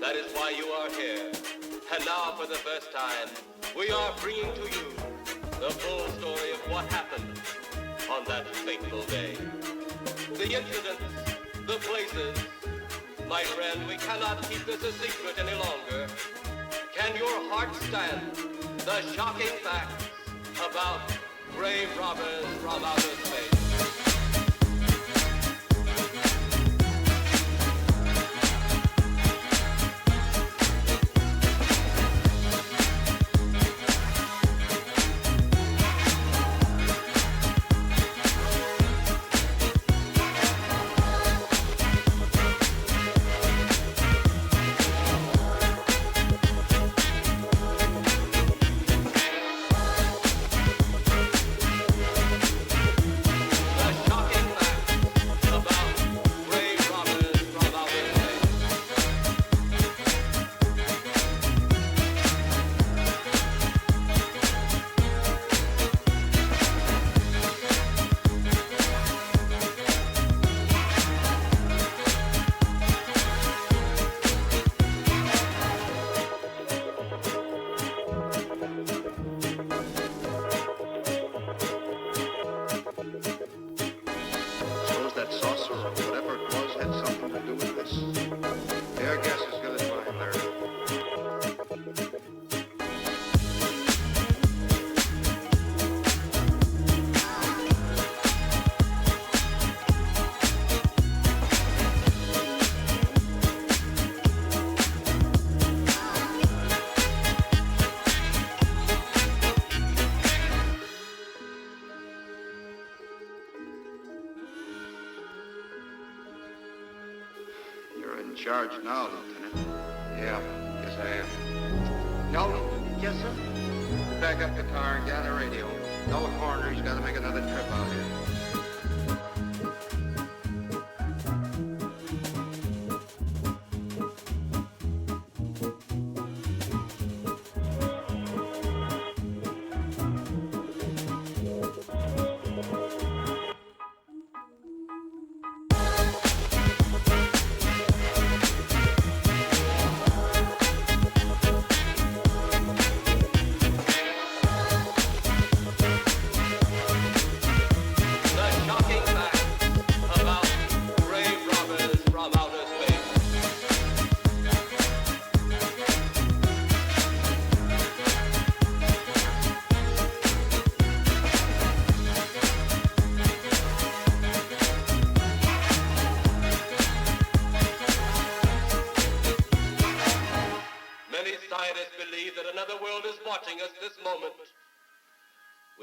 That is why you are here. And now, for the first time, we are bringing to you the full story of what happened on that fateful day. The incidents, the places. My friend, we cannot keep this a secret any longer. Can your heart stand the shocking facts about grave robbers from outer space? Charge now, Lieutenant. Yeah, yes I am. Nolan? Yes, sir? Back up the car and gather radio. Tell the coroner he's got to make another trip out here.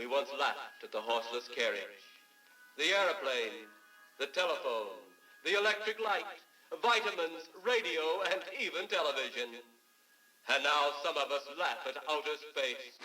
We once laughed at the horseless carriage, the airplane, the telephone, the electric light, vitamins, radio, and even television. And now some of us laugh at outer space.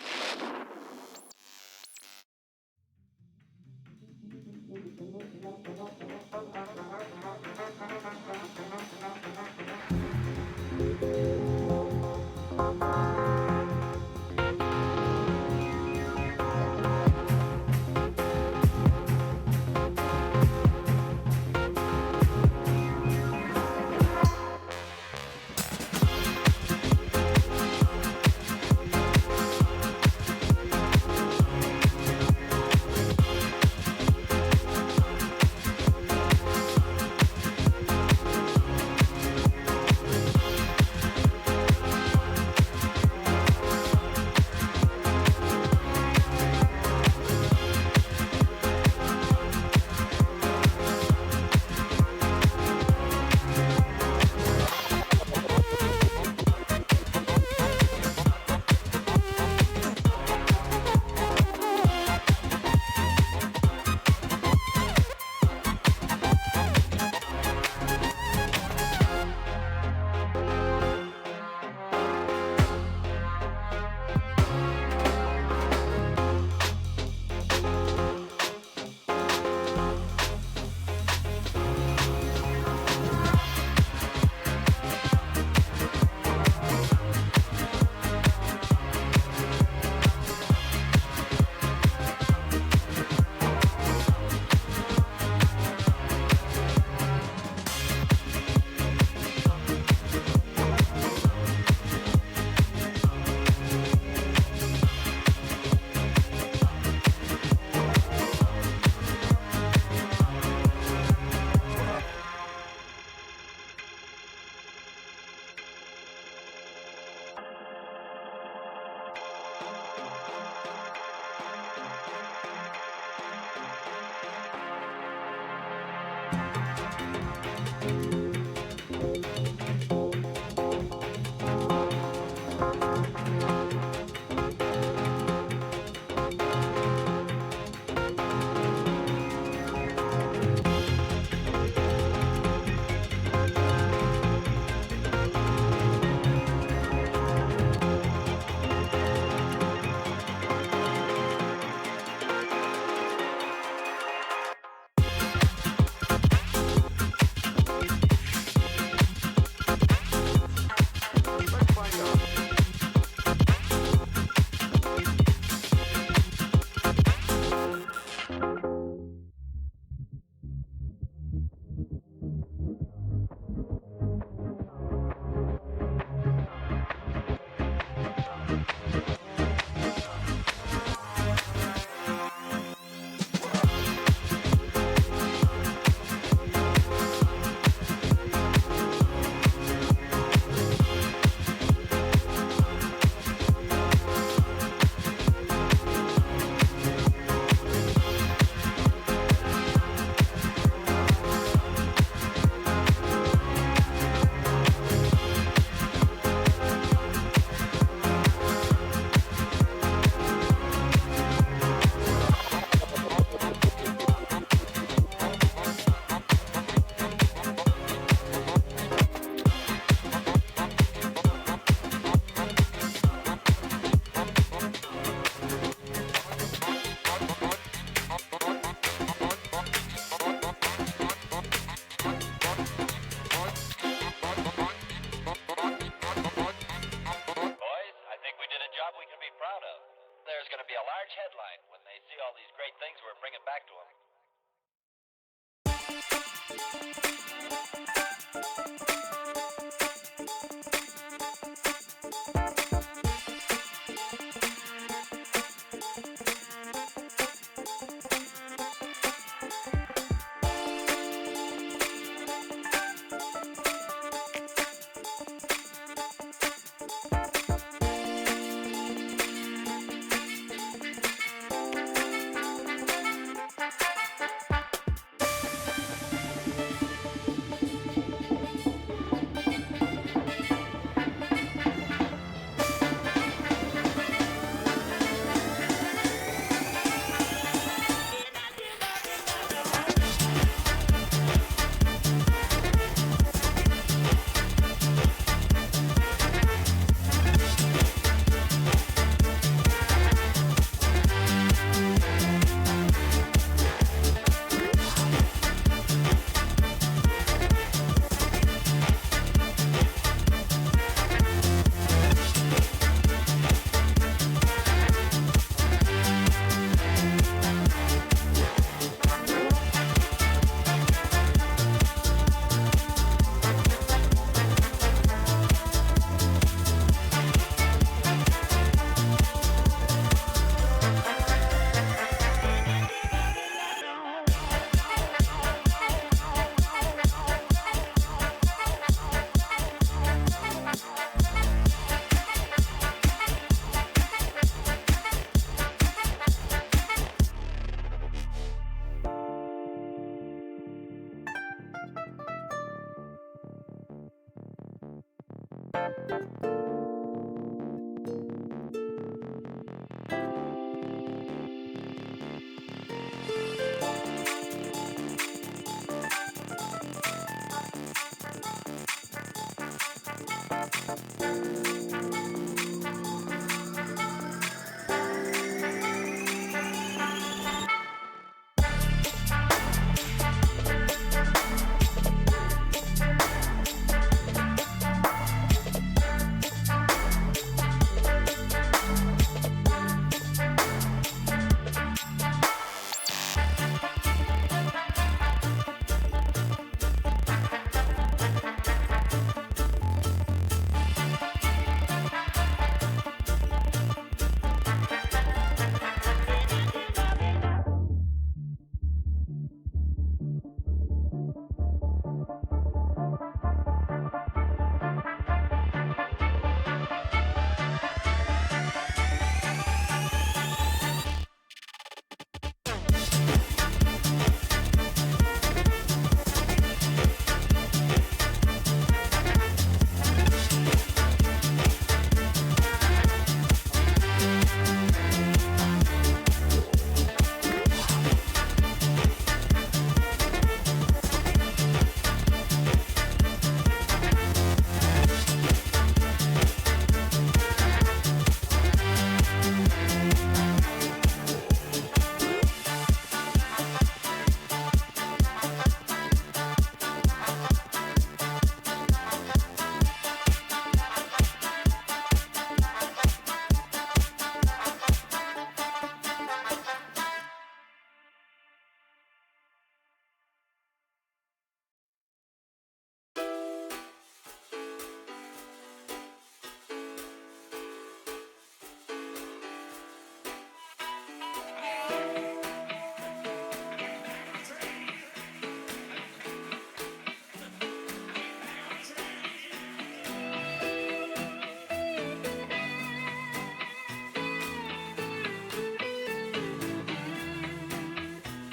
large headline when they see all these great things we're bringing back to them.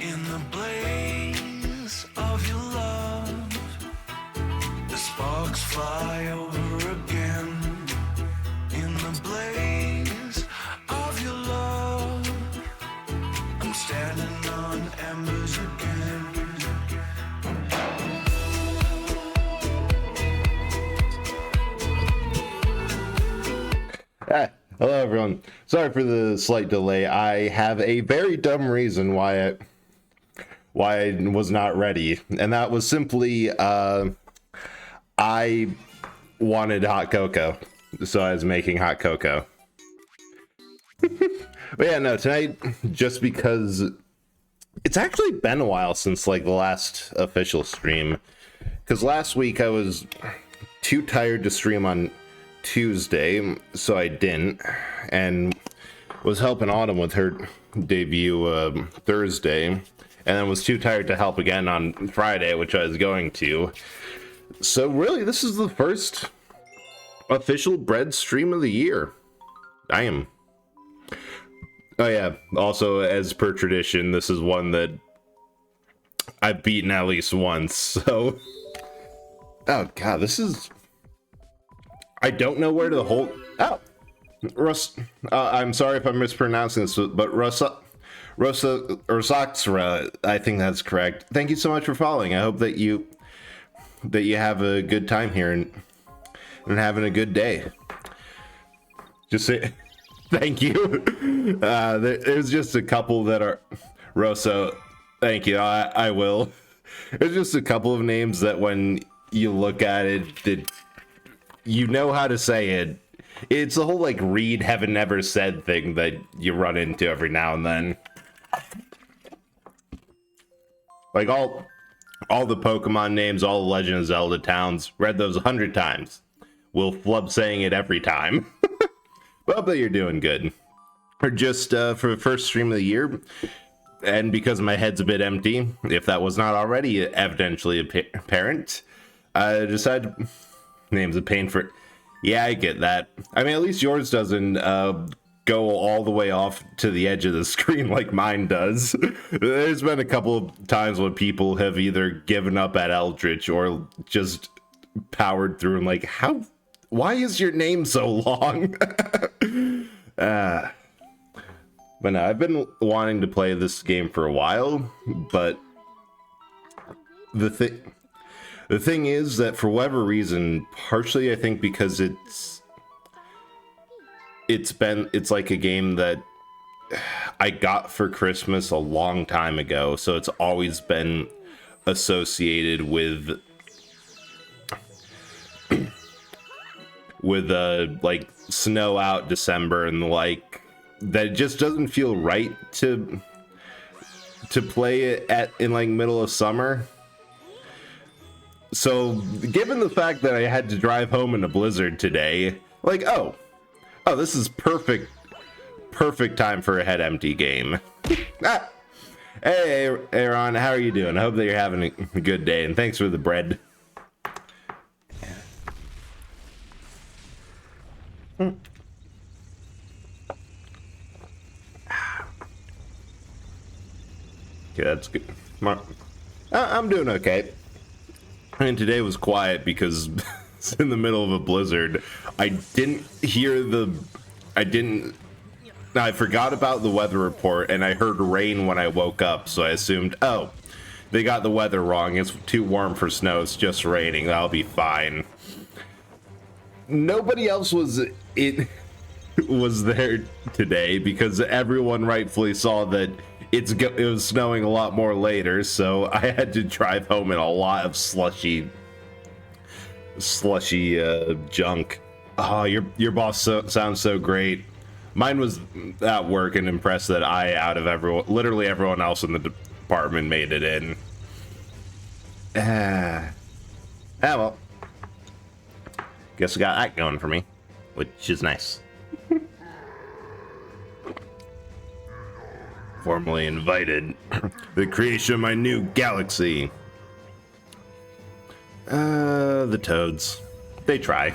In the blaze of your love, the sparks fly over again. In the blaze of your love, I'm standing on embers again. Hello everyone. Sorry for the slight delay. I have a very dumb reason why I was not ready, and that was simply I wanted hot cocoa, so I was making hot cocoa. But yeah, no, tonight, just because it's actually been a while since like the last official stream. Because last week I was too tired to stream on Tuesday, so I didn't, and was helping Autumn with her debut Thursday, and then was too tired to help again on Friday, which I was going to. So really, this is the first official bread stream of the year. I am. Oh yeah, also as per tradition, this is one that I've beaten at least once, so... Oh god, this is... I don't know where to hold... Oh! I'm sorry if I'm mispronouncing this, but Rosaxra, I think that's correct. Thank you so much for following. I hope that you have a good time here and having a good day. Just say... Thank you. There's just a couple that are... Rosa, thank you, I will. There's just a couple of names that when you look at it, that you know how to say it. It's the whole, like, read haven't never said thing that you run into every now and then. Like, all the Pokemon names, all the Legend of Zelda towns, read those 100 times. Will flub saying it every time. Well, but you're doing good. Or just for the first stream of the year, and because my head's a bit empty, if that was not already evidently apparent, I decided name's a pain for... Yeah, I get that. I mean, at least yours doesn't go all the way off to the edge of the screen like mine does. There's been a couple of times when people have either given up at Eldritch or just powered through and like, how... Why is your name so long? But no, I've been wanting to play this game for a while, but the thing is that for whatever reason, partially I think because it's like a game that I got for Christmas a long time ago, so it's always been associated with like snow out December and like that. It just doesn't feel right to play it in like middle of summer. So given the fact that I had to drive home in a blizzard today, like oh this is perfect time for a head empty game. Hey Aaron, how are you doing? I hope that you're having a good day, and thanks for the bread. Okay, that's good. I'm doing okay. I mean, today was quiet because it's in the middle of a blizzard. I forgot about the weather report, and I heard rain when I woke up, so I assumed, oh, they got the weather wrong. It's too warm for snow. It's just raining. That'll be fine. Nobody else was there today because everyone rightfully saw that it was snowing a lot more later, so I had to drive home in a lot of slushy junk. Oh, your boss sounds so great. Mine was at work and impressed that literally everyone else in the department made it in. Well. Guess I got that going for me, which is nice. Formally invited. The creation of my new galaxy. The toads. They try.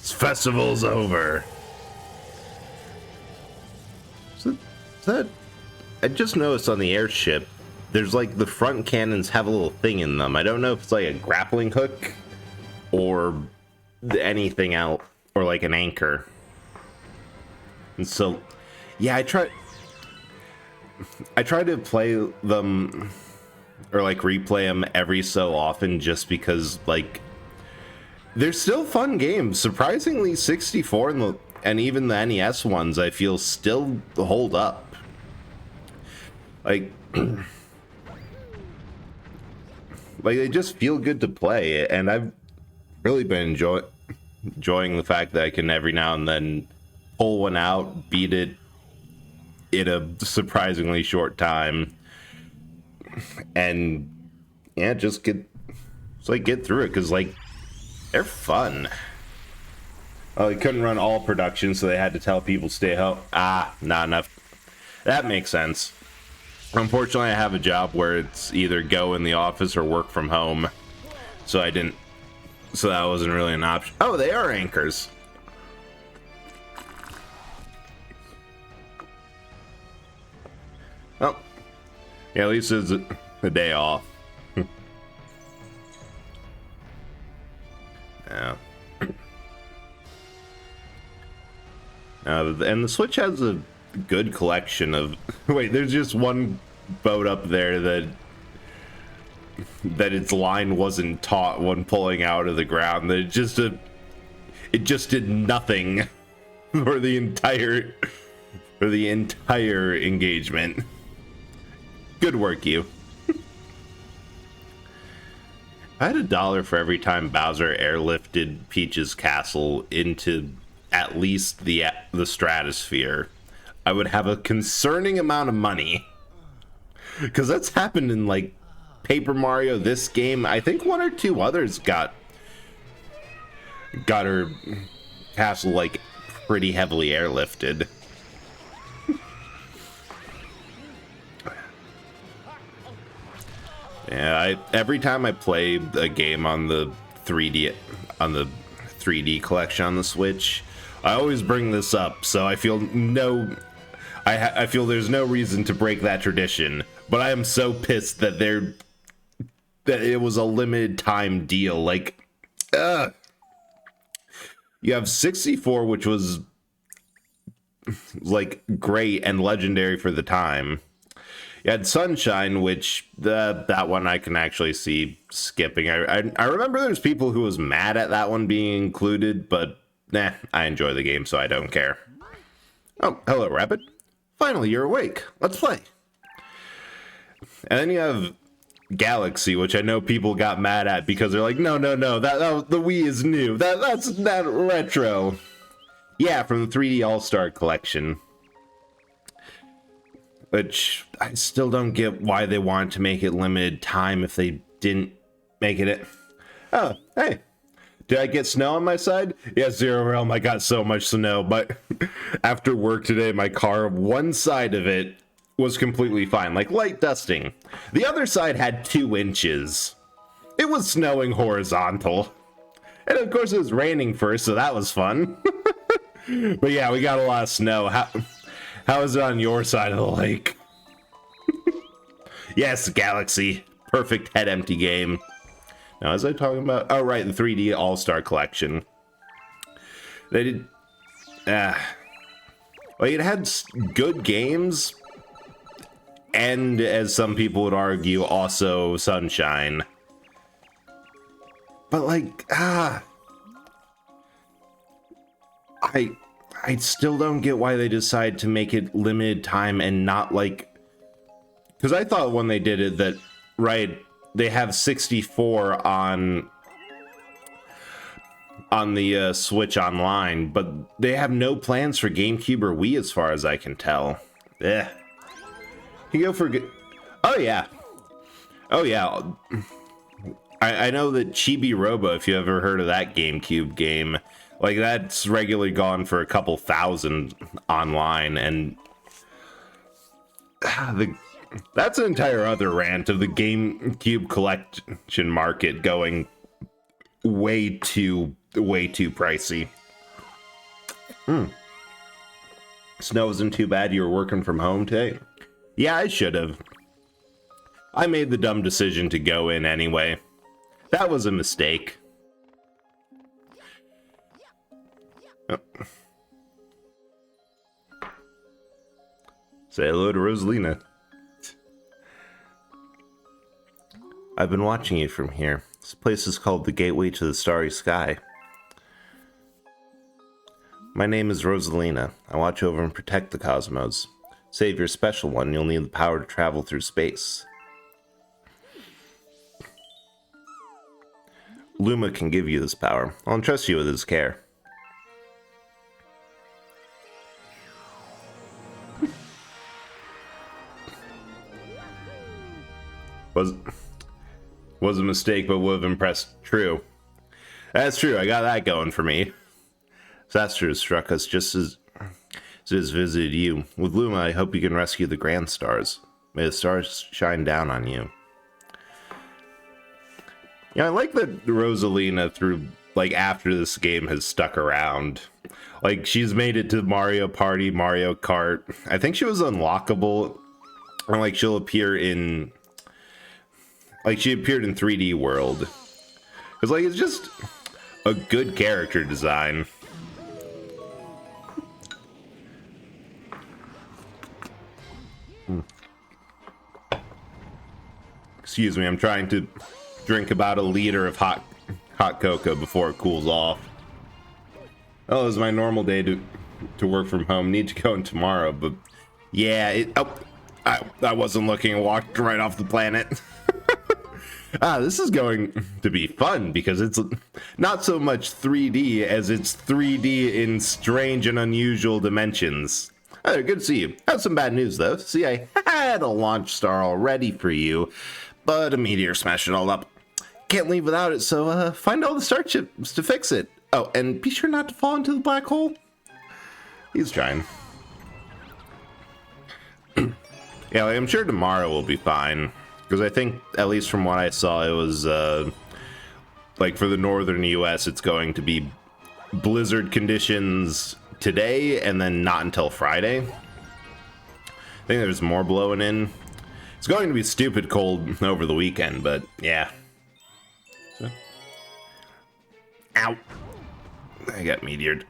This festival's over. So that I just noticed on the airship, there's like the front cannons have a little thing in them. I don't know if it's like a grappling hook or anything else, or like an anchor. And so, yeah, I try to play them or like replay them every so often just because like they're still fun games. Surprisingly, 64 and even the NES ones I feel still hold up. Like like they just feel good to play, and I've really been enjoying the fact that I can every now and then pull one out, beat it in a surprisingly short time, and yeah, just get through it, because like they're fun. Oh, they couldn't run all production, so they had to tell people stay home. Not enough. That makes sense. Unfortunately, I have a job where it's either go in the office or work from home, so that wasn't really an option. Oh, they are anchors. Oh, yeah, at least it's a day off. Yeah. And the Switch has a good collection of... Wait, there's just one boat up there that its line wasn't taut when pulling out of the ground. That it just did nothing for the entire engagement. Good work, you. I had $1 for every time Bowser airlifted Peach's castle into at least the stratosphere. I would have a concerning amount of money, because that's happened in like Paper Mario, this game. I think one or two others got her castle like pretty heavily airlifted. Yeah, every time I play a game on the 3D collection on the Switch, I always bring this up, so I feel I feel there's no reason to break that tradition. But I am so pissed that it was a limited time deal. Like, you have 64, which was like great and legendary for the time. You had Sunshine, which that one I can actually see skipping. I remember there's people who was mad at that one being included, but nah, I enjoy the game, so I don't care. Oh, hello, Rabbit. Finally, you're awake. Let's play. And then you have Galaxy, which I know people got mad at because they're like, no, that the Wii is new. That's not retro. Yeah, from the 3D All-Star Collection. Which I still don't get why they wanted to make it limited time if they didn't make it. Oh, hey. Did I get snow on my side? Yeah, Zero Realm, I got so much snow, but after work today, my car, one side of it was completely fine, like light dusting. The other side had 2 inches. It was snowing horizontal. And of course it was raining first, so that was fun. But yeah, we got a lot of snow. How is it on your side of the lake? Yes, Galaxy. Perfect head empty game. Now, was I talking about? Oh, right, the 3D All-Star Collection. They did... well, it had good games, and, as some people would argue, also Sunshine. But, like, I still don't get why they decide to make it limited time and not, like... Because I thought when they did it that, right... They have 64 on the Switch Online, but they have no plans for GameCube or Wii as far as I can tell. You go for... Oh, yeah. Oh, yeah. I know that Chibi Robo, if you ever heard of that GameCube game, like, that's regularly gone for a couple thousand online, and... That's an entire other rant of the GameCube collection market going way too pricey. Snow isn't too bad. You were working from home today? Yeah, I should have. I made the dumb decision to go in anyway. That was a mistake. Oh. Say hello to Rosalina. I've been watching you from here. This place is called the Gateway to the Starry Sky. My name is Rosalina. I watch over and protect the cosmos. Save your special one, you'll need the power to travel through space. Luma can give you this power. I'll entrust you with his care. Was a mistake, but would have impressed. True. That's true. I got that going for me. Disaster has struck us just as it has visited you. With Luma, I hope you can rescue the Grand Stars. May the stars shine down on you. Yeah, I like that Rosalina through, like, after this game has stuck around. Like, she's made it to Mario Party, Mario Kart. I think she was unlockable. Or, like, she'll appear in... Like, she appeared in 3D World. Because, like, it's just a good character design. Excuse me, I'm trying to drink about a liter of hot cocoa before it cools off. Oh, it's my normal day to work from home. Need to go in tomorrow, but yeah, I wasn't looking and walked right off the planet. This is going to be fun because it's not so much 3D as it's 3D in strange and unusual dimensions. Oh, good to see you. I have some bad news though. See, I had a launch star all ready for you, but a meteor smashed it all up. Can't leave without it, so find all the star chips to fix it. Oh, and be sure not to fall into the black hole. He's trying. Yeah, I'm sure tomorrow will be fine. Because I think, at least from what I saw, it was, like, for the northern US, it's going to be blizzard conditions today, and then not until Friday. I think there's more blowing in. It's going to be stupid cold over the weekend, but, yeah. So. Ow. I got meteored.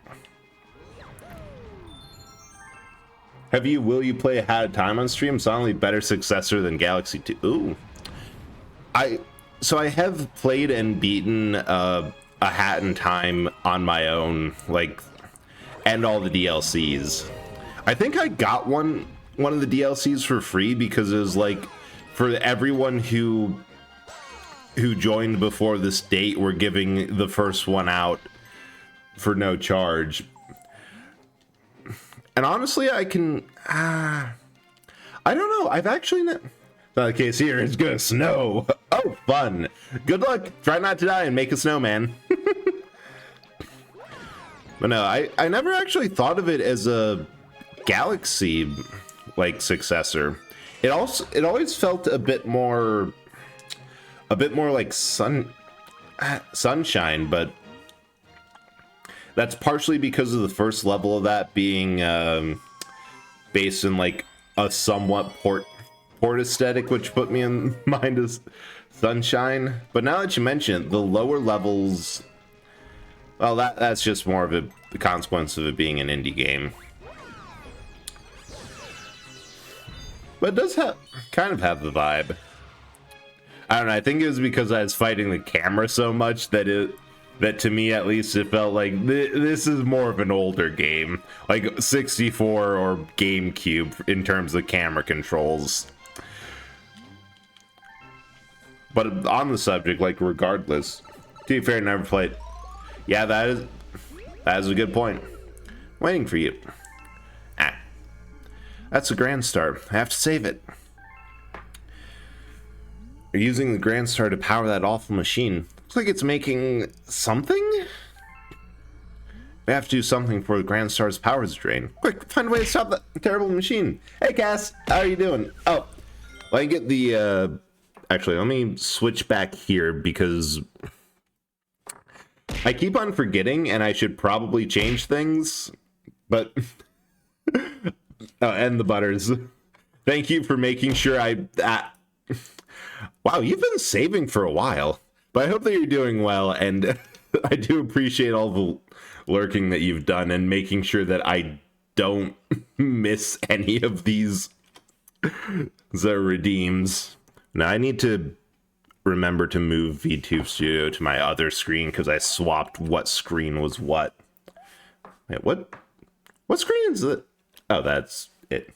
Will you play a Hat of Time on stream? Solidly better successor than Galaxy 2. Ooh. So I have played and beaten a Hat in Time on my own, like, and all the DLCs. I think I got one of the DLCs for free because it was like for everyone who joined before this date, we're giving the first one out for no charge. And honestly, I can... I don't know. I've actually... Okay, so here it's gonna snow. Oh, fun. Good luck. Try not to die and make a snowman. But no, I never actually thought of it as a Galaxy, like, successor. It always felt a bit more like Sunshine, but... That's partially because of the first level of that being based in like a somewhat port aesthetic, which put me in mind as Sunshine. But now that you mention it, the lower levels, well, that's just more of the consequence of it being an indie game. But it does kind of have the vibe. I don't know. I think it was because I was fighting the camera so much that to me, at least, it felt like this is more of an older game, like 64 or GameCube in terms of camera controls. But on the subject, like, regardless, to be fair, never played. Yeah, that is a good point. Waiting for you. That's a Grand Star. I have to save it. You're using the Grand Star to power that awful machine. Looks like it's making something? We have to do something before the Grand Star's power is drained. Quick, find a way to stop that terrible machine. Hey, Cass, how are you doing? Oh, let me get the, actually, let me switch back here because I keep on forgetting and I should probably change things, but, oh, and the butters. Thank you for making sure wow, you've been saving for a while. But I hope that you're doing well, and I do appreciate all the lurking that you've done and making sure that I don't miss any of these redeems. Now, I need to remember to move VTube Studio to my other screen because I swapped what screen was what. Wait, what screen is it? Oh, that's it.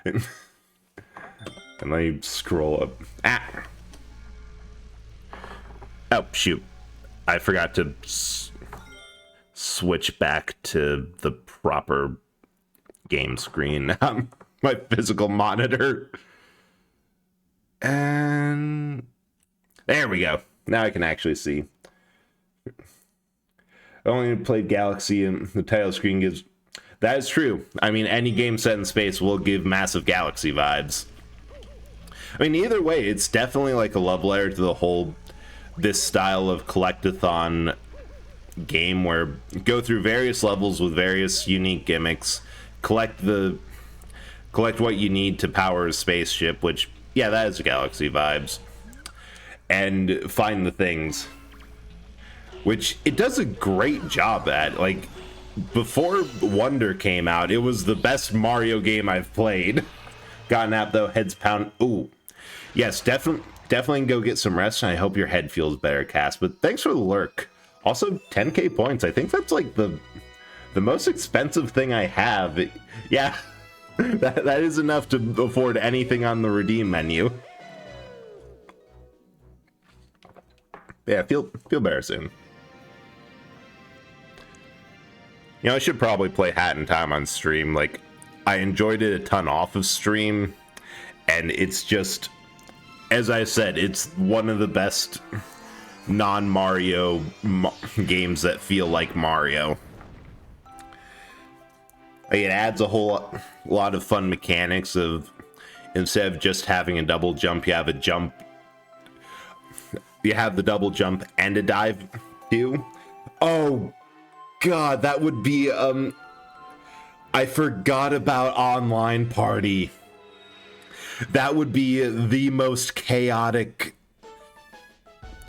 And let me scroll up. Oh, shoot. I forgot to switch back to the proper game screen. My physical monitor. And there we go. Now I can actually see. I only played Galaxy, and the title screen gives... That is true. I mean, any game set in space will give massive Galaxy vibes. I mean, either way, it's definitely like a love letter to the whole... this style of collectathon game where you go through various levels with various unique gimmicks, collect what you need to power a spaceship, which, yeah, that is Galaxy vibes, and find the things, which it does a great job at. Like, before Wonder came out, it was the best Mario game I've played. Got an app though, heads pound. Ooh, yes, definitely go get some rest, and I hope your head feels better, Cass. But thanks for the lurk. Also, 10k points. I think that's like the most expensive thing I have. Yeah, that is enough to afford anything on the redeem menu. Yeah, feel better soon. You know, I should probably play Hat in Time on stream. Like, I enjoyed it a ton off of stream, and it's just, as I said, it's one of the best non-Mario games that feel like Mario. Like, it adds a whole lot of fun mechanics of, instead of just having a double jump, you have a jump. You have the double jump and a dive too. Oh God, that would be, I forgot about Online Party. That would be the most chaotic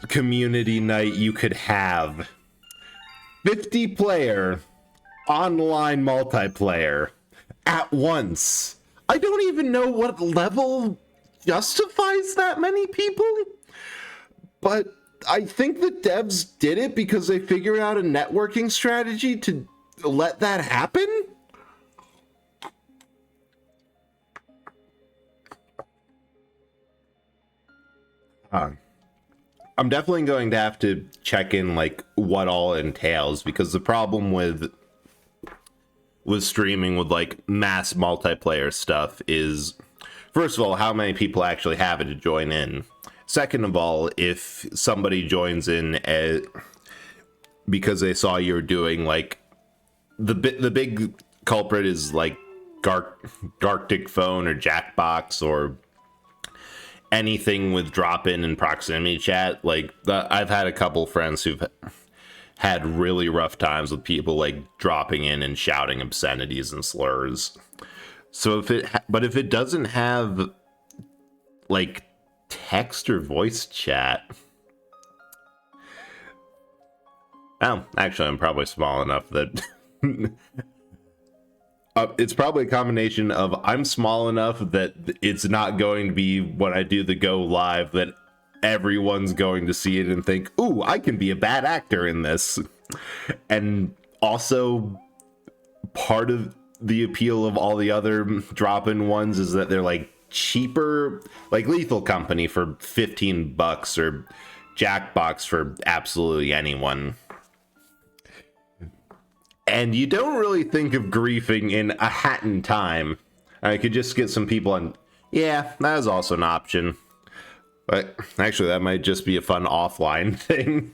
community night you could have. 50-player online multiplayer at once. I don't even know what level justifies that many people, but I think the devs did it because they figured out a networking strategy to let that happen. I'm definitely going to have to check in like what all it entails, because the problem with streaming with like mass multiplayer stuff is, first of all, how many people actually have it to join in. Second of all, if somebody joins in because they saw you're doing like the big culprit is like Gartic Phone or Jackbox or anything with drop-in and proximity chat. Like, I've had a couple friends who've had really rough times with people like dropping in and shouting obscenities and slurs. So if it doesn't have like text or voice chat, oh, actually I'm probably small enough that it's probably a combination of I'm small enough that it's not going to be when I do the go live that everyone's going to see it and think, ooh, I can be a bad actor in this. And also part of the appeal of all the other drop-in ones is that they're like cheaper, like Lethal Company for $15 or Jackbox for absolutely anyone. And you don't really think of griefing in A Hat in Time. I could just get some people on. Yeah, that is also an option. But actually, that might just be a fun offline thing.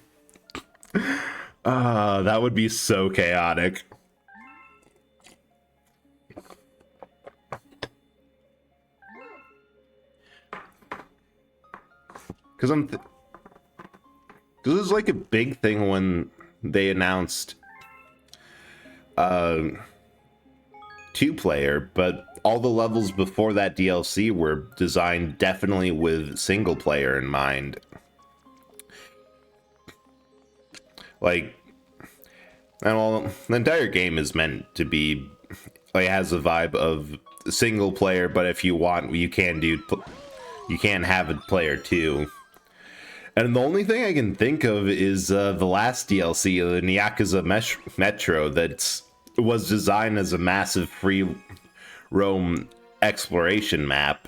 That would be so chaotic. Because this is like a big thing when they announced 2-player, but all the levels before that DLC were designed definitely with single player in mind. Like, and all the entire game is meant to be, like, has a vibe of single player, but if you want, you can have a player too. And the only thing I can think of is the last DLC, the Yakuza Metro, that was designed as a massive free roam exploration map.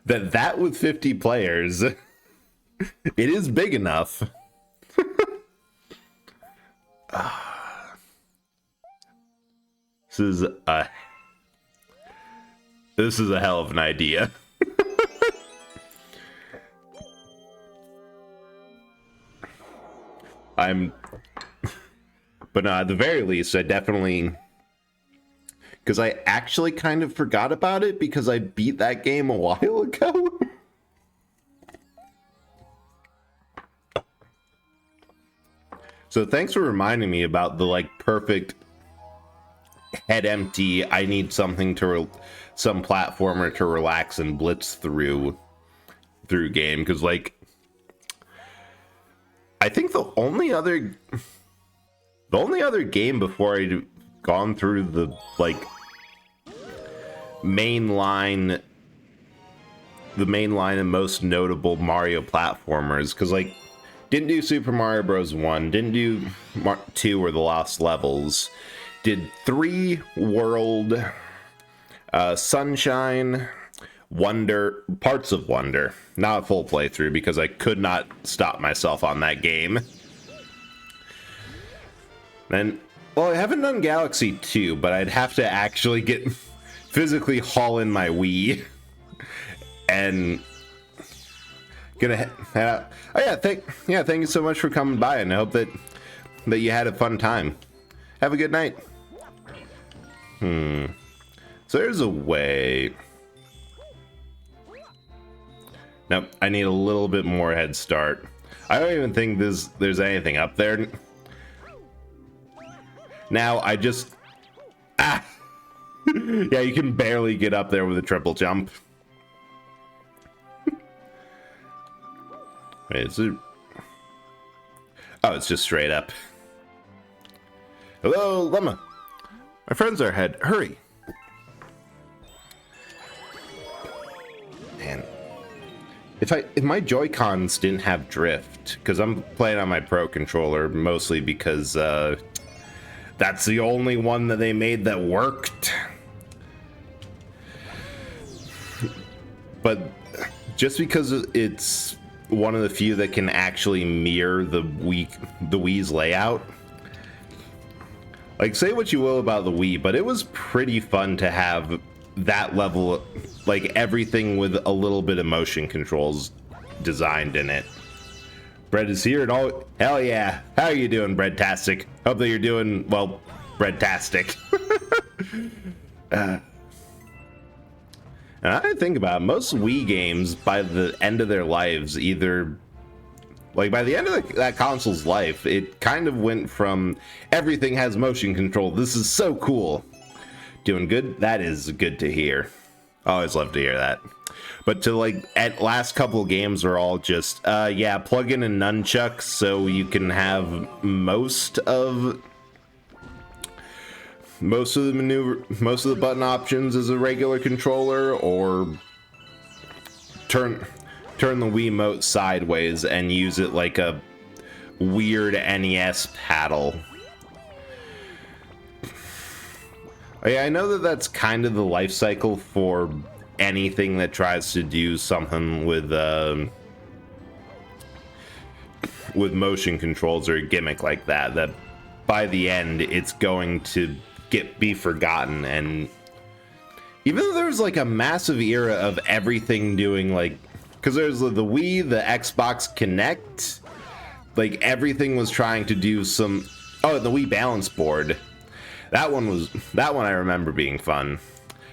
That with 50 players, it is big enough. This is a hell of an idea. But no, at the very least, I definitely, because I actually kind of forgot about it because I beat that game a while ago. So thanks for reminding me about the like perfect head empty. I need something to some platformer to relax and blitz through game, because like I think the only other game before I'd gone through the like main line and most notable Mario platformers, because like didn't do Super Mario Bros. 1, didn't do 2 or the Lost Levels, did 3 World, Sunshine, Wonder, parts of Wonder, not a full playthrough because I could not stop myself on that game. And, well, I haven't done Galaxy 2, but I'd have to actually physically haul in my Wii and gonna thank you so much for coming by, and I hope that you had a fun time. Have a good night. So there's a way. Nope, I need a little bit more head start. I don't even think there's anything up there. Now I just yeah, you can barely get up there with a triple jump. Wait, is it? Oh, it's just straight up. Hello, Llama. My friends are ahead. Hurry. Man, if my Joy-Cons didn't have drift, because I'm playing on my Pro controller mostly because that's the only one that they made that worked. But just because it's one of the few that can actually mirror the Wii's layout. Like, say what you will about the Wii, but it was pretty fun to have that level, like everything with a little bit of motion controls designed in it. Bread is here and all. Hell yeah. How are you doing, Breadtastic? Hope that you're doing, well, Breadtastic. And I think about it, most Wii games by the end of their lives, either like by the end of that console's life, it kind of went from everything has motion control. This is so cool. Doing good? That is good to hear. I always love to hear that. But to like at last couple of games are all just yeah, plug in a nunchuck so you can have most of the button options as a regular controller, or turn the Wiimote sideways and use it like a weird NES paddle. Yeah, I know that that's kind of the life cycle for anything that tries to do something with motion controls or a gimmick like that, that by the end it's going to be forgotten. And even though there's like a massive era of everything doing, like, because there's the Wii, the Xbox Kinect, like everything was trying to do some, oh, the Wii Balance Board, that one I remember being fun.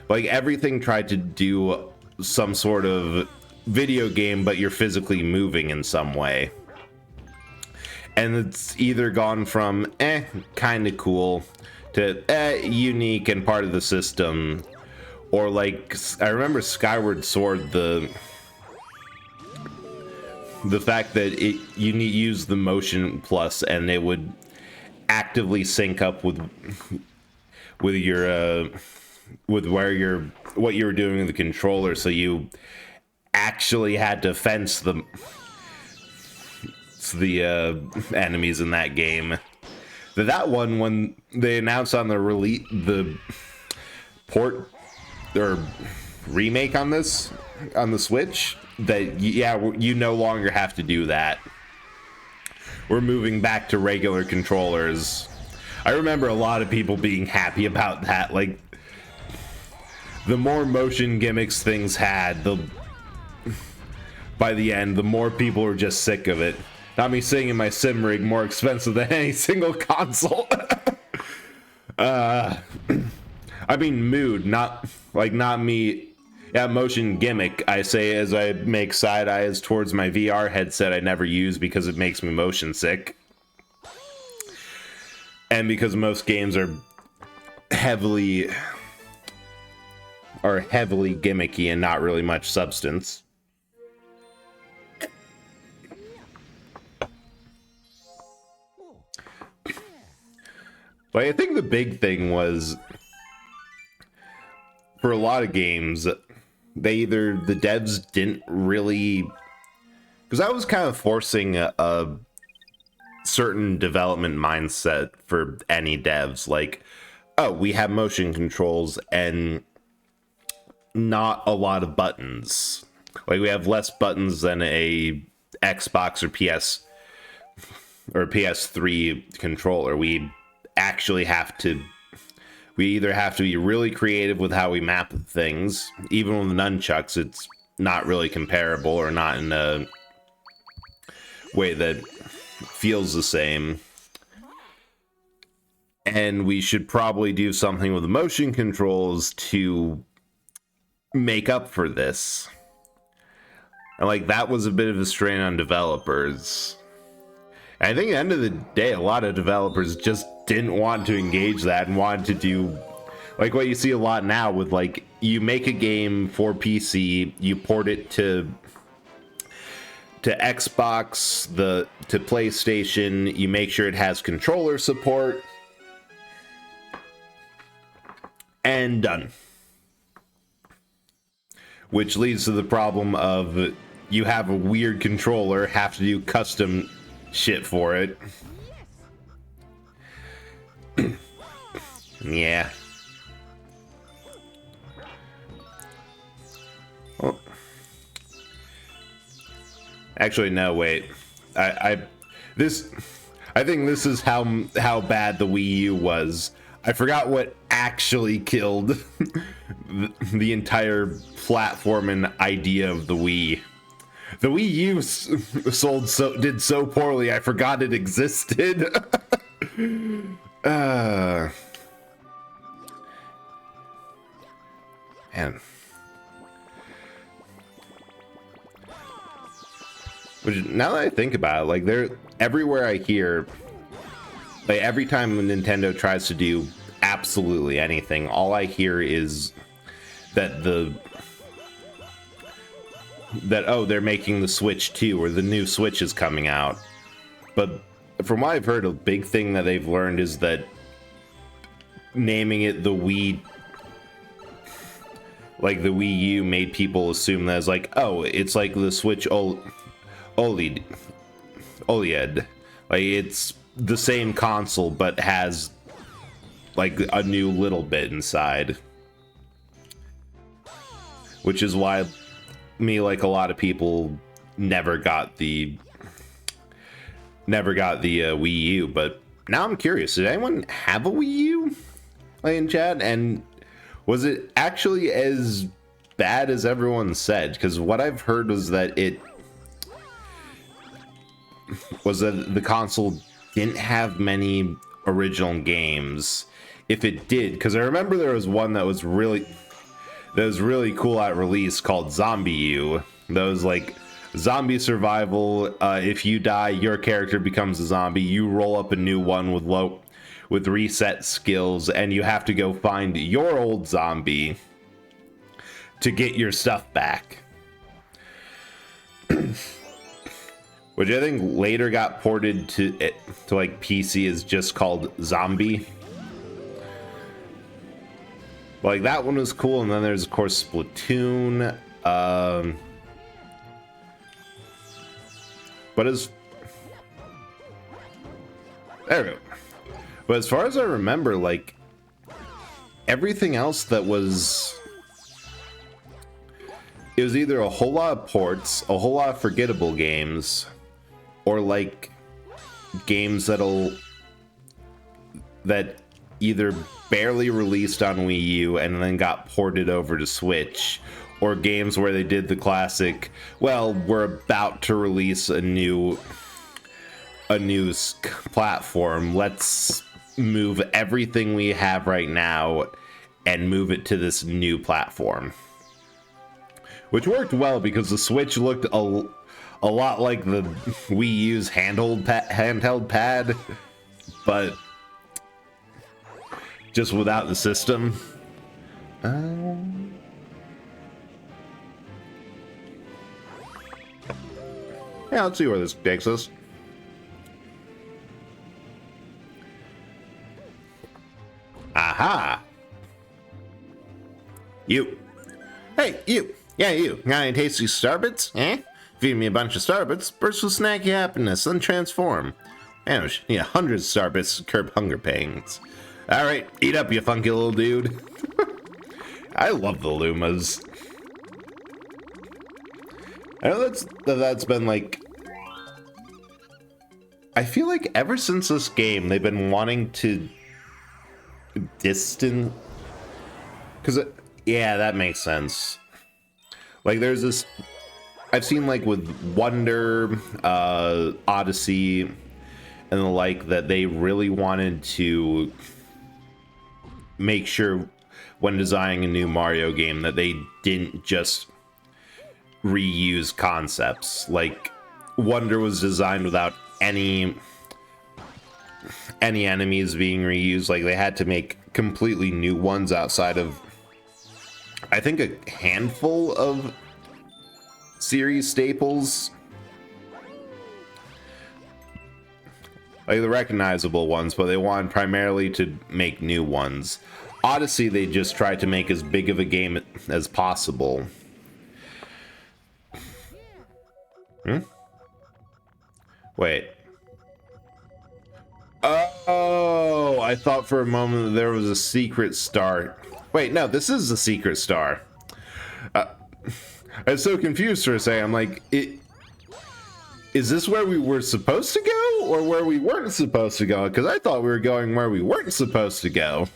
Like everything tried to do some sort of video game, but you're physically moving in some way. And it's either gone from kind of cool to unique and part of the system, or like I remember Skyward Sword, the fact that you need to use the motion plus and it would actively sync up with your with what you were doing with the controller, so you actually had to fence the enemies in that game. That one, when they announced on the port or remake on the Switch, that yeah, you no longer have to do that. We're moving back to regular controllers. I remember a lot of people being happy about that. Like, the more motion gimmicks things had, by the end, the more people were just sick of it. Not me singing my sim rig more expensive than any single console. I mean mood, not me. Yeah, motion gimmick, I say as I make side eyes towards my VR headset I never use because it makes me motion sick. And because most games are heavily gimmicky and not really much substance. But I think the big thing was, for a lot of games, the devs didn't really, because I was kind of forcing a certain development mindset for any devs, like, oh, we have motion controls and not a lot of buttons. Like, we have less buttons than a Xbox or PS3 controller. We either have to be really creative with how we map things. Even with nunchucks, it's not really comparable, or not in a way that feels the same. And we should probably do something with the motion controls to make up for this. And like, that was a bit of a strain on developers. And I think at the end of the day, a lot of developers just didn't want to engage that and wanted to do like what you see a lot now with, like, you make a game for PC, you port it to Xbox, to PlayStation, you make sure it has controller support, and done. Which leads to the problem of you have a weird controller, have to do custom shit for it. Yeah. Well, actually, no, wait. I think this is how bad the Wii U was. I forgot what actually killed the entire platform and idea of the Wii. The Wii U did so poorly, I forgot it existed. Man. Which, now that I think about it, like, everywhere I hear, like, every time Nintendo tries to do absolutely anything, all I hear is that oh, they're making the Switch 2, or the new Switch is coming out. But from what I've heard, a big thing that they've learned is that naming it the Wii, like the Wii U, made people assume that it's like, oh, it's like the Switch OLED. Like, it's the same console, but has like a new little bit inside. Which is why me, like a lot of people, never got the Wii U. But now I'm curious, did anyone have a Wii U, like, in chat? And was it actually as bad as everyone said? Because what I've heard was that the console didn't have many original games. If it did, because I remember there was one that was really cool at release called Zombie U. That was like zombie survival. If you die, your character becomes a zombie. You roll up a new one with reset skills, and you have to go find your old zombie to get your stuff back. Which I think later got ported to like PC, is just called Zombie. Like, that one was cool, and then there's of course Splatoon. But there we go. But as far as I remember, like, everything else that was, it was either a whole lot of ports, a whole lot of forgettable games, or like games that either barely released on Wii U and then got ported over to Switch, or games where they did the classic, well, we're about to release a new a new platform. Let's move everything we have right now and move it to this new platform. Which worked well because the Switch looked a lot like the Wii U's handheld pad, but just without the system. Yeah, let's see where this takes us. Aha! You. Hey, you. Yeah, you. Got any tasty Starbits? Eh? Feed me a bunch of Starbits, burst with snacky happiness, then transform. Man, yeah, 100 Starbits to curb hunger pangs. Alright, eat up, you funky little dude. I love the Lumas. I know that's been like... I feel like ever since this game, they've been wanting to distance... Because, yeah, that makes sense. Like, there's this... I've seen, like, with Wonder, Odyssey, and the like, that they really wanted to make sure when designing a new Mario game that they didn't just reuse concepts. Like, Wonder was designed without any enemies being reused. Like, they had to make completely new ones outside of, I think, a handful of series staples. Like the recognizable ones, but they wanted primarily to make new ones. Odyssey, they just tried to make as big of a game as possible. Wait. Oh, I thought for a moment that there was a secret star. Wait, no, this is a secret star. I was so confused for a second. I'm like, is this where we were supposed to go or where we weren't supposed to go? Because I thought we were going where we weren't supposed to go.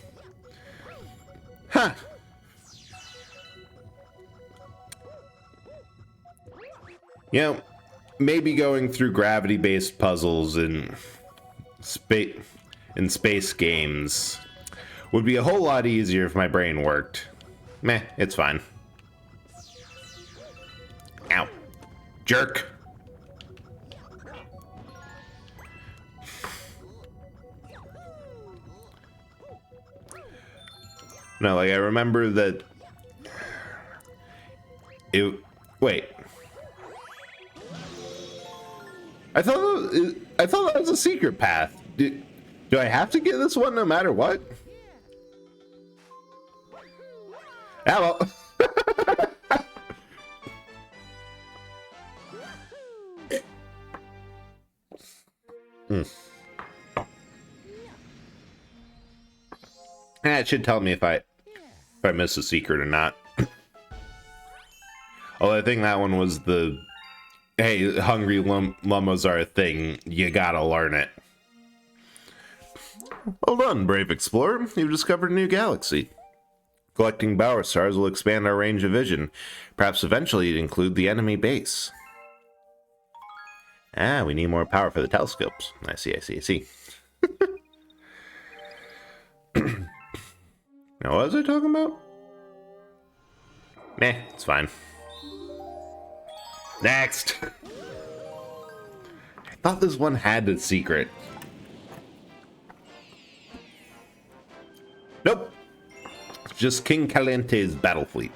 Huh. You know, maybe going through gravity-based puzzles in space games would be a whole lot easier if my brain worked. Meh, it's fine. Ow. Jerk. No, like, I remember that it... Wait. I thought that was a secret path. Do I have to get this one no matter what? Ah, well. It should tell me if I miss a secret or not. Although I think that one was the, hey, hungry llamos are a thing, you gotta learn it. Well done, brave explorer. You've discovered a new galaxy. Collecting Bower Stars will expand our range of vision. Perhaps eventually include the enemy base. Ah, we need more power for the telescopes. I see. Now, what was I talking about? Meh, it's fine. Next! I thought this one had a secret. Nope. It's just King Calente's battle fleet.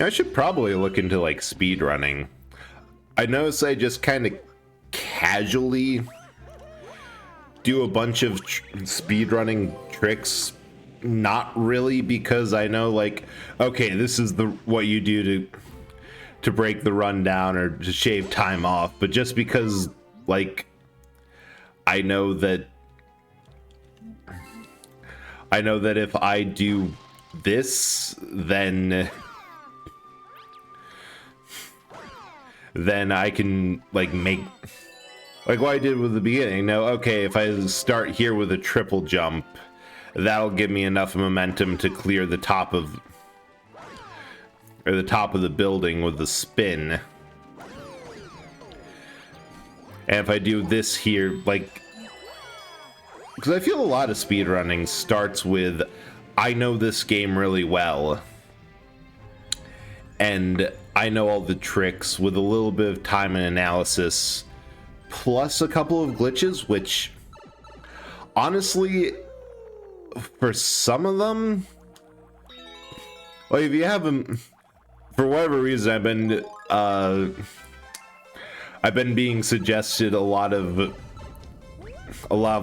I should probably look into like speedrunning. I notice I just kind of casually do a bunch of speedrunning tricks, not really because I know like, okay, this is what you do to break the run down or to shave time off, but just because like I know that if I do this, then I can like make Like what I did with the beginning. No, okay, if I start here with a triple jump, that'll give me enough momentum to clear the top of the building with the spin. And if I do this here, like, because I feel a lot of speedrunning starts with, I know this game really well, and I know all the tricks with a little bit of time and analysis, plus a couple of glitches, which, honestly, for some of them, like, if you have them, for whatever reason, I've been being suggested a lot of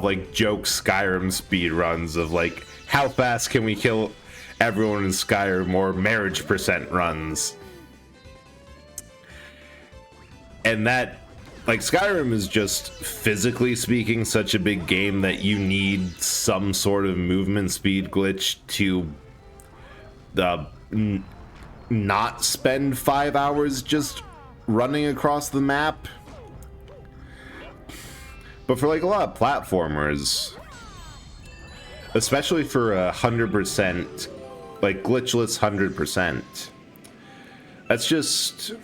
like joke Skyrim speed runs of like how fast can we kill everyone in Skyrim, or marriage percent runs. And that, like, Skyrim is just, physically speaking, such a big game that you need some sort of movement speed glitch to not spend 5 hours just running across the map. But for like a lot of platformers, especially for 100%, like glitchless 100%, that's just,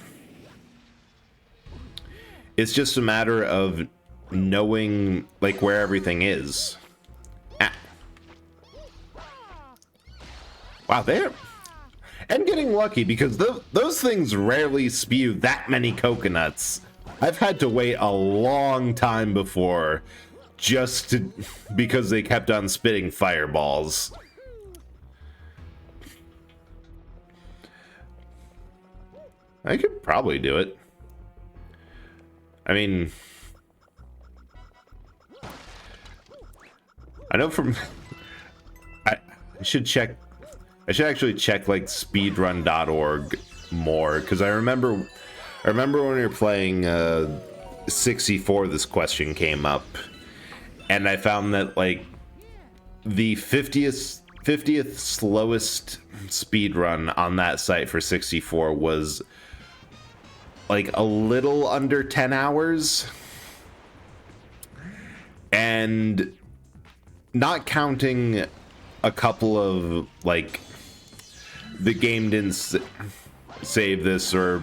it's just a matter of knowing like where everything is. Ah. Wow, there. And getting lucky, because those things rarely spew that many coconuts. I've had to wait a long time before because they kept on spitting fireballs. I could probably do it. I mean, I know from I should actually check like speedrun.org more, because I remember when we were playing 64, this question came up, and I found that like the 50th slowest speedrun on that site for 64 was like a little under 10 hours, and not counting a couple of like the game didn't save this, or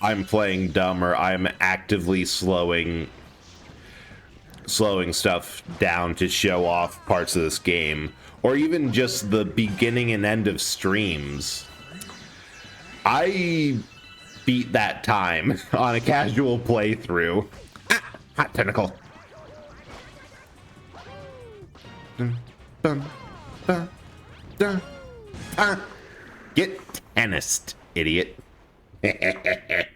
I'm playing dumb, or I'm actively slowing stuff down to show off parts of this game, or even just the beginning and end of streams. I beat that time on a casual playthrough. Ah, hot tentacle. Dun, dun, dun, dun, dun. Get tennised, idiot. The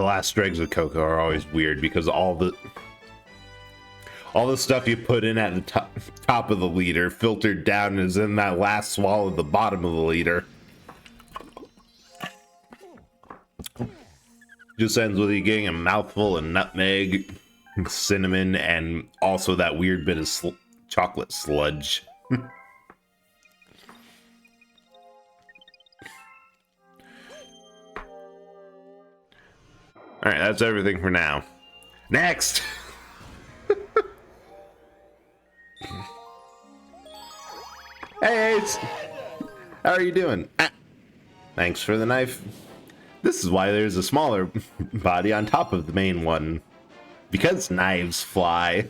last dregs of cocoa are always weird, because all the stuff you put in at the top of the liter filtered down is in that last swallow at the bottom of the liter. Just ends with you getting a mouthful of nutmeg, cinnamon, and also that weird bit of chocolate sludge. Alright, that's everything for now. Next! Hey, how are you doing? Ah, thanks for the knife. This is why there's a smaller body on top of the main one. Because knives fly.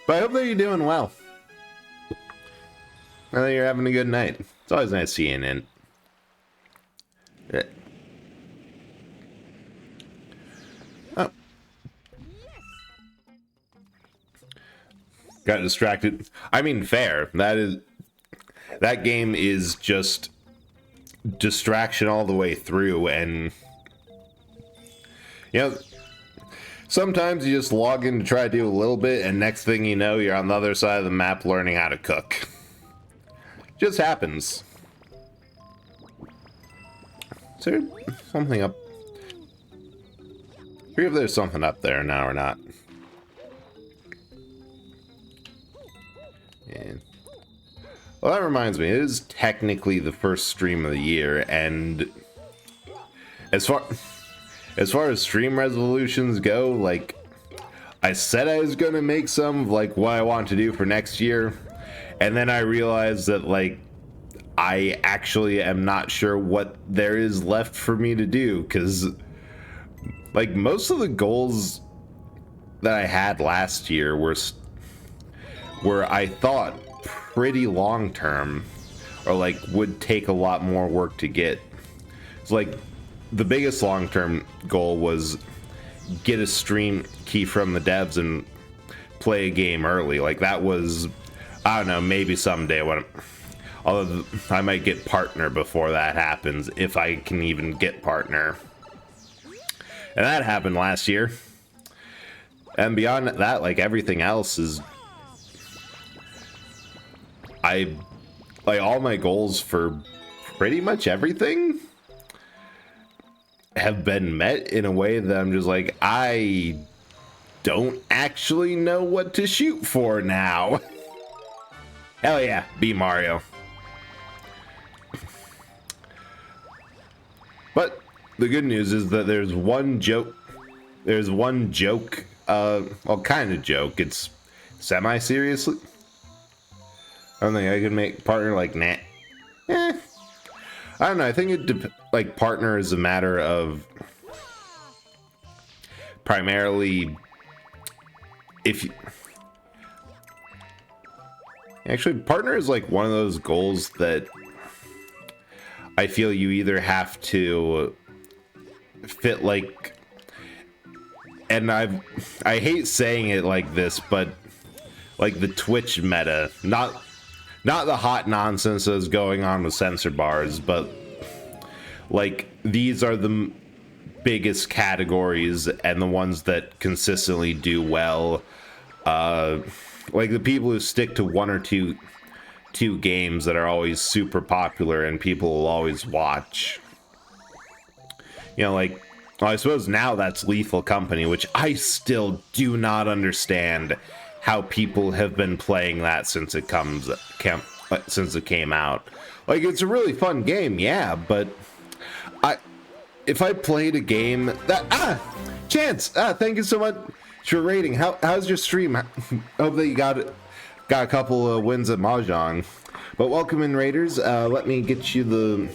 But I hope that you're doing well. I think you're having a good night. It's always nice seeing it. Oh. Got distracted. I mean, fair. That game is just distraction all the way through, and you know, sometimes you just log in to try to do a little bit, and next thing you know, you're on the other side of the map learning how to cook. Just happens. Is there something up? forget if there's something up there now or not. And well, that reminds me, it is technically the first stream of the year, and as far as stream resolutions go, like, I said I was gonna make some of, like, what I want to do for next year, and then I realized that, like, I actually am not sure what there is left for me to do, because, like, most of the goals that I had last year were I thought pretty long term, or like would take a lot more work to get. It's like the biggest long term goal was get a stream key from the devs and play a game early. Like that was, I don't know, maybe someday when, although I might get partner before that happens, if I can even get partner. And that happened last year. And beyond that, like everything else is, like all my goals for pretty much everything have been met in a way that I'm just like, I don't actually know what to shoot for now. Hell yeah, be Mario. But the good news is that there's one joke, well, kind of joke, it's semi-seriously. I don't think I could make partner like nah. I don't know. I think like partner is a matter of primarily if you, actually partner is like one of those goals that I feel you either have to fit like, and I hate saying it like this, but like the Twitch meta, not the hot nonsense that's going on with censor bars, but like these are the biggest categories and the ones that consistently do well. Like the people who stick to one or two games that are always super popular and people will always watch. You know, like, well, I suppose now that's Lethal Company, which I still do not understand how people have been playing that since it came out. Like, it's a really fun game, yeah, but if I played a game that Chance, thank you so much for rating. How's your stream? Hope that you got a couple of wins at Mahjong. But welcome in, Raiders. Let me get you the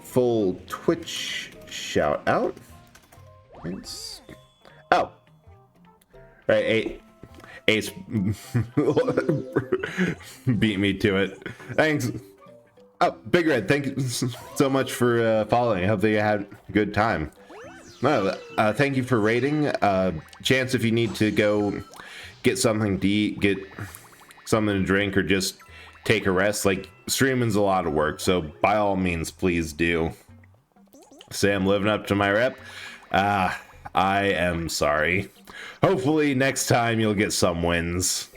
full Twitch shout out. Oh, right, Ace beat me to it. Thanks. Oh, Big Red, thank you so much for following. I hope that you had a good time. No, thank you for rating. Chance, if you need to go get something to eat, get something to drink, or just take a rest, like, streaming's a lot of work, so by all means, please do. Say I'm living up to my rep. I am sorry. Hopefully next time you'll get some wins.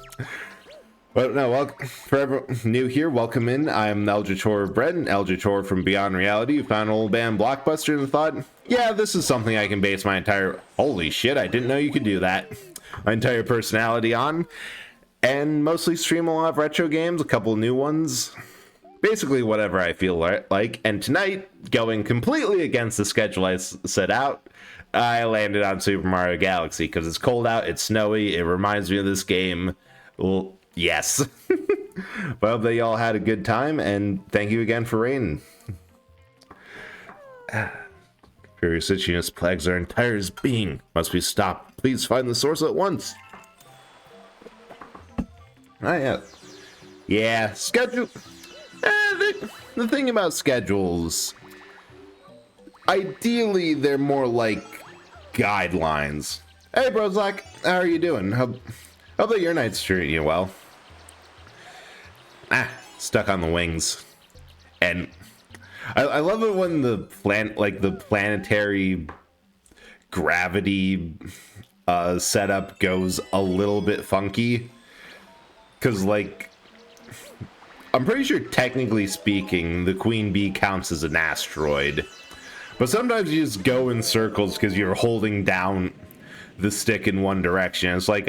But no, welcome for everyone new here. Welcome in. I'm Eljator of Bread, Eljator from Beyond Reality. You found an old band Blockbuster and thought, yeah, this is something I can base my entire, holy shit, I didn't know you could do that, my entire personality on. And mostly stream a lot of retro games, a couple new ones, basically whatever I feel like. And tonight, going completely against the schedule I set out, I landed on Super Mario Galaxy because it's cold out, it's snowy, it reminds me of this game. Well, yes. But I hope that y'all had a good time, and thank you again for rating. Furious itchiness plagues our entire being. Must be stopped. Please find the source at once. Yeah. Yeah, schedule. The thing about schedules, ideally, they're more like guidelines. Hey, Brozak, how are you doing? Hope that your night's treating you well. Stuck on the wings. And I love it when the planetary gravity setup goes a little bit funky. Because, like, I'm pretty sure technically speaking, the Queen Bee counts as an asteroid. But sometimes you just go in circles because you're holding down the stick in one direction. It's like,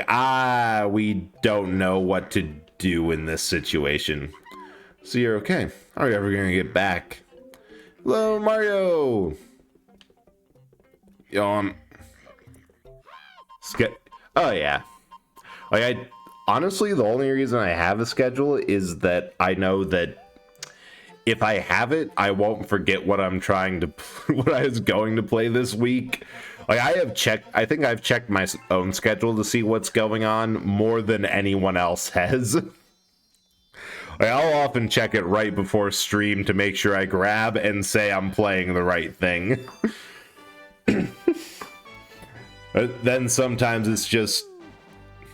we don't know what to do in this situation. So you're okay. Are you ever gonna get back? Hello, Mario. Yo, oh yeah. Like, honestly, the only reason I have a schedule is that I know that if I have it, I won't forget what I'm trying to, what I was going to play this week. Like, I think I've checked my own schedule to see what's going on more than anyone else has. Like, I'll often check it right before stream to make sure I grab and say I'm playing the right thing. But then sometimes it's just,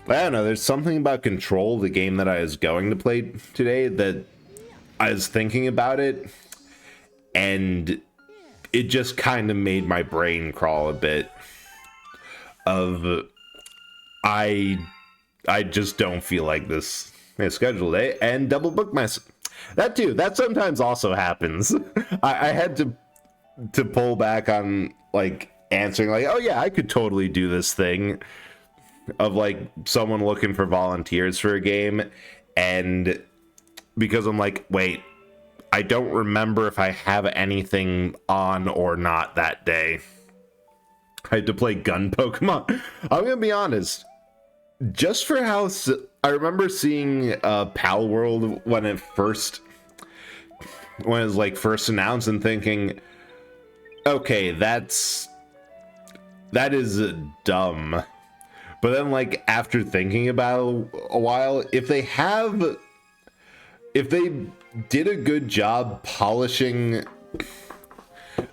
I don't know, there's something about Control, the game that I was going to play today, that I was thinking about it, and it just kind of made my brain crawl a bit of, I just don't feel like this schedule day, and double book myself. That too, that sometimes also happens. I had to pull back on, like, answering, like, oh yeah, I could totally do this thing of, like, someone looking for volunteers for a game, and because I'm like, wait, I don't remember if I have anything on or not that day. I had to play gun Pokemon. I'm gonna be honest, just for how I remember seeing Pal World when it was like first announced, and thinking, okay, that is dumb. But then, like, after thinking about it a while, if they did a good job polishing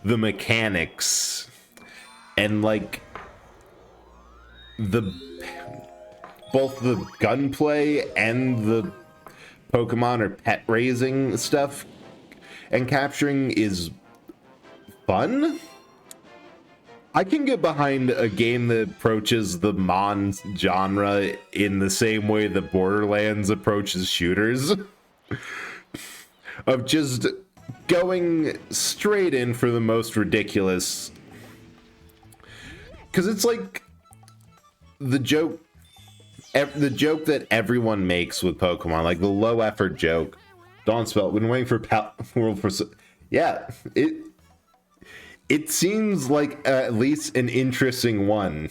the mechanics and, like, both the gunplay and the Pokemon or pet raising stuff and capturing is fun, I can get behind a game that approaches the Mon genre in the same way that Borderlands approaches shooters. Of just going straight in for the most ridiculous. Because it's like the joke that everyone makes with Pokemon, like the low effort joke. Dawnspell, been waiting for World for... Yeah, it seems like at least an interesting one.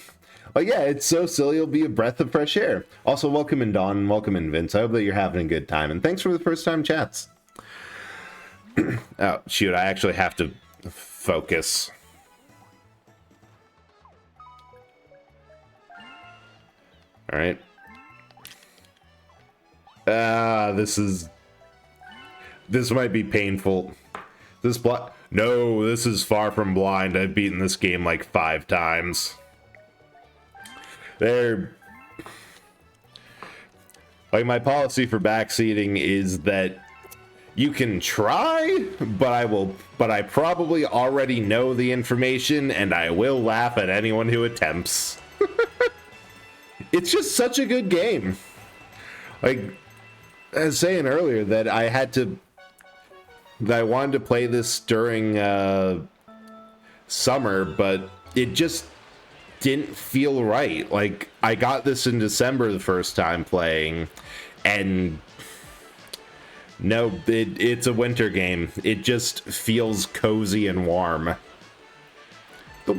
Like, yeah, it's so silly, it'll be a breath of fresh air. Also, welcome in Dawn, welcome in Vince. I hope that you're having a good time, and thanks for the first time chats. Oh, shoot, I actually have to focus. Alright. This might be painful. No, this is far from blind. I've beaten this game like 5 times. Like, my policy for backseating is that you can try, but I probably already know the information, and I will laugh at anyone who attempts. It's just such a good game. Like, I was saying earlier that I wanted to play this during summer, but it just didn't feel right. Like, I got this in December the first time playing, and no, it's a winter game. It just feels cozy and warm. But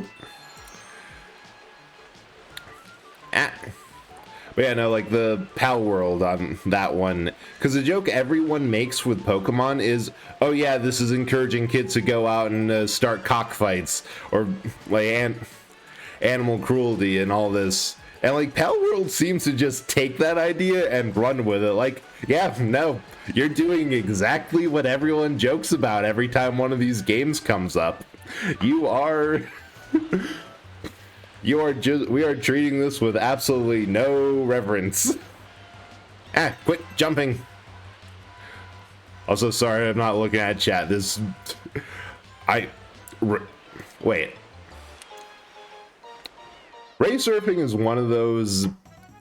yeah, no, like the Pal World on that one, because the joke everyone makes with Pokemon is, oh yeah, this is encouraging kids to go out and start cockfights, or like animal cruelty and all this. And like Pal World seems to just take that idea and run with it. Like, yeah, no, you're doing exactly what everyone jokes about every time one of these games comes up. We are treating this with absolutely no reverence. Quit jumping. Also, sorry, I'm not looking at chat. Wait. Ray surfing is one of those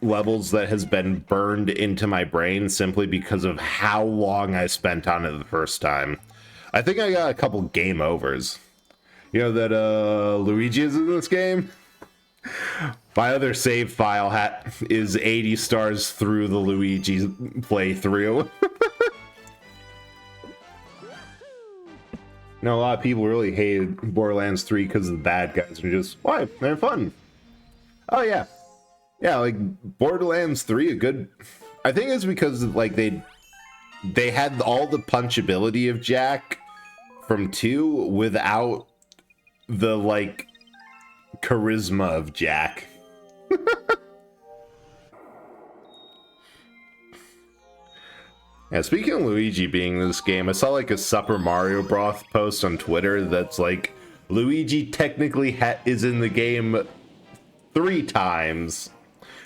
levels that has been burned into my brain simply because of how long I spent on it the first time. I think I got a couple game overs. You know that Luigi is in this game? My other save file is 80 stars through the Luigi playthrough. No, a lot of people really hated Borderlands 3 because of the bad guys and just, why? They're fun. Oh yeah. Yeah, like Borderlands 3, a good, I think it's because like they had all the punchability of Jack from 2 without the like charisma of Jack. Yeah, speaking of Luigi being in this game, I saw like a Super Mario Broth post on Twitter that's like, Luigi technically is in the game 3 times.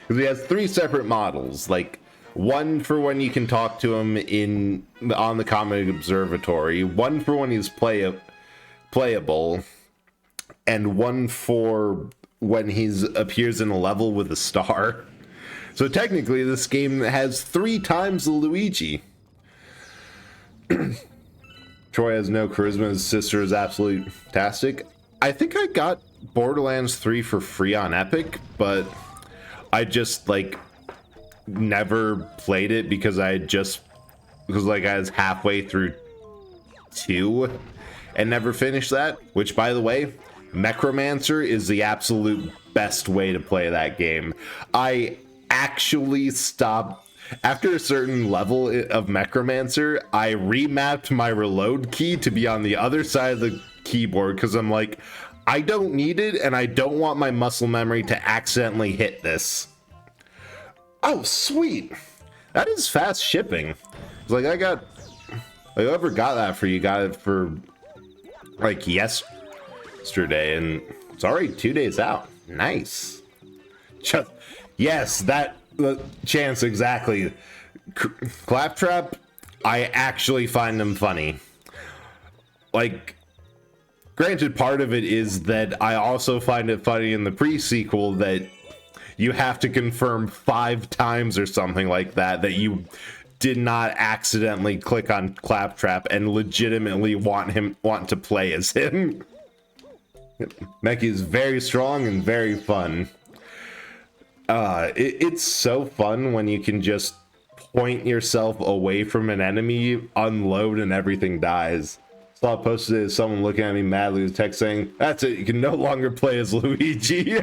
Because he has 3 separate models, like one for when you can talk to him on the Comet Observatory, one for when he's playable, and one for when he appears in a level with a star. So technically this game has 3 times the Luigi. Troy has no charisma. His sister is absolutely fantastic. I think I got Borderlands 3 for free on Epic, but I just like never played it because I was halfway through 2 and never finished that. Which, by the way, Necromancer is the absolute best way to play that game. I actually stopped after a certain level of Necromancer. I remapped my reload key to be on the other side of the keyboard because I'm like, I don't need it and I don't want my muscle memory to accidentally hit this. Oh, sweet. That is fast shipping. It's like whoever got that for you got it for like yesterday, and it's already 2 days out. Nice. Yes, that chance exactly. Claptrap, I actually find them funny. Like, granted, part of it is that I also find it funny in the pre-sequel that you have to confirm 5 times or something like that you did not accidentally click on Claptrap and legitimately want to play as him. Meki is very strong and very fun. It's so fun when you can just point yourself away from an enemy, unload, and everything dies. Saw posted as someone looking at me madly with text saying, "That's it, you can no longer play as Luigi."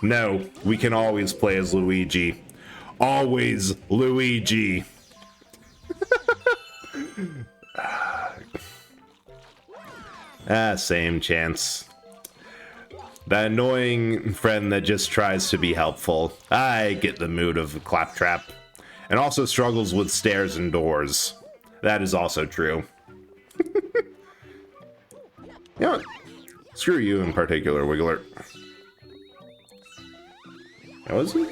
No, we can always play as Luigi. Always Luigi. Same chance. That annoying friend that just tries to be helpful. I get the mood of Claptrap. And also struggles with stairs and doors. That is also true. You know what? Screw you in particular, Wiggler. Was he?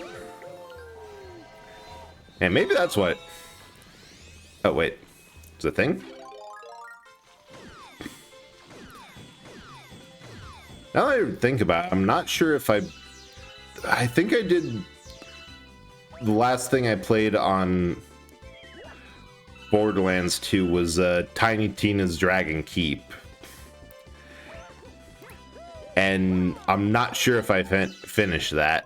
And maybe that's what... Oh, wait. It's a thing? Now that I think about it, I'm not sure if I think I did... The last thing I played on Borderlands 2 was Tiny Tina's Dragon Keep. And I'm not sure if I finished that.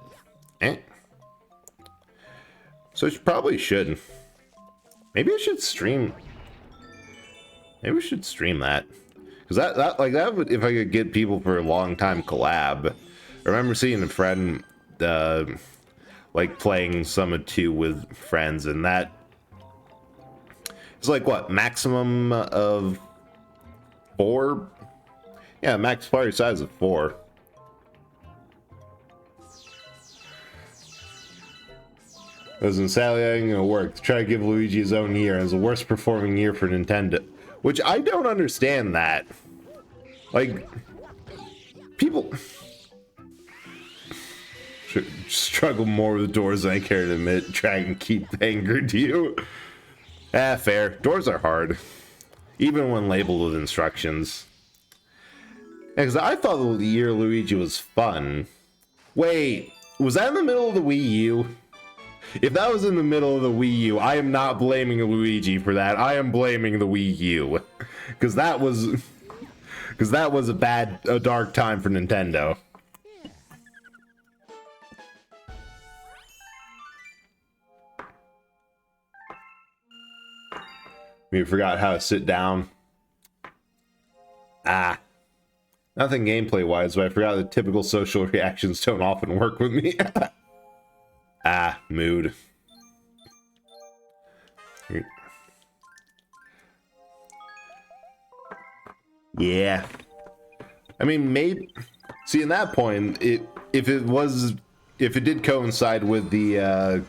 So I probably should. Maybe I should stream. Maybe we should stream that. Because that would, if I could get people for a long time collab. I remember seeing a friend like playing Summit 2 with friends, and that it's like what, maximum of 4? Yeah, max party size of 4. Listen, sadly, that ain't gonna work. To try to give Luigi his own year as the worst performing year for Nintendo. Which I don't understand that. Like, people struggle more with doors than I care to admit. Dragon Keep angered you. Fair. Doors are hard. Even when labeled with instructions. Because I thought the year Luigi was fun. Wait, was that in the middle of the Wii U? If that was in the middle of the Wii U, I am not blaming Luigi for that. I am blaming the Wii U. Because that was a dark time for Nintendo. We forgot how to sit down. Nothing gameplay wise, but I forgot the typical social reactions don't often work with me. Mood. Yeah. I mean, maybe. See, in that point, if it did coincide with the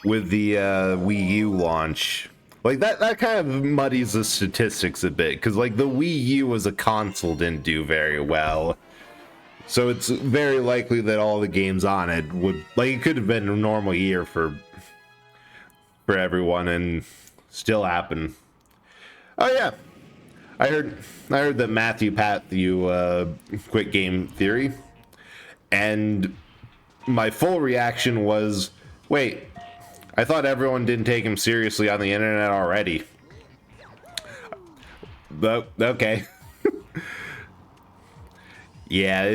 Wii U launch, like that kind of muddies the statistics a bit, because like the Wii U as a console didn't do very well, so it's very likely that all the games on it would, like, it could have been a normal year for everyone and still happen. Oh yeah, I heard that Matthew quit Game Theory, and my full reaction was, wait, I thought everyone didn't take him seriously on the internet already. But okay. Yeah,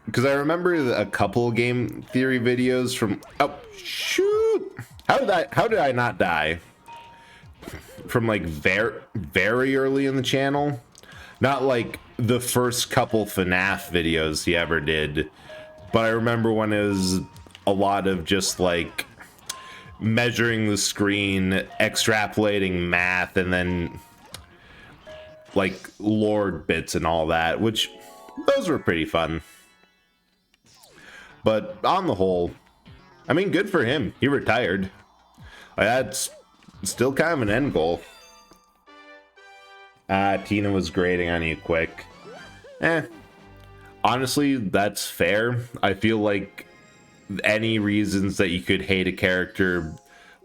because I remember a couple Game Theory videos from, oh shoot, how did I not die? From like very early in the channel, not like the first couple FNAF videos he ever did, but I remember when it was a lot of just like measuring the screen, extrapolating math, and then like Lord bits and all that, which those were pretty fun. But on the whole, I mean, good for him. He retired. That's still kind of an end goal. Tina was grading on you quick. Honestly, that's fair. I feel like any reasons that you could hate a character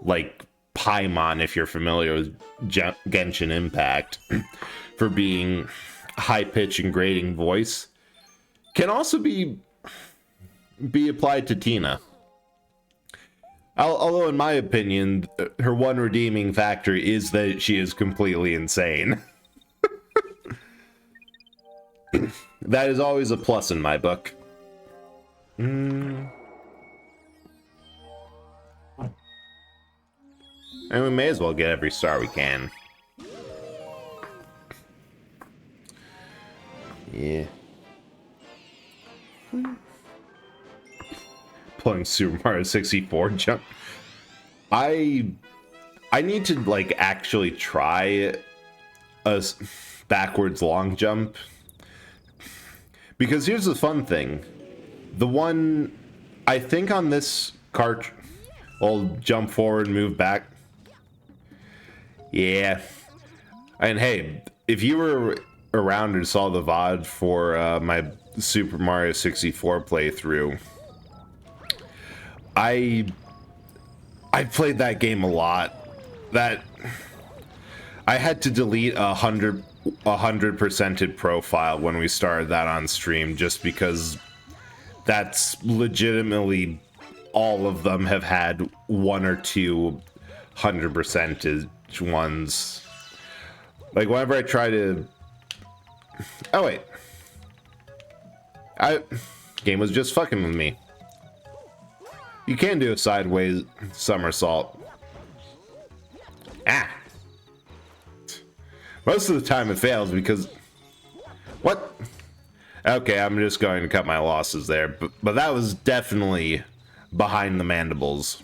like Paimon, if you're familiar with Genshin Impact, for being high-pitched and grating voice, can also be applied to Tina. Although, in my opinion, her one redeeming factor is that she is completely insane. That is always a plus in my book. And we may as well get every star we can. Yeah. Playing Super Mario 64 jump. I need to like actually try a backwards long jump, because here's the fun thing. The one I think on this cart, I'll jump forward, move back. Yeah. And hey, if you were around and saw the VOD for my Super Mario 64 playthrough, I played that game a lot. That I had to delete 100%ed profile when we started that on stream, just because that's legitimately all of them have had one or two 100%ed ones. Like whenever I try to, oh wait, game was just fucking with me. You can do a sideways somersault. Most of the time it fails because... What? Okay, I'm just going to cut my losses there. But that was definitely behind the mandibles.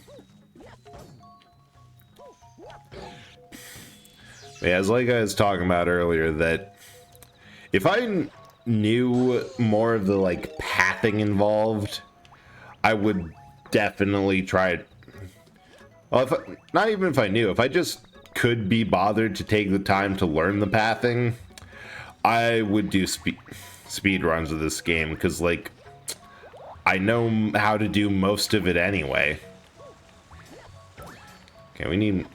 Yeah, it's like I was talking about earlier, that if I knew more of the like pathing involved, I would definitely try it. Well, not even if I knew, if I just could be bothered to take the time to learn the pathing, I would do speed runs of this game, because like I know how to do most of it anyway. Okay, we need...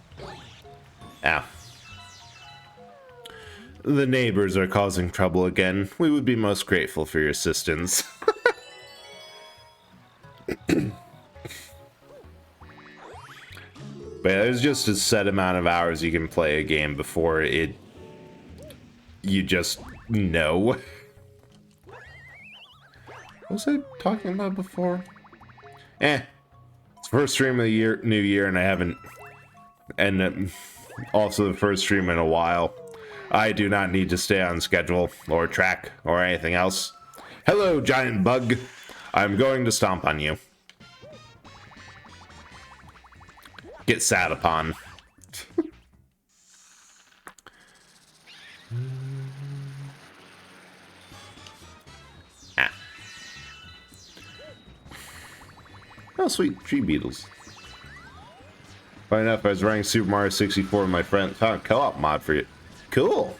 The neighbors are causing trouble again. We would be most grateful for your assistance. But yeah, there's just a set amount of hours you can play a game before you just know. What was I talking about before? It's First stream of the year, new year, and I haven't, and also the first stream in a while. I do not need to stay on schedule or track or anything else. Hello, giant bug. I'm going to stomp on you. Get sat upon. Oh, sweet, tree beetles. Funny enough, I was running Super Mario 64 with my friend. Found a co-op mod for it. Cool.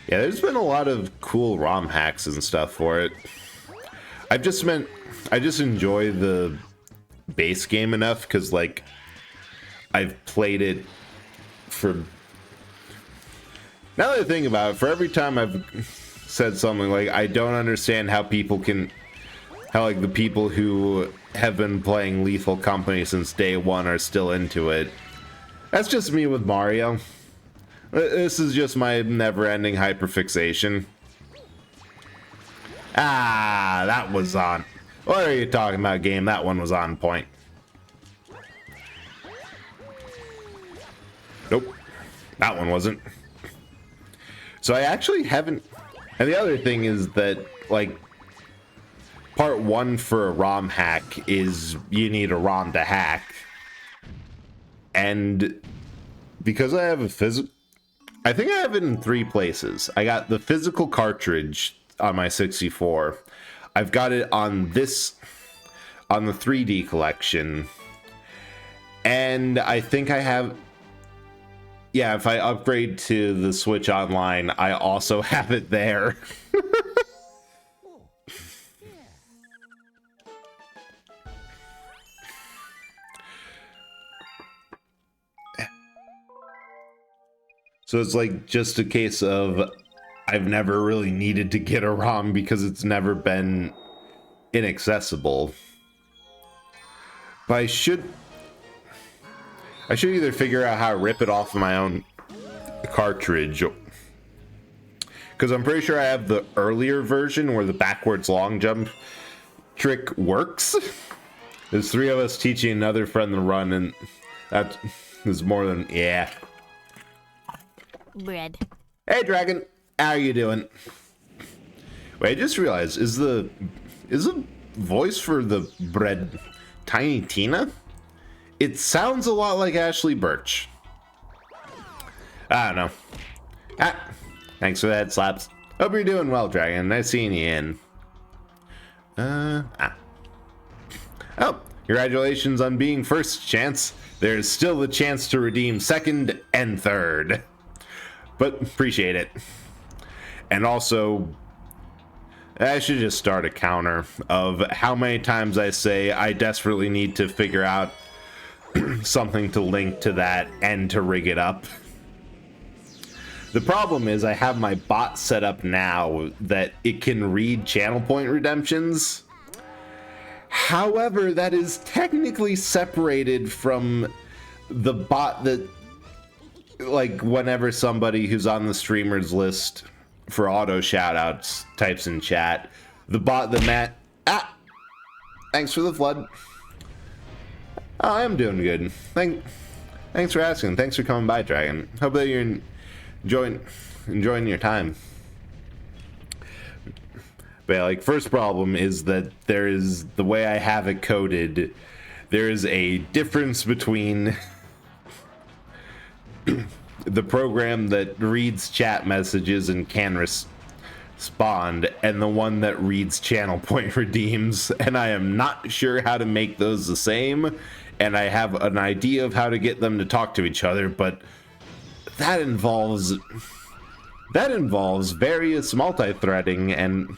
Yeah, there's been a lot of cool ROM hacks and stuff for it. I just enjoy the base game enough because, like, I've played it for... Now that I think about it, for every time I've said something like, I don't understand how people can... How, like, the people who have been playing Lethal Company since day one are still into it. That's just me with Mario. This is just my never-ending hyperfixation. Ah, that was on. What are you talking about, game? That one was on point. Nope. That one wasn't. So I actually haven't... And the other thing is that, like... Part 1 for a ROM hack is you need a ROM to hack. And because I have a physical... I think I have it in 3 places. I got the physical cartridge on my 64. I've got it on this... on the 3D collection. And I think I have... Yeah, if I upgrade to the Switch Online, I also have it there. So it's like just a case of I've never really needed to get a ROM because it's never been inaccessible. But I should either figure out how to rip it off of my own cartridge, because I'm pretty sure I have the earlier version where the backwards long jump trick works. There's 3 of us teaching another friend the run, and that is more than... yeah. Bread. Hey, Dragon. How you doing? Wait, I just realized, is the voice for the bread Tiny Tina? It sounds a lot like Ashley Birch. I don't know. Ah, thanks for that, Slaps. Hope you're doing well, Dragon. Nice seeing you in. Oh, congratulations on being first, Chance. There's still the chance to redeem second and third. But appreciate it. And also, I should just start a counter of how many times I say I desperately need to figure out something to link to that and to rig it up. The problem is I have my bot set up now that it can read channel point redemptions. However, that is technically separated from the bot that, like, whenever somebody who's on the streamers list for auto shoutouts types in chat, the bot that Matt... Ah! Thanks for the flood. Oh, I am doing good. Thanks for asking. Thanks for coming by, Dragon. Hope that you're enjoying your time. But yeah, like, first problem is that there is, the way I have it coded, there is a difference between the program that reads chat messages and can respond and the one that reads channel point redeems, and I am not sure how to make those the same, and I have an idea of how to get them to talk to each other, but that involves various multi-threading and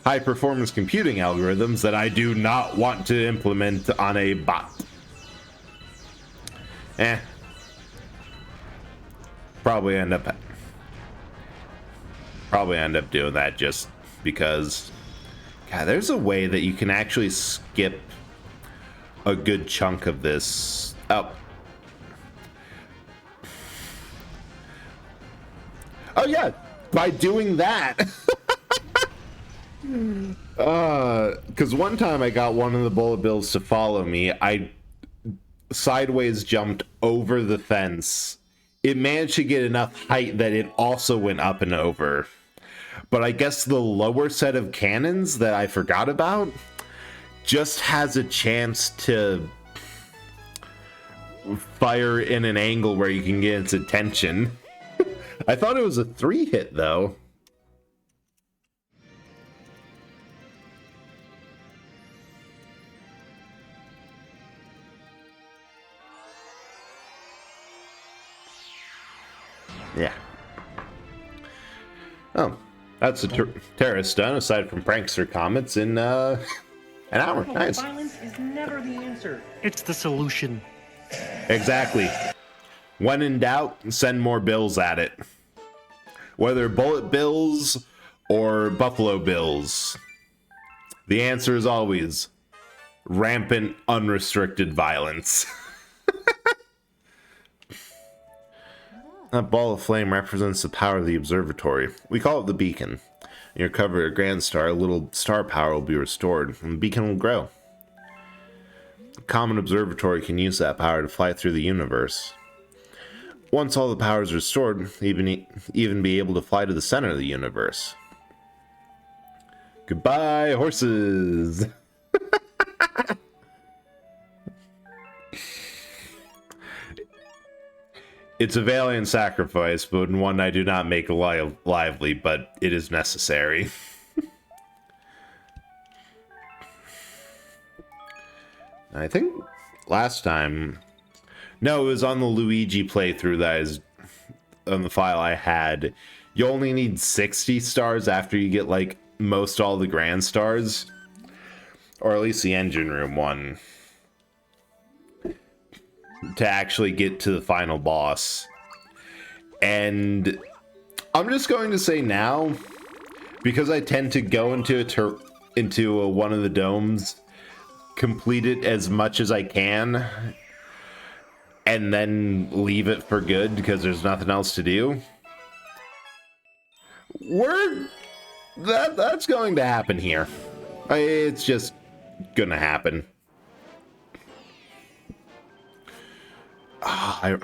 high-performance computing algorithms that I do not want to implement on a bot. Probably end up doing that just because, God, there's a way that you can actually skip a good chunk of this. Oh yeah, by doing that. Because one time I got one of the bullet bills to follow me. I sideways jumped over the fence. It managed to get enough height that it also went up and over. But I guess the lower set of cannons that I forgot about just has a chance to fire in an angle where you can get its attention. I thought it was a 3-hit though. Yeah. Oh, that's a terrorist done, aside from prankster comments in an hour. Nice. Violence is never the answer. It's the solution. Exactly. When in doubt, send more bills at it. Whether bullet bills or buffalo bills, the answer is always rampant, unrestricted violence. That ball of flame represents the power of the observatory. We call it the beacon. In your cover of Grand Star, a little star power will be restored, and the beacon will grow. A common observatory can use that power to fly through the universe. Once all the power is restored, even be able to fly to the center of the universe. Goodbye, horses! It's a valiant sacrifice, but one I do not make lively, but it is necessary. I think last time... No, it was on the Luigi playthrough that is on the file I had. You only need 60 stars after you get, like, most all the grand stars. Or at least the engine room one. To actually get to the final boss. And I'm just going to say now, because I tend to go into one of the domes, complete it as much as I can, and then leave it for good because there's nothing else to do. That's going to happen here. It's just gonna happen. I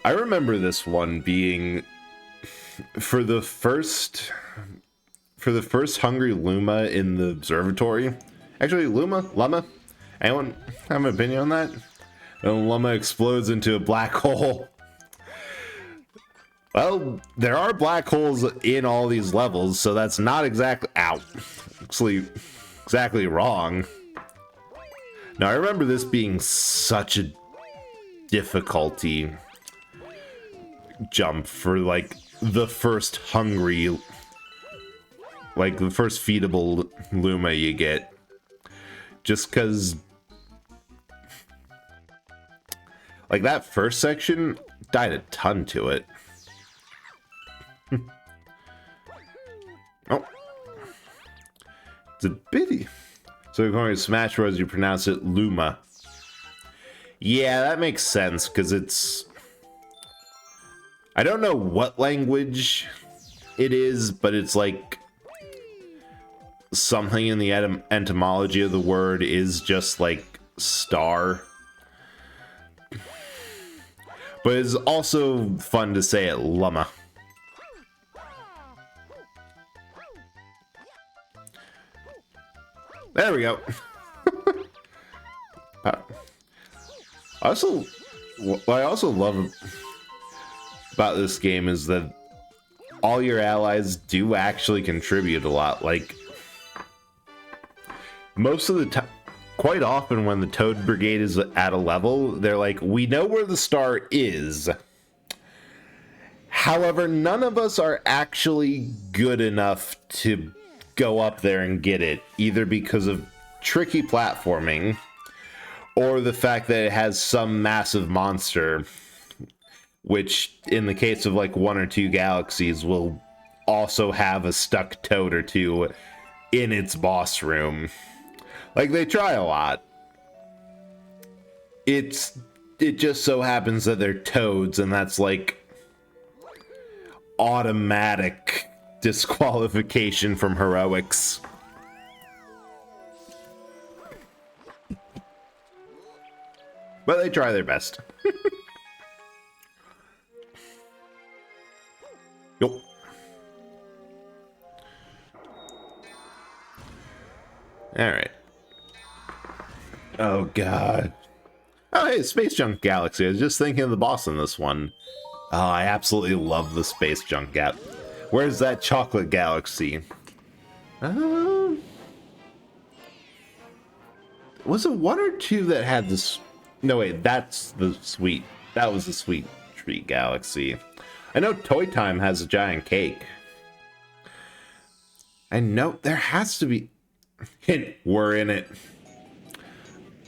remember this one being for the first Hungry Luma in the observatory. Actually, Luma? Anyone have an opinion on that? And Luma explodes into a black hole. Well, there are black holes in all these levels, so that's not exactly exactly wrong. Now, I remember this being such a difficulty jump for, like, the first hungry, like, the first feedable Luma you get. Just because, like, that first section died a ton to it. Oh. It's a bitty. So according to Smash Bros, you pronounce it Luma. Yeah, that makes sense, because it's... I don't know what language it is, but it's like... something in the etymology of the word is just like star. But it's also fun to say it Luma. There we go. What I also love about this game is that all your allies do actually contribute a lot. Like, most of the time, quite often when the Toad Brigade is at a level, they're like, we know where the star is. However, none of us are actually good enough to go up there and get it, either because of tricky platforming or the fact that it has some massive monster, which in the case of like 1 or 2 galaxies will also have a stuck toad or two in its boss room. Like, they try a lot. It just so happens that they're toads, and that's like automatic disqualification from heroics. But they try their best. Yup. Alright. Oh, God. Oh, hey, Space Junk Galaxy. I was just thinking of the boss in this one. Oh, I absolutely love the Space Junk Gap. Where's that Chocolate Galaxy? Was it one or two that had this? No, wait, that's the sweet. That was the Sweet Treat Galaxy. I know Toy Time has a giant cake. I know there has to be. Hint, we're in it.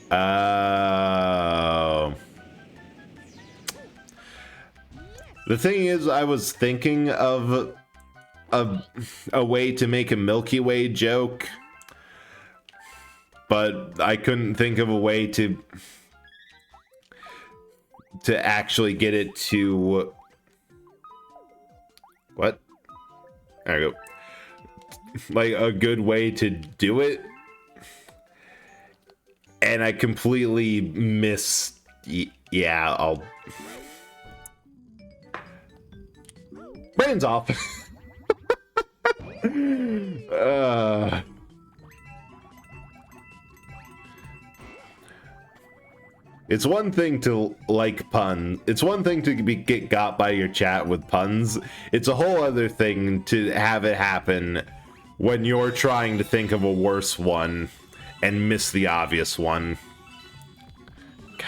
The thing is, I was thinking of a way to make a Milky Way joke, but I couldn't think of a way to actually get it to what? There we go. Like a good way to do it, and I completely missed. Yeah, I'll brains off. It's one thing to like puns. It's one thing to get got by your chat with puns. It's a whole other thing to have it happen when you're trying to think of a worse one and miss the obvious one. God.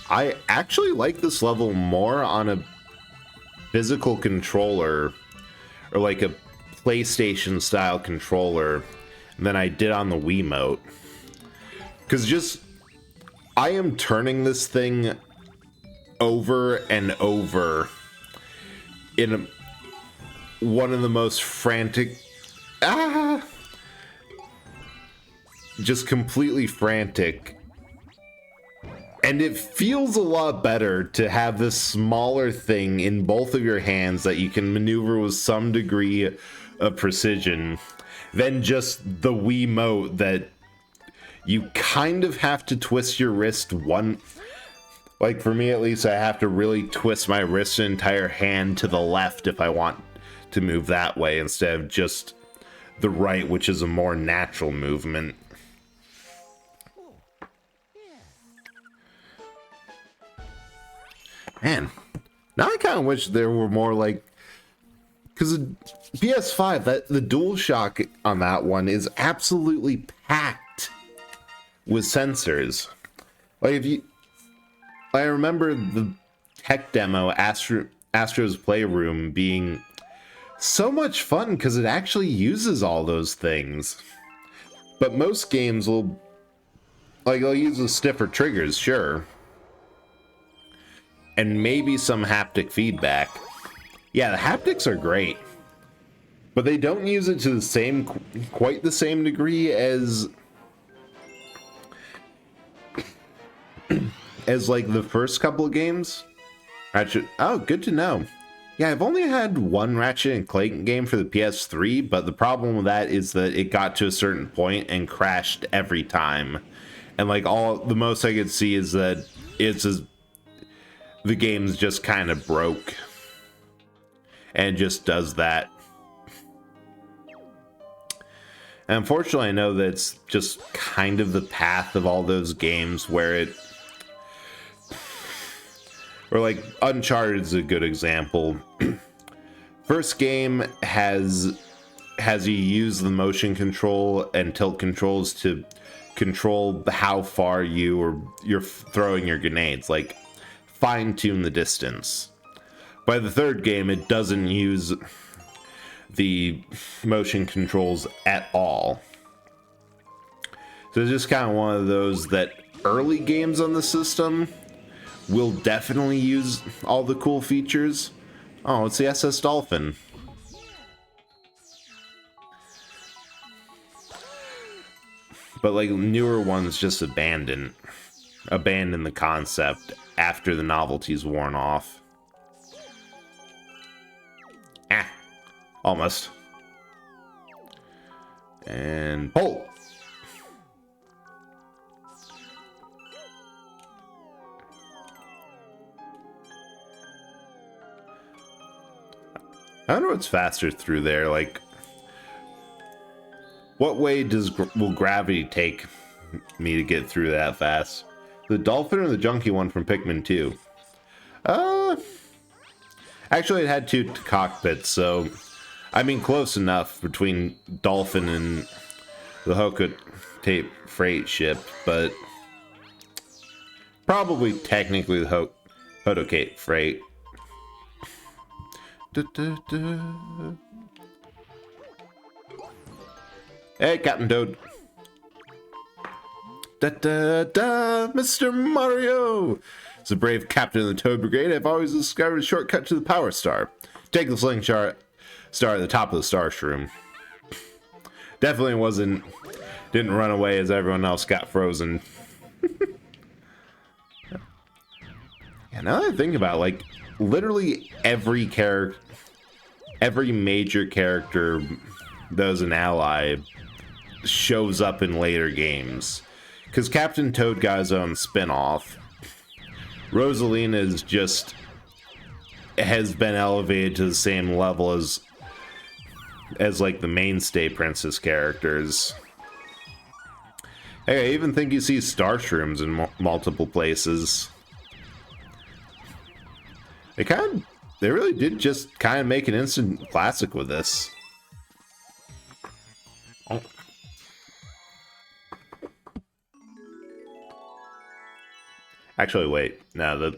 I actually like this level more on a physical controller, or like a PlayStation style controller, than I did on the Wiimote. Because just, I am turning this thing over and over in one of the most frantic, just completely frantic. And it feels a lot better to have this smaller thing in both of your hands that you can maneuver with some degree of precision than just the Wiimote that you kind of have to twist your wrist one. Like for me at least, I have to really twist my wrist and entire hand to the left if I want to move that way instead of just the right, which is a more natural movement. Man, now I kind of wish there were more like, because PS5, that the DualShock on that one is absolutely packed with sensors. Like if you, I remember the tech demo, Astro's Playroom, being so much fun because it actually uses all those things. But most games will, like, they'll use the stiffer triggers, sure, and maybe some haptic feedback. Yeah, the haptics are great, but they don't use it to the same, quite the same degree as like the first couple of games. Ratchet, oh, good to know. Yeah, I've only had one Ratchet and Clank game for the PS3, but the problem with that is that it got to a certain point and crashed every time. And like the most I could see is that the game's just kind of broke. And just does that. And unfortunately, I know that's just kind of the path of all those games where or like Uncharted is a good example. First game has you use the motion control and tilt controls to control how far you're throwing your grenades, like fine-tune the distance. By the third game, it doesn't use the motion controls at all. So it's just kind of one of those that early games on the system will definitely use all the cool features. Oh, it's the SS Dolphin. But like newer ones just abandon. abandon the concept after the novelty's worn off. Almost. And pull. I wonder what's faster through there. Like, what way will gravity take me to get through that fast? The dolphin or the junkie one from Pikmin 2? Actually, it had 2 cockpits, so I mean close enough between dolphin and the Hocotate freight ship, but probably technically the Hocotate freight. Hey, Captain Toad. Mr. Mario! As a brave captain of the Toad Brigade, I've always discovered a shortcut to the Power Star. Take the Slingshot Star at the top of the Star Shroom. Definitely didn't run away as everyone else got frozen. Yeah, now that I think about it, like, literally every major character that was an ally shows up in later games. Because Captain Toad got his own spin-off. Rosalina has been elevated to the same level as like the mainstay princess characters. Hey, I even think you see Star Shrooms in multiple places. They really did just kind of make an instant classic with this. Oh. Actually, wait. No,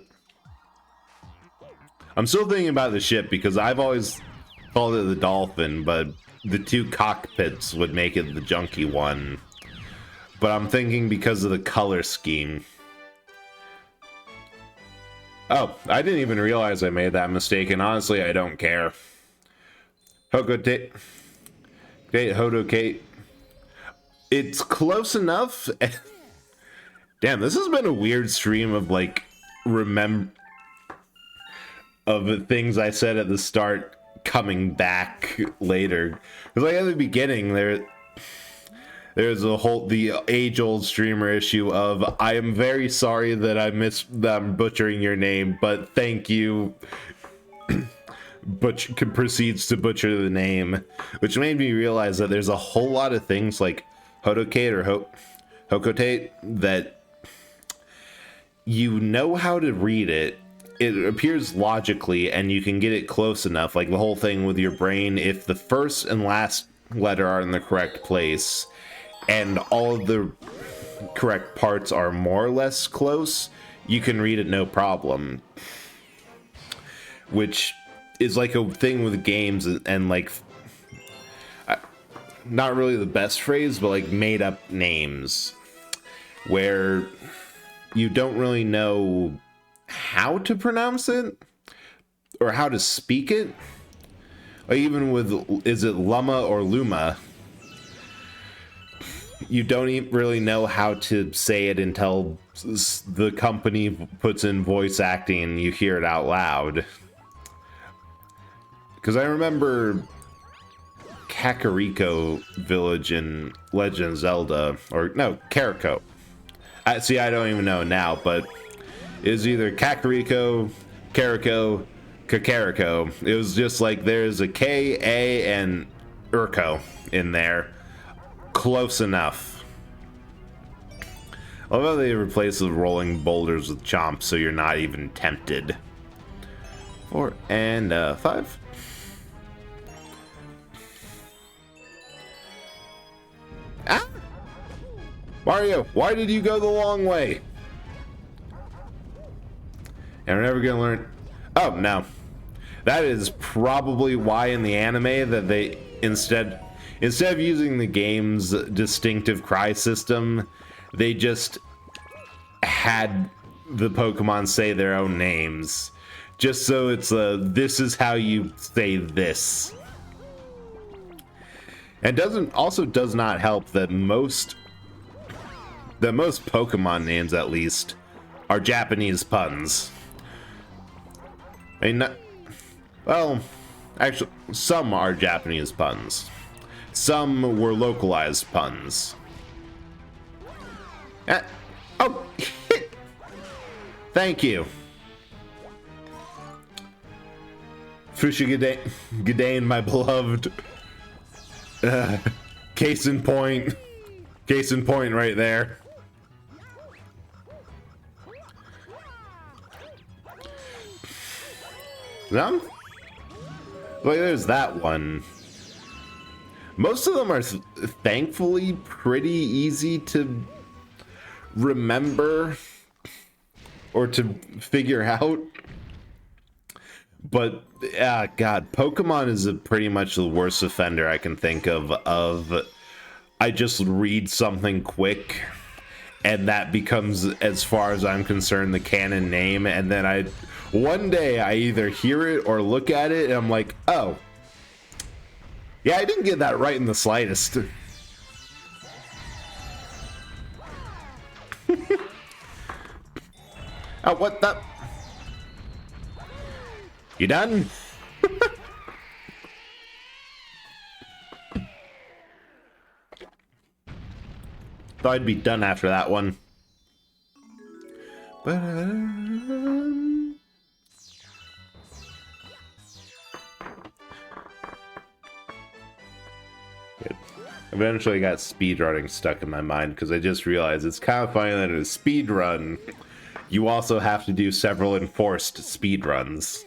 I'm still thinking about the ship because I've always called it the Dolphin, but the 2 cockpits would make it the junkie one. But I'm thinking because of the color scheme. Oh, I didn't even realize I made that mistake, and honestly, I don't care. Hocotate. It's close enough. Damn, this has been a weird stream of, like, of the things I said at the start coming back later. Because, like, at the beginning, there's the age-old streamer issue of, I am very sorry that I'm butchering your name, but thank you. Proceeds to butcher the name, which made me realize that there's a whole lot of things like Hocotate or Hocotate that you know how to read it. It appears logically, and you can get it close enough. Like the whole thing with your brain, if the first and last letter are in the correct place, and all of the correct parts are more or less close, you can read it no problem. Which is like a thing with games and like, not really the best phrase, but like made up names, where you don't really know how to pronounce it or how to speak it. Like even with, is it Luma or Luma? You don't really know how to say it until the company puts in voice acting and you hear it out loud. Because I remember Kakariko Village in Legend of Zelda, or no, Kakariko. I don't even know now, but it was either Kakariko, Kakariko, Kakariko. It was just like there's a K, A, and Urko in there. Close enough. I love how they replace the rolling boulders with chomps so you're not even tempted. 4 and 5. Ah! Mario, why did you go the long way? And we're never gonna learn. Oh no, that is probably why in the anime that they instead of using the game's distinctive cry system, they just had the Pokemon say their own names, just so it's this is how you say this. And does not help that most Pokemon names, at least, are Japanese puns. I mean, well, actually, some are Japanese puns. Some were localized puns. Oh, thank you. Fushigidane, my beloved. Case in point. Case in point right there. No? Like, there's that one. Most of them are thankfully pretty easy to remember or to figure out. But, God, Pokemon is pretty much the worst offender I can think of I just read something quick, and that becomes, as far as I'm concerned, the canon name, and then one day I either hear it or look at it, and I'm like, oh, yeah, I didn't get that right in the slightest. Oh, what the? You done? Thought I'd be done after that one. Good. Eventually got speedrunning stuck in my mind because I just realized it's kind of funny that in a speedrun, you also have to do several enforced speedruns.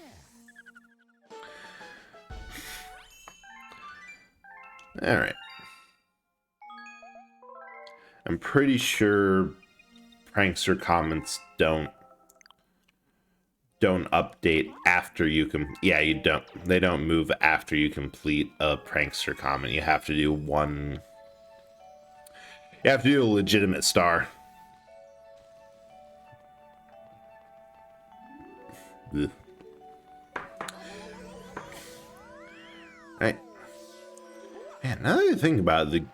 Alright. I'm pretty sure prankster comments don't update after you they don't move after you complete a prankster comment. You have to do one. You have to do a legitimate star. Ugh. Right. Man, now that you think about it,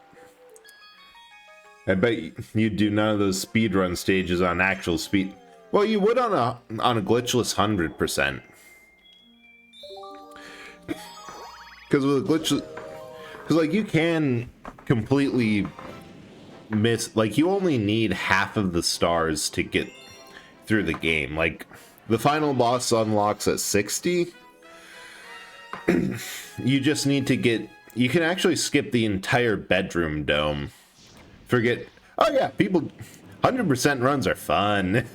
I bet you'd do none of those speedrun stages on actual speed. Well, you would on a glitchless 100%. Because with a glitchless, because like you can completely miss. Like you only need half of the stars to get through the game. Like the final boss unlocks at 60. You just need to get. You can actually skip the entire bedroom dome. Forget. Oh yeah, people. 100% runs are fun.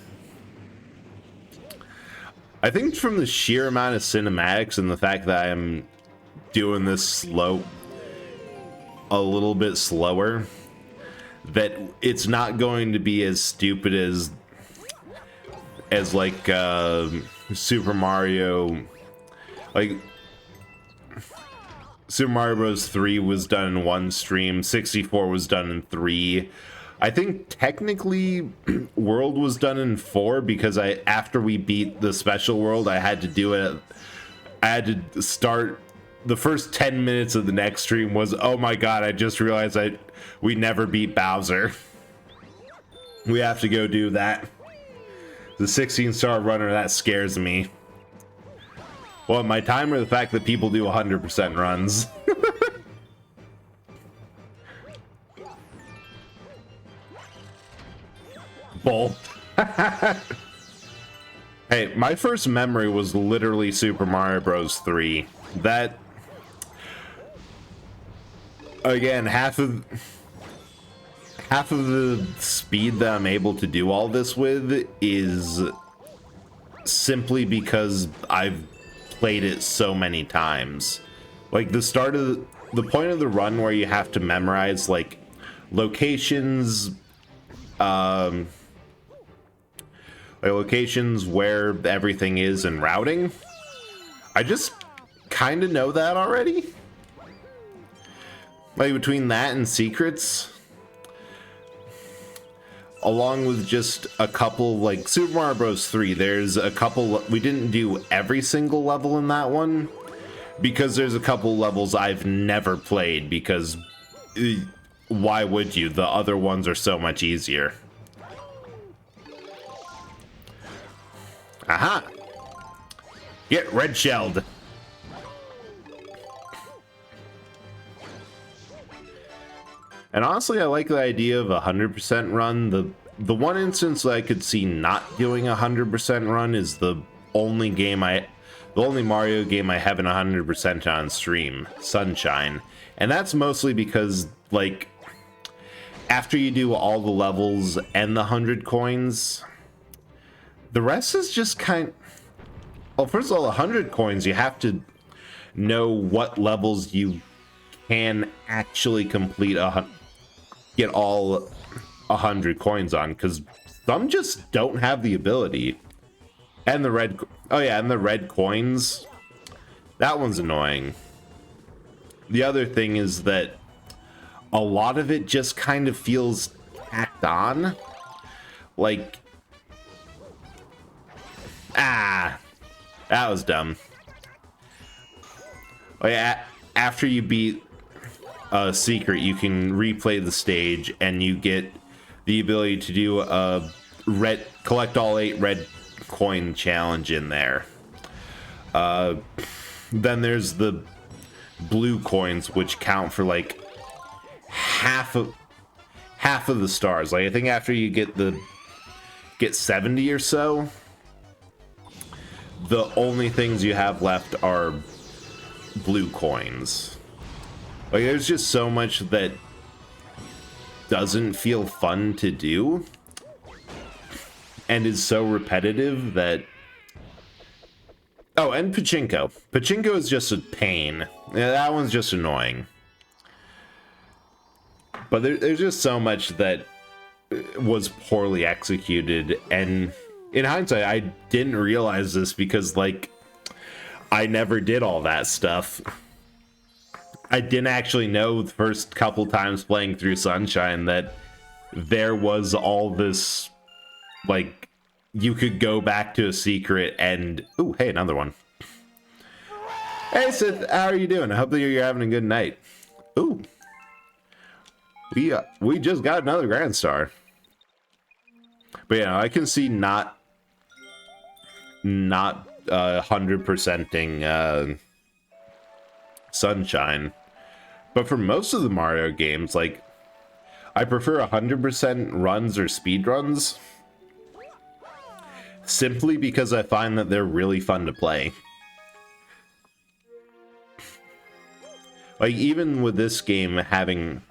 I think from the sheer amount of cinematics and the fact that I am doing this a little bit slower, that it's not going to be as stupid as like Super Mario, like Super Mario Bros. 3 was done in one stream, 64 was done in 3. I think technically World was done in 4 because after we beat the special world, I had to do it. I had to start the first 10 minutes of the next stream was, oh my god, I just realized we never beat Bowser. We have to go do that. The 16-star runner, that scares me. Well, my timer, the fact that people do 100% runs. Bull. Hey, my first memory was literally Super Mario Bros. 3. That, again, half of the speed that I'm able to do all this with is simply because I've played it so many times. Like the point of the run where you have to memorize like locations, locations where everything is and routing. I just kind of know that already. Like between that and secrets, along with just a couple, like Super Mario Bros. 3, there's a couple, we didn't do every single level in that one, because there's a couple levels I've never played, because why would you? The other ones are so much easier. Aha! Get red shelled. And honestly, I like the idea of a 100% run. The one instance that I could see not doing a 100% run is the only Mario game I haven't 100% on stream, Sunshine. And that's mostly because, like, after you do all the levels and the 100 coins, the rest is just well, first of all, 100 coins, you have to know what levels you can actually complete get all 100 coins on, because some just don't have the ability. And the red, oh yeah, and the red coins, that one's annoying. The other thing is that a lot of it just kind of feels tacked on. Like, that was dumb. Oh yeah, after you beat a secret, you can replay the stage and you get the ability to do a collect all 8 red coin challenge in there. Then there's the blue coins, which count for like half of the stars. Like, I think after you get 70 or so, the only things you have left are blue coins. Like, there's just so much that doesn't feel fun to do and is so repetitive that... Oh, and Pachinko. Pachinko is just a pain. Yeah, that one's just annoying. But there's just so much that was poorly executed, and in hindsight, I didn't realize this because, like, I never did all that stuff. I didn't actually know the first couple times playing through Sunshine that there was all this, like, you could go back to a secret and... Ooh, hey, another one. Hey, Sith, how are you doing? I hope that you're having a good night. Ooh. We just got another Grand Star. But yeah, I can see not 100%ing Sunshine. But for most of the Mario games, like, I prefer 100% runs or speed runs, simply because I find that they're really fun to play. Like, even with this game having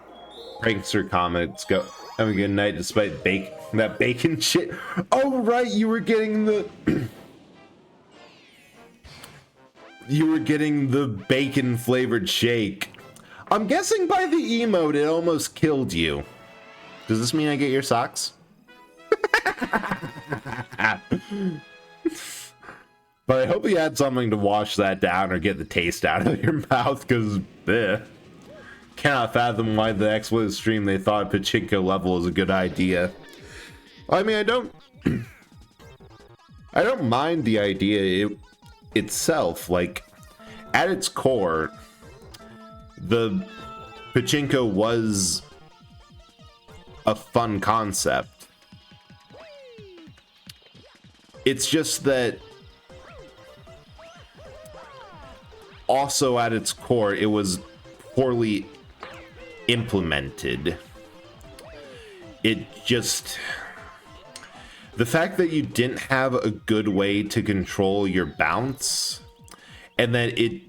prankster comments go, have a good night despite that bacon shit. Oh, right, you were getting the... you were getting the bacon flavored shake. I'm guessing by the emote it almost killed you. Does this mean I get your socks? But I hope you had something to wash that down or get the taste out of your mouth, because cannot fathom why the XSplit stream they thought Pachinko level is a good idea. I mean, I don't mind the idea itself. Like, at its core, the Pachinko was a fun concept. It's just that also at its core, it was poorly implemented. It just... The fact that you didn't have a good way to control your bounce, and that it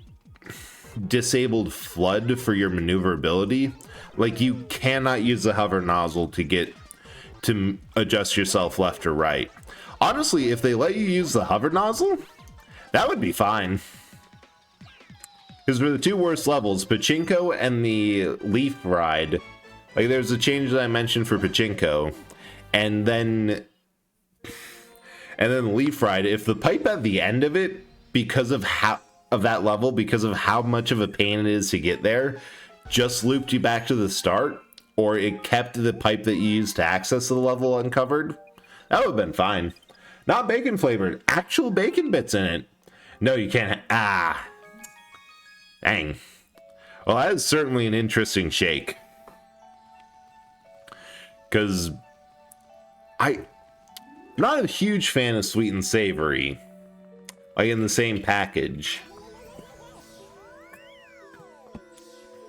disabled FLUDD for your maneuverability. Like, you cannot use the hover nozzle to adjust yourself left or right. Honestly, if they let you use the hover nozzle, that would be fine. Because for the two worst levels, Pachinko and the Leaf Ride, like, there's a change that I mentioned for Pachinko, and then the Leaf Ride, if the pipe at the end of it, because of that level, because of how much of a pain it is to get there, just looped you back to the start, or it kept the pipe that you used to access the level uncovered, that would have been fine. Not bacon flavored, actual bacon bits in it. No, you can't. Dang. Well, that is certainly an interesting shake. not a huge fan of sweet and savory, like in the same package.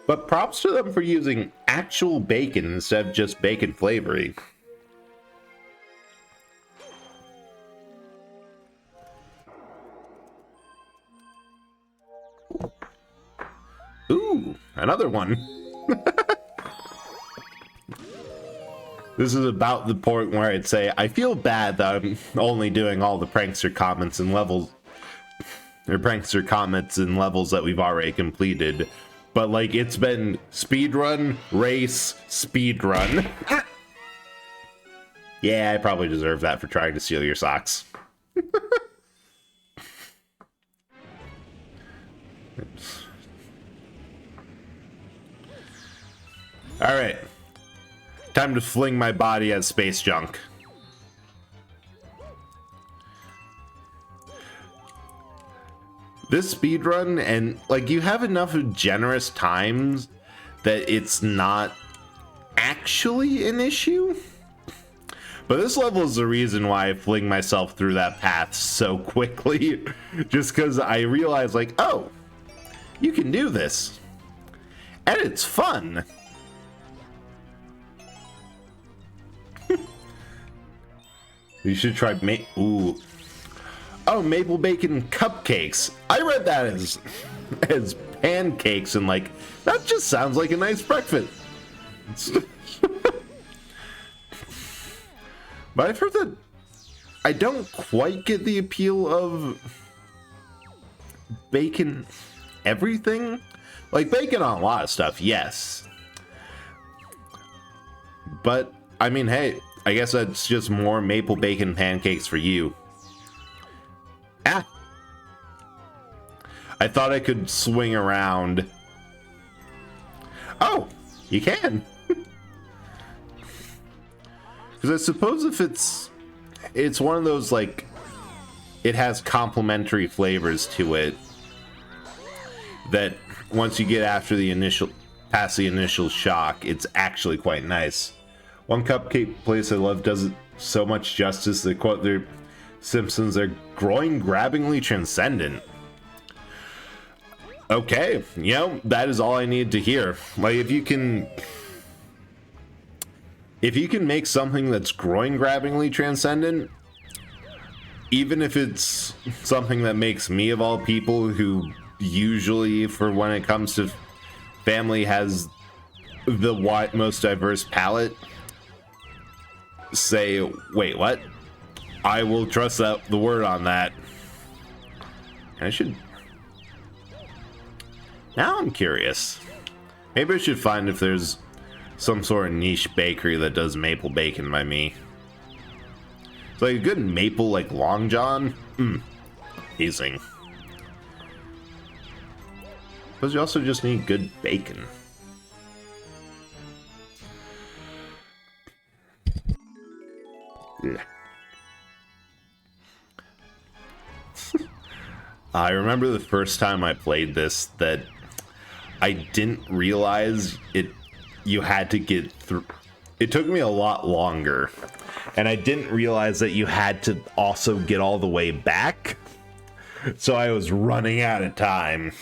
But props to them for using actual bacon instead of just bacon flavoring. Ooh, another one. This is about the point where I'd say, I feel bad that I'm only doing all the prankster comments and levels, or prankster comments in levels that we've already completed. But like, it's been speedrun, race, speedrun. Yeah, I probably deserve that for trying to steal your socks. Oops. Alright. Time to fling my body at space junk. This speedrun, and like, you have enough generous times that it's not actually an issue. But this level is the reason why I fling myself through that path so quickly. Just because I realized, like, oh, you can do this. And it's fun. You should try ooh. Oh, maple bacon cupcakes. I read that as pancakes, and like, that just sounds like a nice breakfast. But I've heard that I don't quite get the appeal of bacon everything. Like, bacon on a lot of stuff, yes. But, I mean, hey, I guess that's just more maple bacon pancakes for you. Ah! I thought I could swing around. Oh, you can. Because I suppose if it's one of those, like, it has complementary flavors to it that once you get past the initial shock, it's actually quite nice. One cupcake place I love does it so much justice. They quote their Simpsons, they're groin-grabbingly transcendent. Okay, you know, that is all I need to hear. Like, if you can make something that's groin-grabbingly transcendent, even if it's something that makes me, of all people, who usually, for when it comes to family, has the most diverse palate, say, wait, what? I will trust the word on that. Now I'm curious. Maybe I should find if there's some sort of niche bakery that does maple bacon by me. It's like a good maple, like, Long John. Amazing. But you also just need good bacon. Yeah. I remember the first time I played this that I didn't realize you had to get through. It took me a lot longer, and I didn't realize that you had to also get all the way back. So I was running out of time.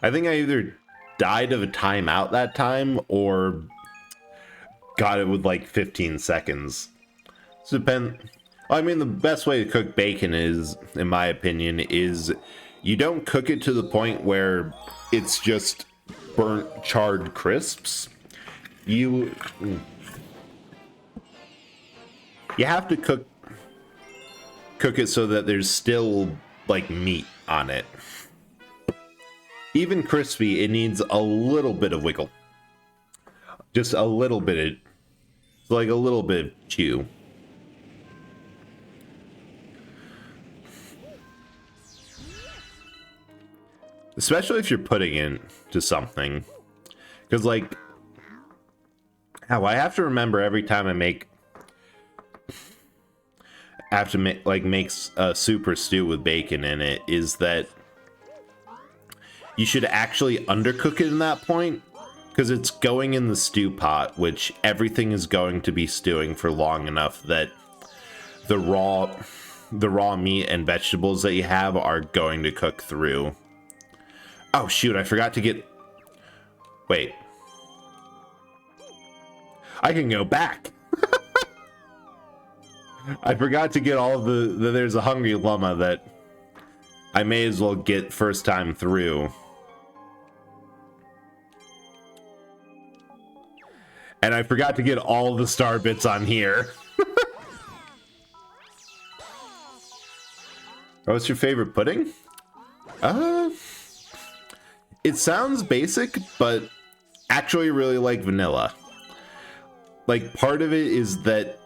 I think I either died of a timeout that time or got it with like 15 seconds. I mean, the best way to cook bacon is, in my opinion, is you don't cook it to the point where it's just burnt, charred crisps. You have to cook it so that there's still like meat on it. Even crispy, it needs a little bit of wiggle. Just a little bit like a little bit of chew. Especially if you're putting it to something. Because, like, how I have to remember every time I make makes a super stew with bacon in it, is that you should actually undercook it in that point, because it's going in the stew pot, which everything is going to be stewing for long enough that the raw meat and vegetables that you have are going to cook through. Oh shoot, I forgot to get... Wait. I can go back. I forgot to get all of the... There's a hungry llama that I may as well get first time through. And I forgot to get all the star bits on here. What's your favorite pudding? It sounds basic, but actually really like vanilla. Like, part of it is that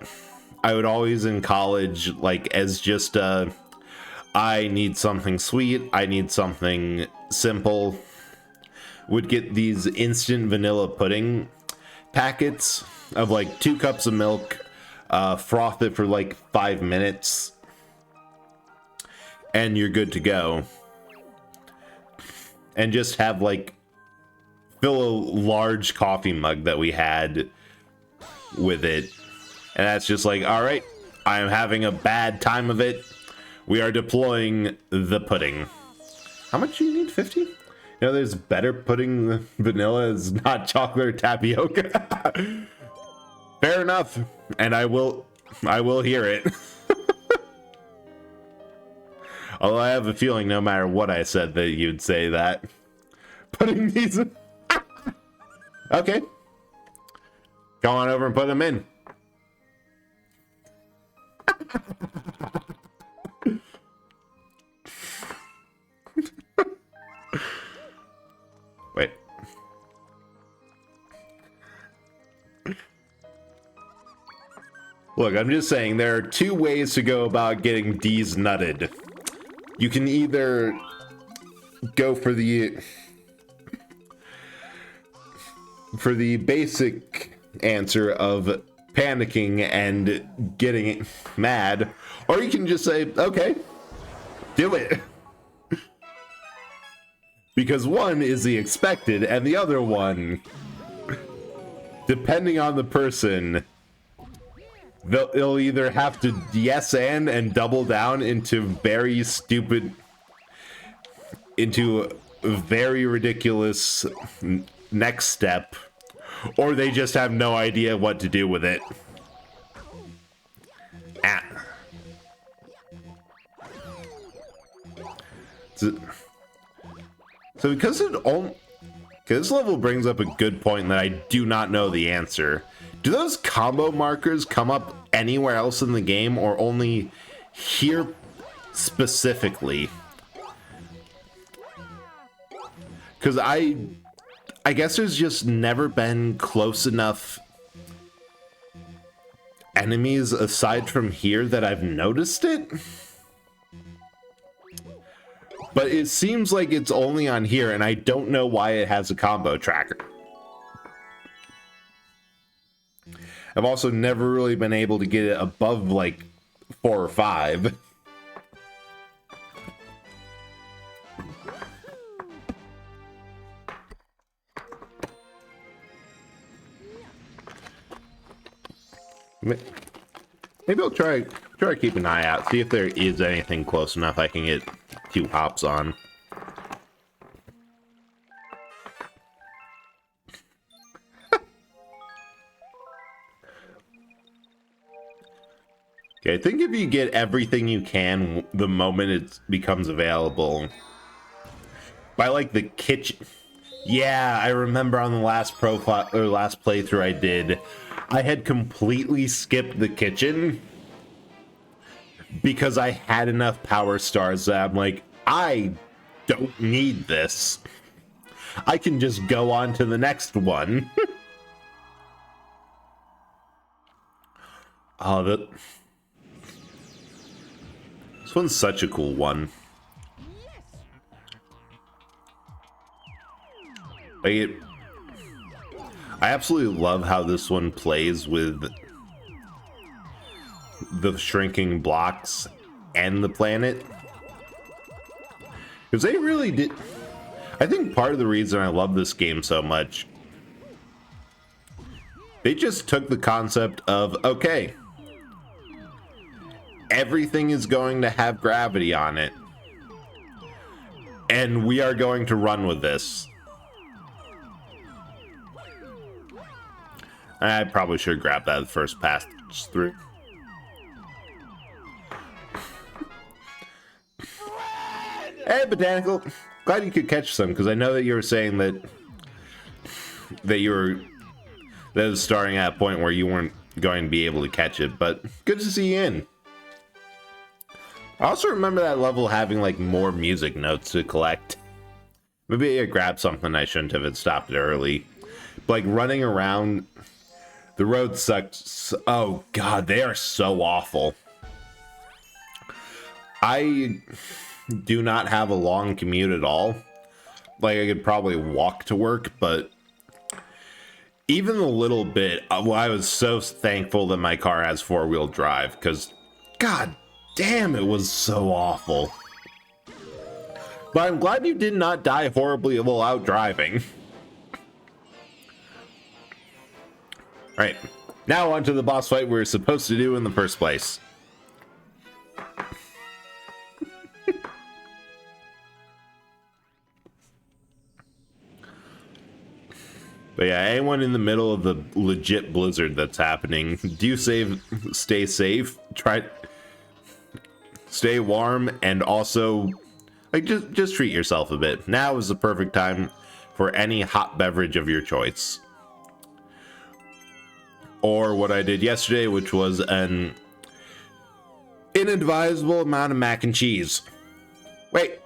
I would always in college, like, as just I need something sweet, I need something simple, would get these instant vanilla pudding packets of like 2 cups of milk, froth it for like 5 minutes, and you're good to go. And just have like fill a large coffee mug that we had with it, and that's just like, all right, I am having a bad time of it. We are deploying the pudding. How much do you need? 50? You know, there's better pudding than vanilla is not chocolate or tapioca. Fair enough, and I will hear it. Although I have a feeling no matter what I said that you'd say that. Putting these... Okay. Go on over and put them in. Wait. Look, I'm just saying there are 2 ways to go about getting D's nutted. You can either go for the basic answer of panicking and getting mad, or you can just say, okay, do it. Because one is the expected, and the other one, depending on the person, they'll either have to yes and double down into very stupid, into a very ridiculous next step, or they just have no idea what to do with it. So because this level brings up a good point that I do not know the answer. Do those combo markers come up anywhere else in the game, or only here specifically? Because I guess there's just never been close enough enemies aside from here that I've noticed it. But it seems like it's only on here, and I don't know why it has a combo tracker. I've also never really been able to get it above like 4 or 5. Maybe I'll try to keep an eye out, see if there is anything close enough I can get 2 hops on. Okay, I think if you get everything you can the moment it becomes available. By like the kitchen. Yeah, I remember on the last profile or last playthrough I did, I had completely skipped the kitchen because I had enough power stars that I'm like, I don't need this. I can just go on to the next one. Oh, this one's such a cool one. I absolutely love how this one plays with the shrinking blocks and the planet. Because they really did... I think part of the reason I love this game so much, they just took the concept of, okay, everything is going to have gravity on it, and we are going to run with this. I probably should grab that first pass through. Hey, Botanical. Glad you could catch some, because I know that you were saying that it was starting at a point where you weren't going to be able to catch it, but good to see you in. I also remember that level having like more music notes to collect. Maybe I grabbed something I shouldn't have and stopped it early. But like running around, the road sucked. Oh god, they are so awful. I do not have a long commute at all. Like I could probably walk to work, but even a little bit, I was so thankful that my car has 4-wheel drive, because god damn, it was so awful. But I'm glad you did not die horribly while out driving. Alright, now on to the boss fight we were supposed to do in the first place. But yeah, anyone in the middle of the legit blizzard that's happening, do stay safe, stay warm, and also like just treat yourself a bit. Now is the perfect time for any hot beverage of your choice. Or what I did yesterday, which was an inadvisable amount of mac and cheese. Wait.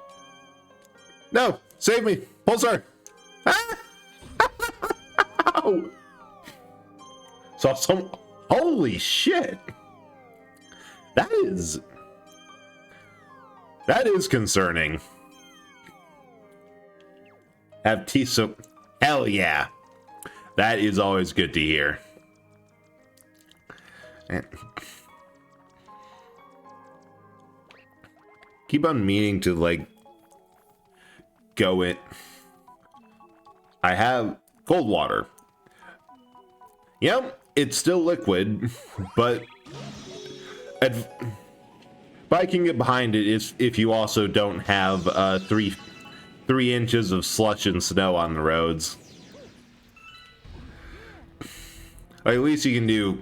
No, save me. Pulsar. Ah! Saw some. Holy shit. That is concerning. Have teeth so. Hell yeah. That is always good to hear. Keep on meaning to like go in. I have cold water. Yep, it's still liquid, but I can get behind it if you also don't have 3 inches of slush and snow on the roads. Or at least you can do,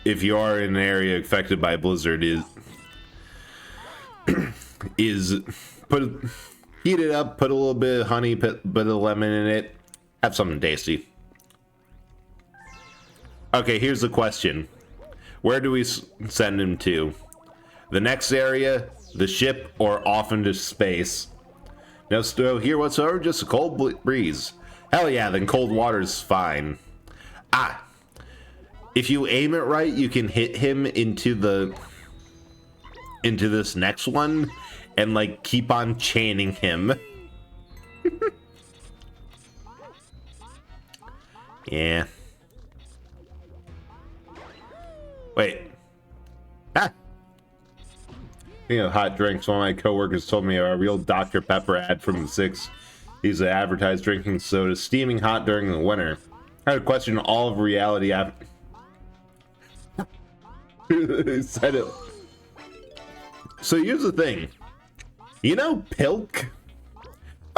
if you are in an area affected by a blizzard, is heat it up, put a little bit of honey, put a bit of lemon in it, have something tasty. Okay, here's the question. Where do we send him to? The next area, the ship, or off into space? No snow here whatsoever, just a cold breeze. Hell yeah, then cold water's fine. Ah, if you aim it right, you can hit him into this next one and like keep on chaining him. Yeah. Wait. Ah. Speaking of hot drinks, one of my coworkers told me a real Dr. Pepper ad from the 6. He's advertised drinking soda steaming hot during the winter. I had to question all of reality after he said it. So here's the thing. You know Pilk?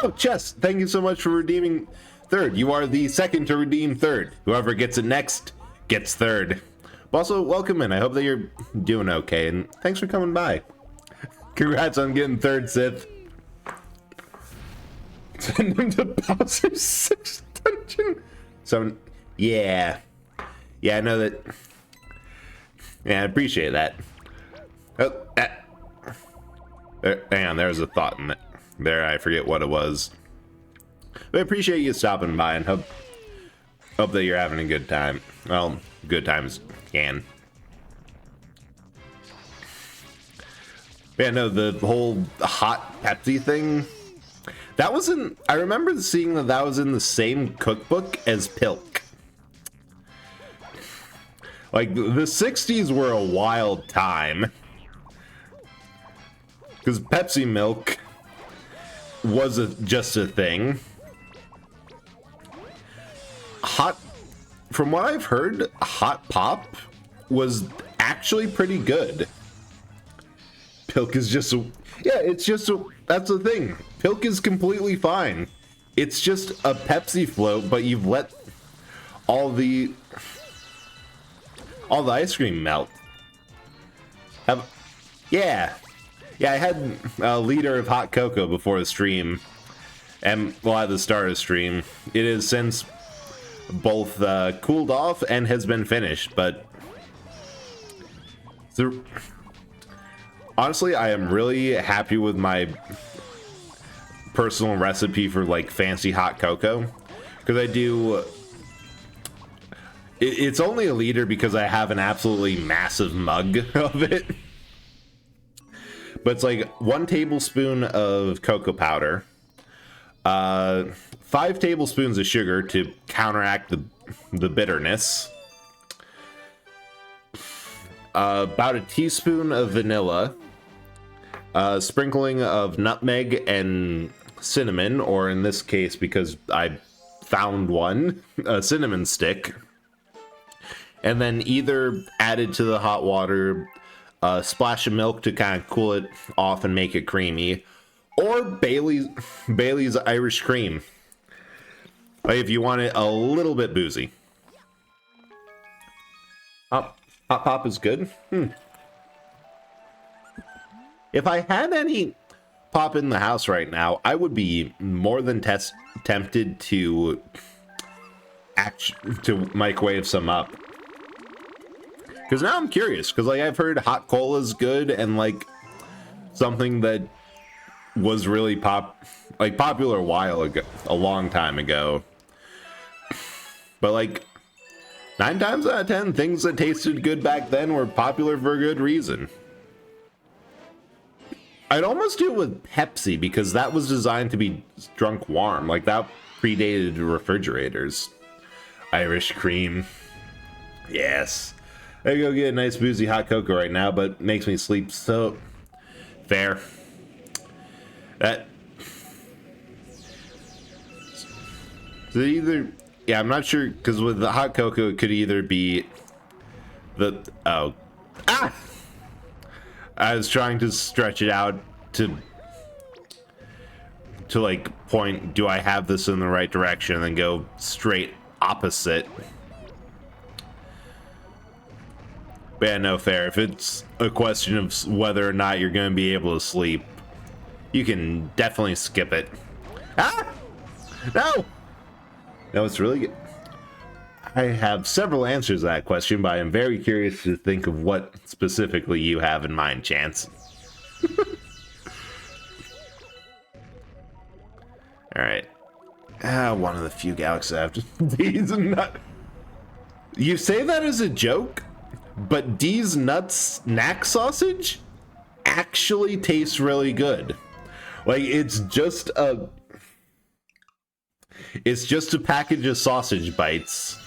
Oh, Chess, thank you so much for redeeming third. You are the second to redeem third. Whoever gets it next gets third. Also, welcome in. I hope that you're doing okay, and thanks for coming by. Congrats on getting third, Sith. Send him to Bowser's 6th dungeon. So, yeah. Yeah, I know that. Yeah, I appreciate that. Oh, hang on, there's a thought in there. I forget what it was. But I appreciate you stopping by and hope that you're having a good time. Well, good times can. Yeah, no, the whole hot Pepsi thing. That wasn't. I remember seeing that was in the same cookbook as Pilk. Like, the 60s were a wild time. Because Pepsi milk was just a thing. From what I've heard, Hot Pop was actually pretty good. Pilk is just that's the thing. Pilk is completely fine. It's just a Pepsi float, but you've let all the ice cream melt. Yeah, I had a liter of hot cocoa before the stream, and well, at the start of the stream. It has since both cooled off and has been finished, but honestly, I am really happy with my personal recipe for like fancy hot cocoa, because I do. It's only a liter because I have an absolutely massive mug of it. But it's like 1 tablespoon of cocoa powder, 5 tablespoons of sugar to counteract the bitterness, about a teaspoon of vanilla, a sprinkling of nutmeg and cinnamon, or in this case, because I found one, a cinnamon stick, and then either added to the hot water, a splash of milk to kind of cool it off and make it creamy, or Bailey's Irish Cream, like if you want it a little bit boozy. Hot Pop is good. If I had any pop in the house right now, I would be more than tempted to microwave some up. Because now I'm curious, because like I've heard hot cola's good, and like something that was really popular a while ago, a long time ago. But like 9 times out of 10, things that tasted good back then were popular for a good reason. I'd almost do it with Pepsi, because that was designed to be drunk warm. Like that predated refrigerators. Irish Cream. Yes. I go get a nice boozy hot cocoa right now, but makes me sleep so fair. I'm not sure, because with the hot cocoa, it could either be I was trying to stretch it out to like point, do I have this in the right direction, and then go straight opposite. But yeah, no, fair. If it's a question of whether or not you're going to be able to sleep, you can definitely skip it. No, it's really good. I have several answers to that question, but I am very curious to think of what specifically you have in mind, Chance. Alright. One of the few galaxies I have to... D's Nut. You say that as a joke, but D's Nuts snack sausage actually tastes really good. Like, it's just a package of sausage bites,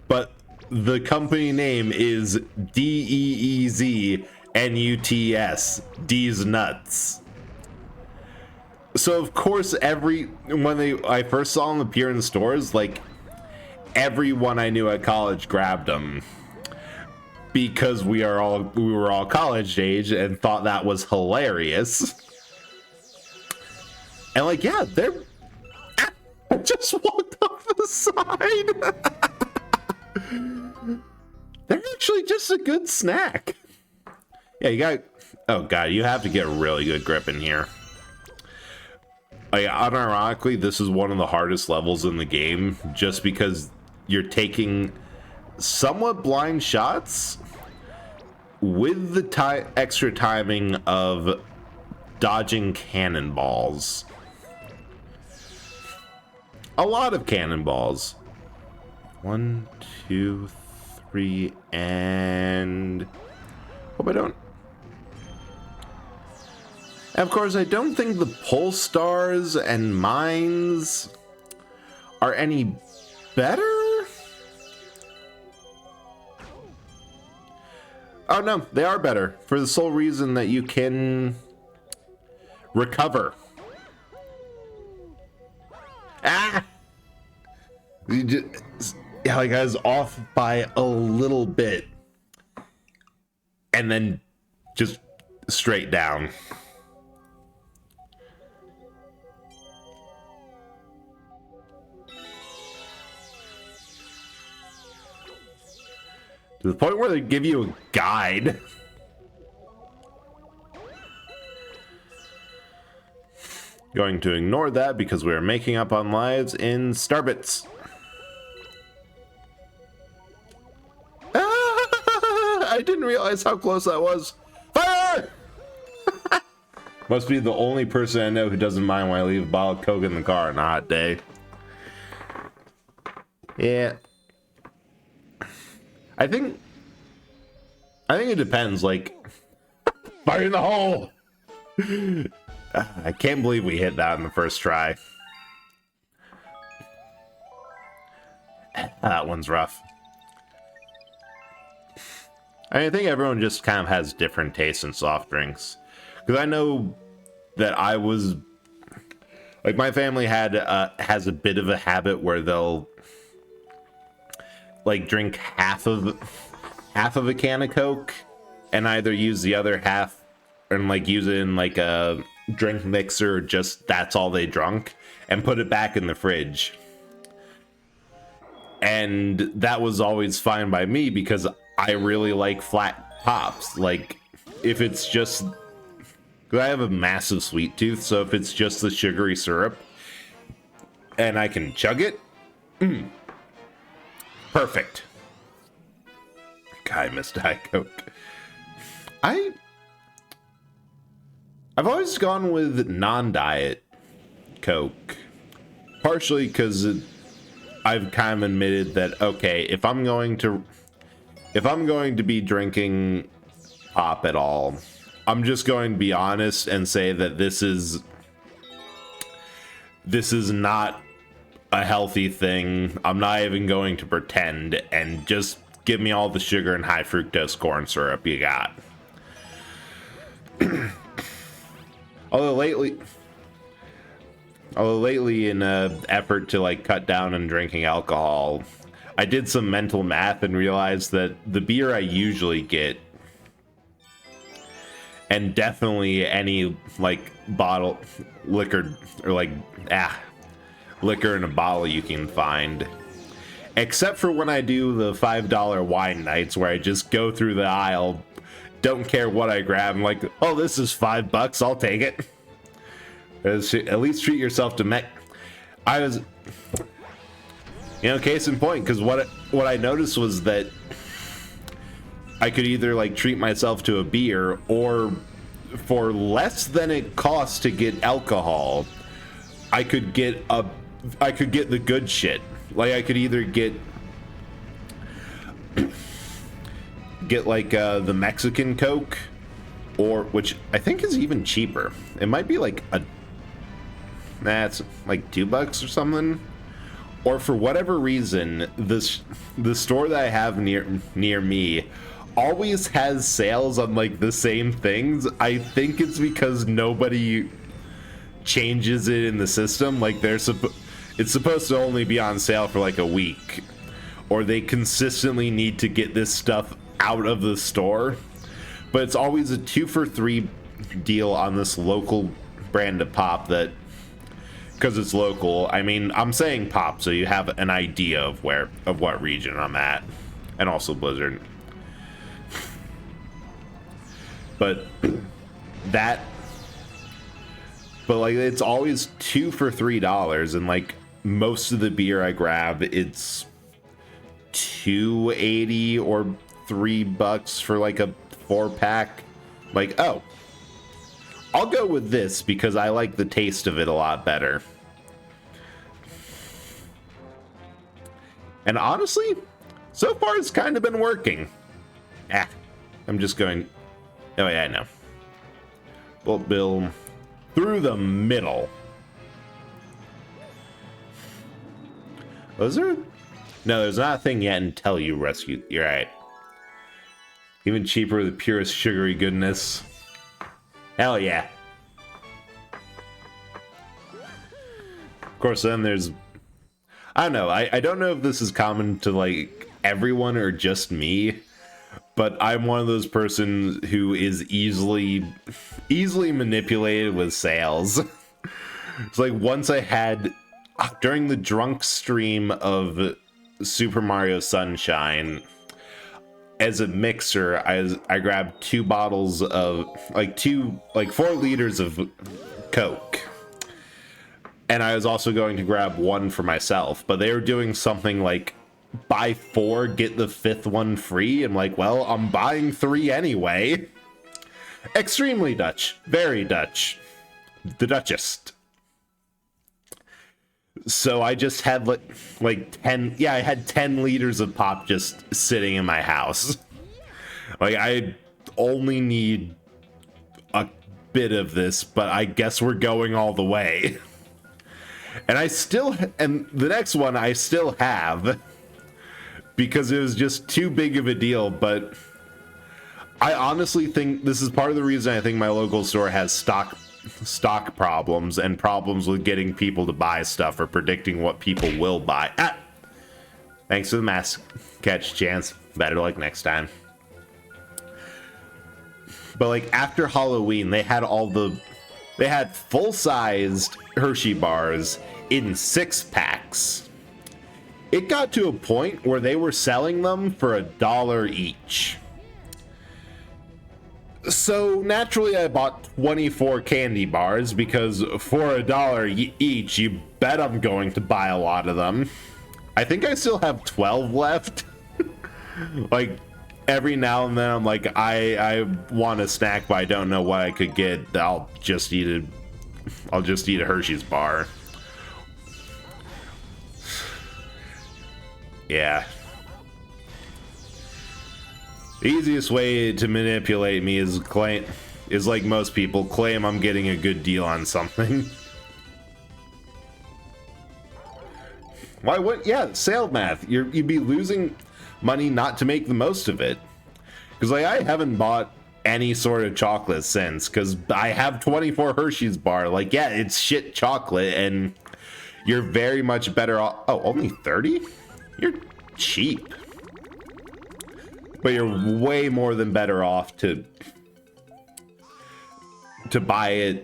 but the company name is DEEZNUTS, D's Nuts. So of course, I first saw them appear in stores, like everyone I knew at college grabbed them, because we were all college age and thought that was hilarious. And like, yeah, I just walked off the side. They're actually just a good snack. Yeah, oh god, you have to get a really good grip in here. Like, unironically, this is one of the hardest levels in the game, just because you're taking somewhat blind shots with the extra timing of dodging cannonballs. A lot of cannonballs. 1, 2, 3, and hope I don't. And of course, I don't think the pole stars and mines are any better. Oh no, they are better, for the sole reason that you can recover Ah! You just, yeah, like I was off by a little bit. And then just straight down. To the point where they give you a guide. Going to ignore that because we are making up on lives in Starbits. I didn't realize how close that was. Fire! Must be the only person I know who doesn't mind when I leave a bottle of Coke in the car on a hot day. Yeah. I think it depends, like, fire in the hole! I can't believe we hit that in the first try. That one's rough. I think everyone just kind of has different tastes in soft drinks. Because I know that I was... Like, my family has a bit of a habit where they'll... like, drink half of a can of Coke and either use the other half and, like, use it in, like, a drink mixer, or just that's all they drunk, and put it back in the fridge. And that was always fine by me because I really like flat pops. Like, if it's just... 'cause I have a massive sweet tooth, so if it's just the sugary syrup and I can chug it, perfect. God, I miss Diet Coke. I've always gone with non-diet Coke, partially because I've kind of admitted that, okay, if I'm going to be drinking pop at all, I'm just going to be honest and say that this is not a healthy thing. I'm not even going to pretend, and just give me all the sugar and high fructose corn syrup you got. Although lately in an effort to, like, cut down on drinking alcohol, I did some mental math and realized that the beer I usually get, and definitely any, like, bottle liquor, or like liquor in a bottle you can find, except for when I do the $5 wine nights where I just go through the aisle, don't care what I grab, I'm like, oh, this is $5, I'll take it. At least treat yourself to I was, case in point, because what I noticed was that I could either, like, treat myself to a beer, or for less than it costs to get alcohol, I could get the good shit. Like, I could either get like the Mexican Coke, or, which I think is even cheaper. It might be like it's like $2 or something. Or for whatever reason, the store that I have near me always has sales on, like, the same things. I think it's because nobody changes it in the system. Like, it's supposed to only be on sale for like a week, or they consistently need to get this stuff out of the store. But it's always a 2 for $3 deal on this local brand of pop that, because it's local, I mean, I'm saying pop so you have an idea of what region I'm at, and also Blizzard. But like, it's always 2 for $3, and, like, most of the beer I grab, it's $2.80 or $3 for, like, a 4-pack. Like, oh, I'll go with this because I like the taste of it a lot better. And honestly, so far it's kind of been working. I'm just going... Oh yeah, I know. Bolt bill through the middle. Was there? No, there's not a thing yet until you rescue. You're right. Even cheaper, the purest sugary goodness. Hell yeah. Of course, then there's, I don't know, I don't know if this is common to like everyone or just me, but I'm one of those persons who is easily manipulated with sales. It's like once I had, during the drunk stream of Super Mario Sunshine, as a mixer, I grabbed 2 bottles of, 4 liters of Coke. And I was also going to grab 1 for myself, but they were doing something like, buy 4, get the 5th one free. I'm like, well, I'm buying 3 anyway. Extremely Dutch. Very Dutch. The Dutchest. So I just had like 10, yeah, I had 10 liters of pop just sitting in my house. Like, I only need a bit of this, but I guess we're going all the way. And and the next one I still have, because it was just too big of a deal, but I honestly think this is part of the reason I think my local store has stock problems and problems with getting people to buy stuff or predicting what people will buy. Thanks for the mask catch chance. Better luck next time. But like after Halloween, they had full-sized Hershey bars in 6-packs. It got to a point where they were selling them for $1 each. So naturally I bought 24 candy bars because for $1 each, you bet I'm going to buy a lot of them. I think I still have 12 left. Like every now and then I'm like, I want a snack, but I don't know what I could get. I'll just eat a Hershey's bar. Yeah. The easiest way to manipulate me is like most people claim I'm getting a good deal on something. Why would, yeah, sale math. You'd be losing money not to make the most of it. Because like I haven't bought any sort of chocolate since, because I have 24 Hershey's bar. Like, yeah, it's shit chocolate and you're very much better off. Oh, only 30? You're cheap. But you're way more than better off to buy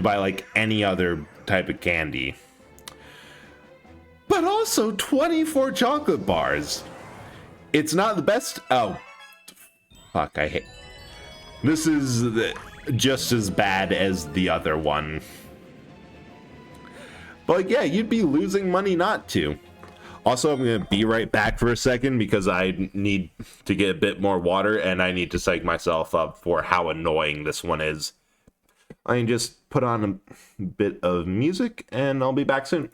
like any other type of candy. But also 24 chocolate bars. It's not the best. Oh, fuck, I hate. This is just as bad as the other one. But like, yeah, you'd be losing money not to. Also, I'm going to be right back for a second because I need to get a bit more water and I need to psych myself up for how annoying this one is. I can just put on a bit of music and I'll be back soon.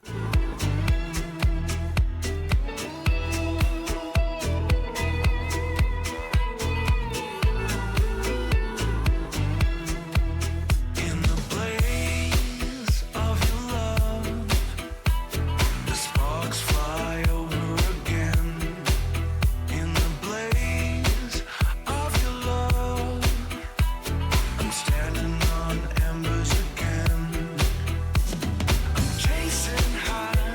Chasing high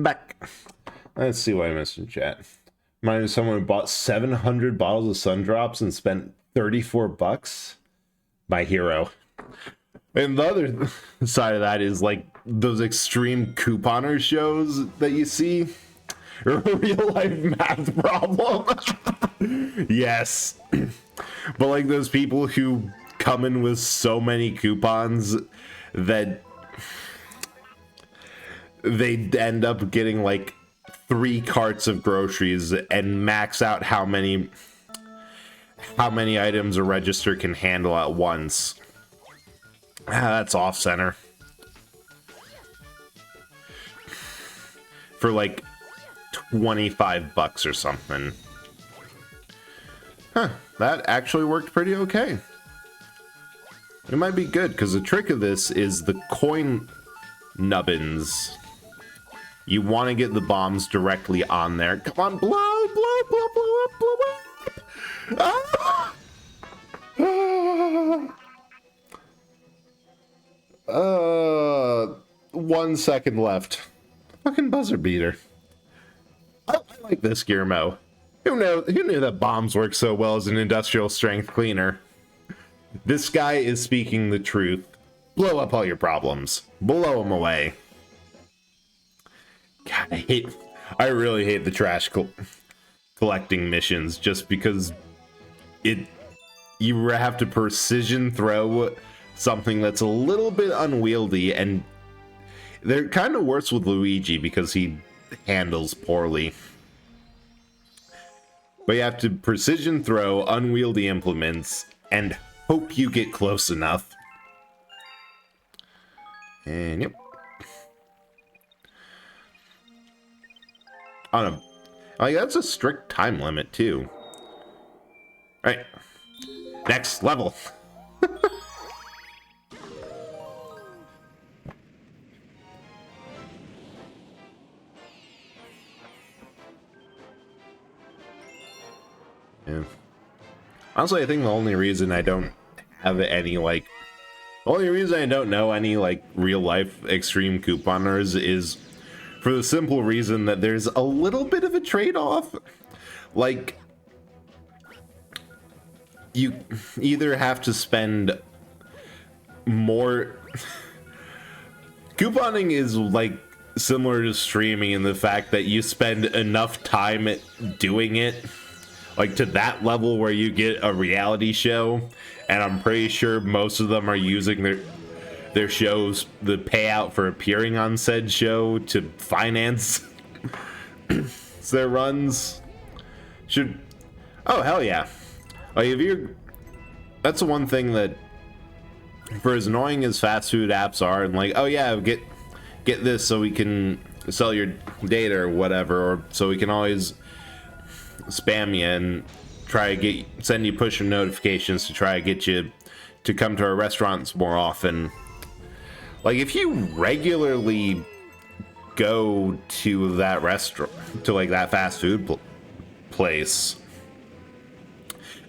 back. Let's see what I missed in chat. Mine is someone who bought 700 bottles of Sun Drops and spent $34. My hero. And the other side of that is like those extreme couponer shows that you see. Real life math problem. Yes. But like those people who come in with so many coupons that they end up getting like 3 carts of groceries and max out how many items a register can handle at once. That's off center. For like $25 or something. Huh, that actually worked pretty okay. It might be good, because the trick of this is the coin nubbins. You want to get the bombs directly on there. Come on, blow, blow, blow, blow up, blow up. Ah! 1 second left. Fucking buzzer beater. I like this Guillermo. Who knew that bombs work so well as an industrial strength cleaner? This guy is speaking the truth. Blow up all your problems. Blow them away. God, I really hate the trash collecting missions just because you have to precision throw something that's a little bit unwieldy, and they're kind of worse with Luigi because he handles poorly. But you have to precision throw unwieldy implements and hope you get close enough. And yep. On a, like, that's a strict time limit too. All right, next level. Yeah. Honestly, I think the only reason I don't have any, like, the only reason I don't know any, like, real-life extreme couponers is for the simple reason that there's a little bit of a trade-off. Like, you either have to spend more... Couponing is, like, similar to streaming in the fact that you spend enough time at doing it, like to that level where you get a reality show, and I'm pretty sure most of them are using their shows, the payout for appearing on said show, to finance their runs. Oh hell yeah! Like if you're, that's the one thing that, for as annoying as fast food apps are, and like, oh yeah, get this so we can sell your data or whatever, or so we can always spam you and try to send you push notifications to try to get you to come to our restaurants more often. Like if you regularly go to that restaurant, to like that fast food place,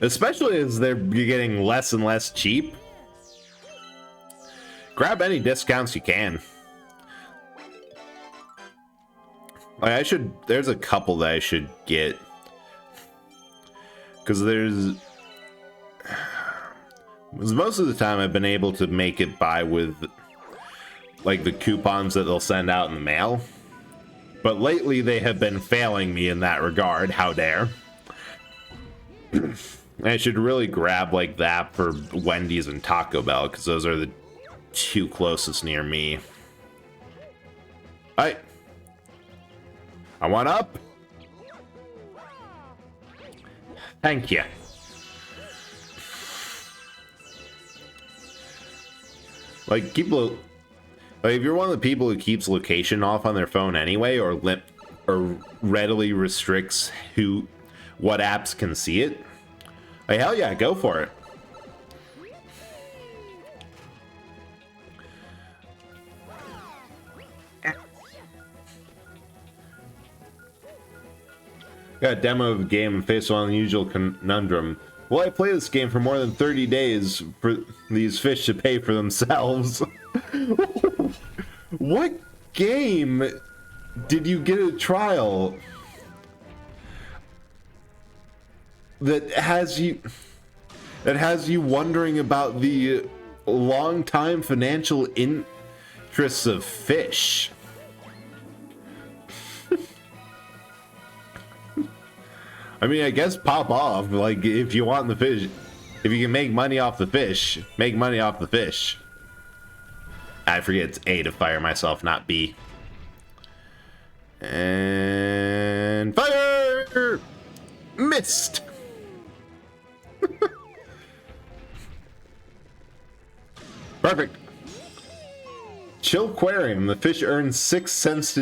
especially as you're getting less and less cheap, grab any discounts you can. Like there's a couple that I should get. Because most of the time I've been able to make it by with like the coupons that they'll send out in the mail. But lately they have been failing me in that regard. How dare. I should really grab like that for Wendy's and Taco Bell, because those are the 2 closest near me. Alright. I want up. Thank you. Like, if you're one of the people who keeps location off on their phone anyway, or readily restricts what apps can see it, like, hell yeah, go for it. Got a demo of a game and faced one unusual conundrum. Will I play this game for more than 30 days for these fish to pay for themselves? What game did you get a trial that has you wondering about the long-time financial interests of fish? I mean, I guess pop off. Like, if you want the fish, if you can make money off the fish, make money off the fish. I forget it's A to fire myself, not B. And fire! Missed! Perfect. Chillquarium. The fish earns 6 cents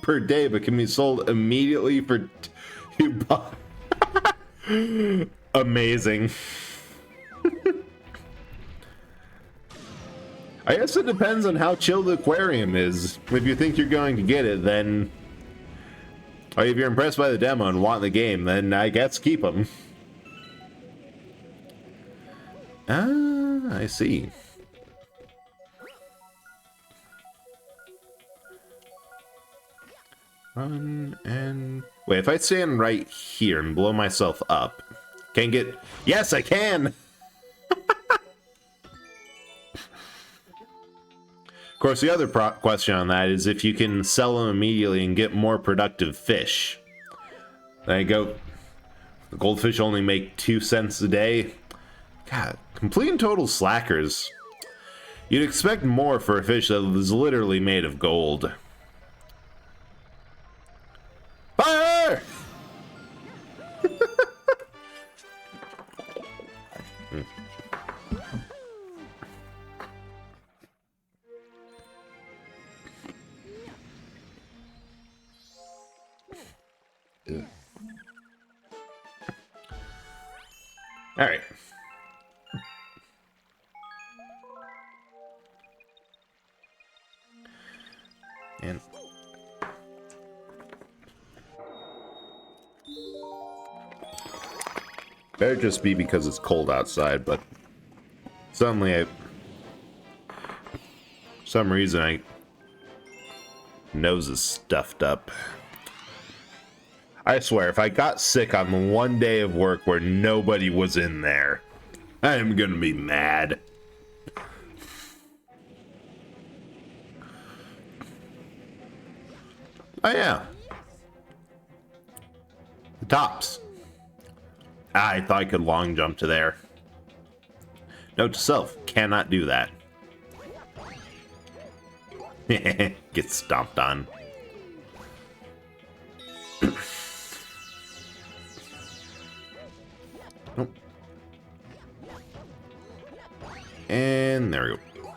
per day, but can be sold immediately for $2. Amazing. I guess it depends on how chill the aquarium is. If you think you're going to get it, then... Or if you're impressed by the demo and want the game, then I guess keep them. Ah, I see. Run and... Wait, if I stand right here and blow myself up, can get... Yes, I can! Of course, the other question on that is if you can sell them immediately and get more productive fish. There you go. The goldfish only make 2 cents a day. God, complete and total slackers. You'd expect more for a fish that is literally made of gold. Fire! All right. And better just be because it's cold outside, but suddenly for some reason my nose is stuffed up. I swear, if I got sick on the one day of work where nobody was in there, I am gonna be mad. Oh yeah. The tops. I thought I could long jump to there. Note to self, cannot do that. Get stomped on. Nope. And there we go.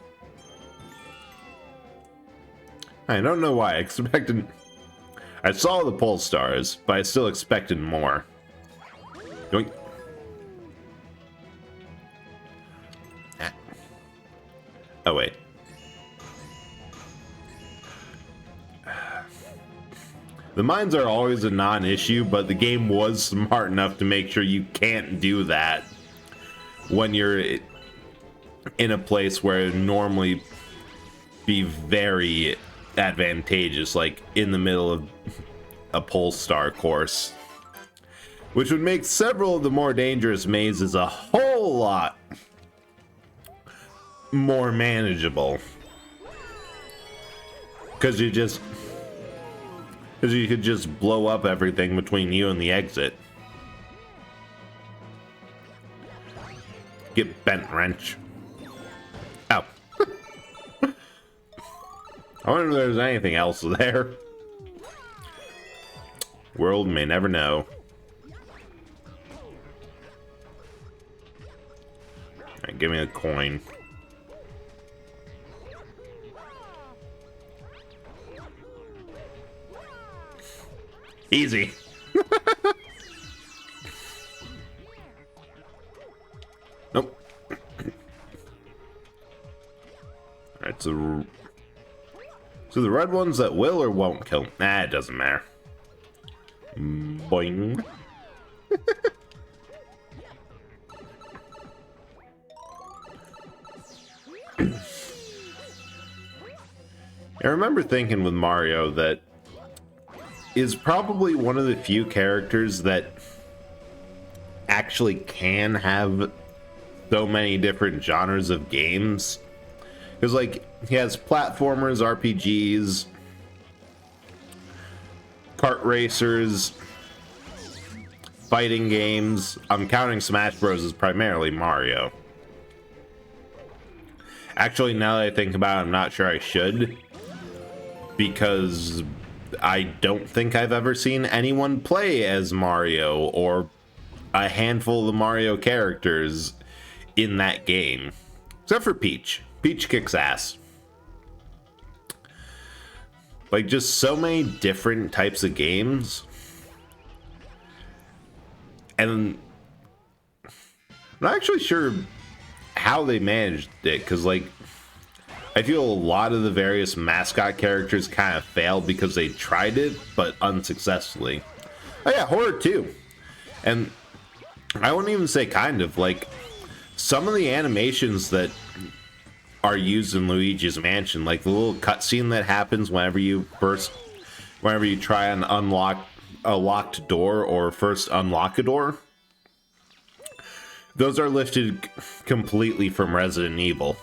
I don't know why I expected... I saw the pole stars, but I still expected more. Yoink. Ah. Oh, wait. The mines are always a non-issue, but the game was smart enough to make sure you can't do that when you're in a place where it would normally be very advantageous, like in the middle of a pole star course, which would make several of the more dangerous mazes a whole lot more manageable, because you could just blow up everything between you and the exit. Get bent, wrench. Ow. I wonder if there's anything else there. World may never know. Alright, give me a coin. Easy. Nope. Alright, so the red ones that will or won't kill. Nah, it doesn't matter. Boing. I remember thinking with Mario that is probably one of the few characters that actually can have so many different genres of games. Because, like, he has platformers, RPGs, kart racers, fighting games. I'm counting Smash Bros. As primarily Mario. Actually, now that I think about it, I'm not sure I should, because I don't think I've ever seen anyone play as Mario or a handful of the Mario characters in that game. Except for Peach. Peach kicks ass. Like, just so many different types of games. And I'm not actually sure how they managed it, because, like, I feel a lot of the various mascot characters kind of failed because they tried it, but unsuccessfully. Oh yeah, Horror 2. And I wouldn't even say kind of, like, some of the animations that are used in Luigi's Mansion, like the little cutscene that happens whenever you try and unlock a locked door or first unlock a door, those are lifted completely from Resident Evil.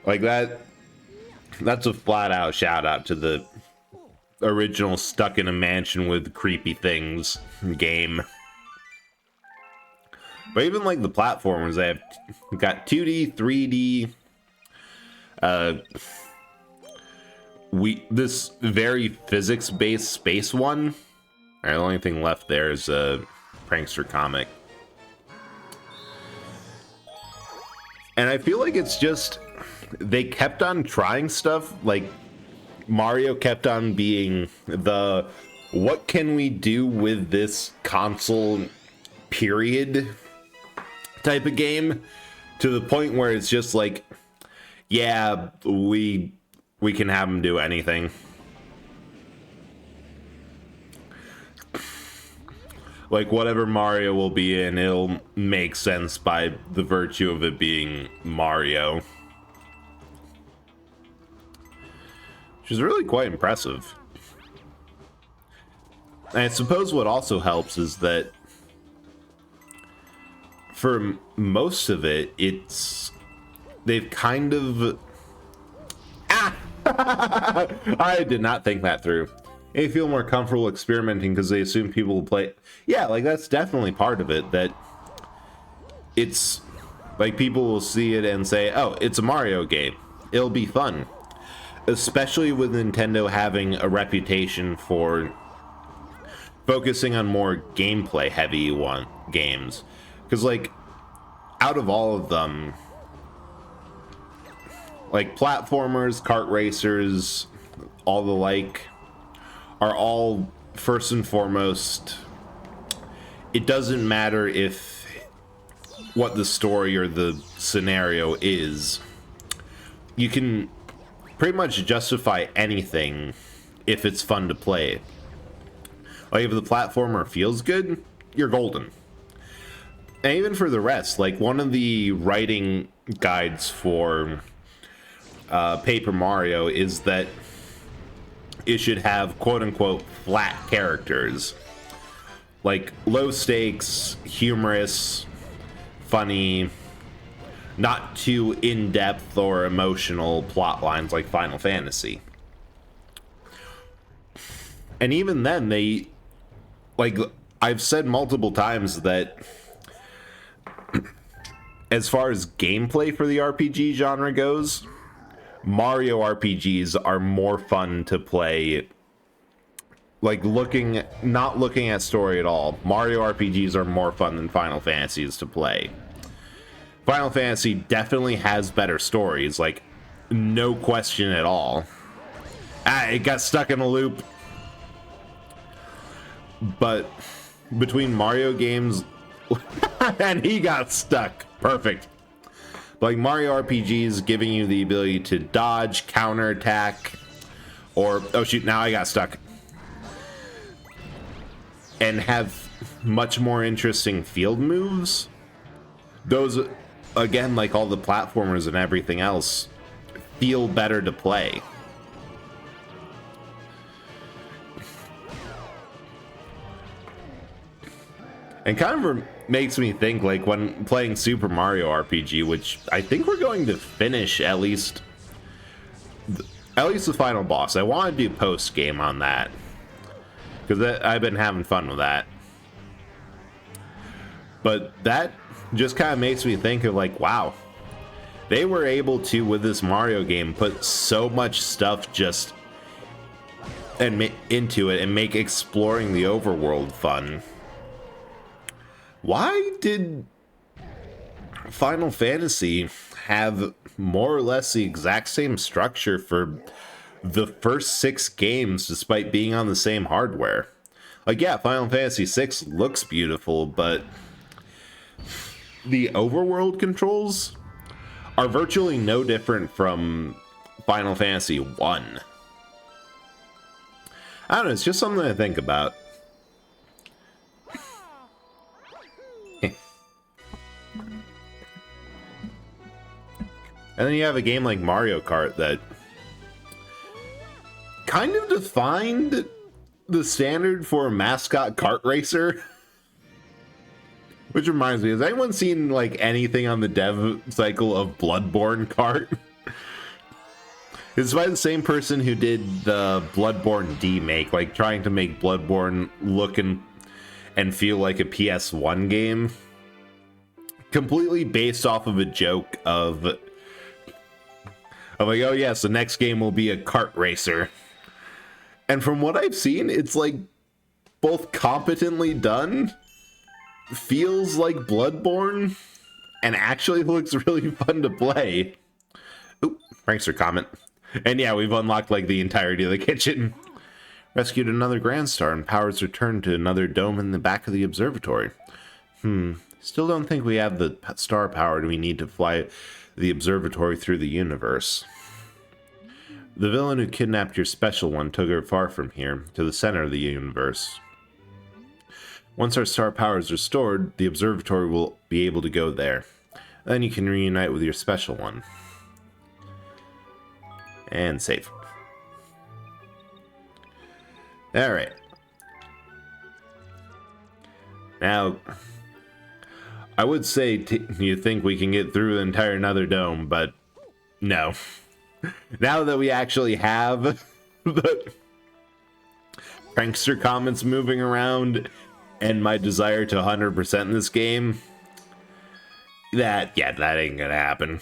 Like that's a flat out shout out to the original Stuck in a Mansion with Creepy Things game. But even like the platformers, they have got 2D, 3D, this very physics-based space one. The only thing left there is a Prankster comic. And I feel like it's just, they kept on trying stuff. Like, Mario kept on being the, what can we do with this console, period, type of game, to the point where it's just like, yeah, we can have them do anything. Like, whatever Mario will be in, it'll make sense by the virtue of it being Mario. Which is really quite impressive. And I suppose what also helps is that for most of it, they've kind of... I did not think that through. They feel more comfortable experimenting because they assume people will play. Yeah, like, that's definitely part of it. That it's like, people will see it and say, oh, it's a Mario game, it'll be fun. Especially with Nintendo having a reputation for focusing on more gameplay heavy games. Because, like, out of all of them, like, platformers, kart racers, all the like, are all, first and foremost, it doesn't matter if what the story or the scenario is. You can pretty much justify anything if it's fun to play. Like, if the platformer feels good, you're golden. And even for the rest, like, one of the writing guides for Paper Mario is that it should have quote-unquote flat characters. Like, low stakes, humorous, funny, not too in-depth or emotional plot lines like Final Fantasy. And even then, they, like, I've said multiple times that as far as gameplay for the RPG genre goes, Mario RPGs are more fun to play. Like, not looking at story at all, Mario RPGs are more fun than Final Fantasies to play. Final Fantasy definitely has better stories, like, no question at all. It got stuck in a loop. But between Mario games, and he got stuck. Perfect. Like, Mario RPGs giving you the ability to dodge, counterattack, or, oh shoot, now I got stuck. And have much more interesting field moves. Those, again, like all the platformers and everything else, feel better to play. And kind of makes me think, like, when playing Super Mario RPG, which I think we're going to finish at least the final boss. I want to do post game on that because I've been having fun with that. But that just kind of makes me think of, like, wow, they were able to, with this Mario game, put so much stuff just into it and make exploring the overworld fun. Why did Final Fantasy have more or less the exact same structure for the first 6 games despite being on the same hardware? Like, yeah, Final Fantasy VI looks beautiful, but the overworld controls are virtually no different from Final Fantasy 1. I don't know, it's just something to think about. And then you have a game like Mario Kart that kind of defined the standard for a mascot kart racer. Which reminds me, has anyone seen like anything on the dev cycle of Bloodborne Kart? It's by the same person who did the Bloodborne remake, like trying to make Bloodborne look and feel like a PS1 game. Completely based off of a joke of like, oh yes, the next game will be a kart racer. And from what I've seen, it's like both competently done, feels like Bloodborne, and actually looks really fun to play. Oop, prankster comment. And yeah, we've unlocked like the entirety of the kitchen. Rescued another Grand Star and powers returned to another dome in the back of the observatory. Still don't think we have the star power we need to fly the observatory through the universe. The villain who kidnapped your special one took her far from here, to the center of the universe. Once our star power is restored, the observatory will be able to go there. Then you can reunite with your special one. And save. Alright. Now, I would say you think we can get through the entire Nether Dome, but no. Now that we actually have the prankster comments moving around and my desire to 100% this game, that ain't gonna happen.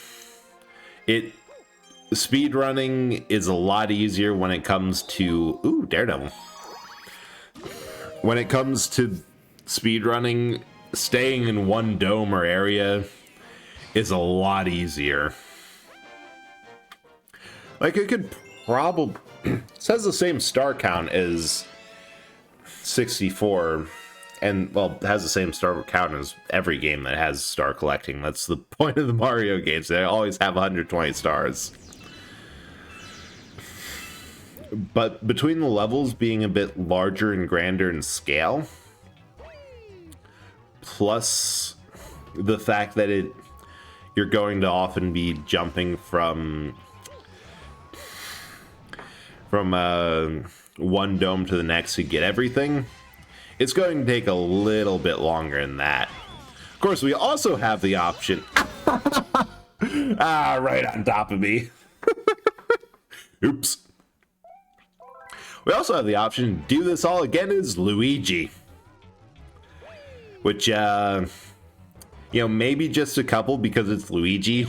Speedrunning is a lot easier when it comes to... Ooh, Daredevil. When it comes to speedrunning, staying in one dome or area is a lot easier. Like, it could probably... It says the same star count as 64, and, well, it has the same star count as every game that has star collecting. That's the point of the Mario games. They always have 120 stars. But between the levels being a bit larger and grander in scale, plus the fact that you're going to often be jumping from one dome to the next to get everything, it's going to take a little bit longer than that. Of course, we also have the option... right on top of me. Oops. We also have the option to do this all again as Luigi. Which, maybe just a couple because it's Luigi.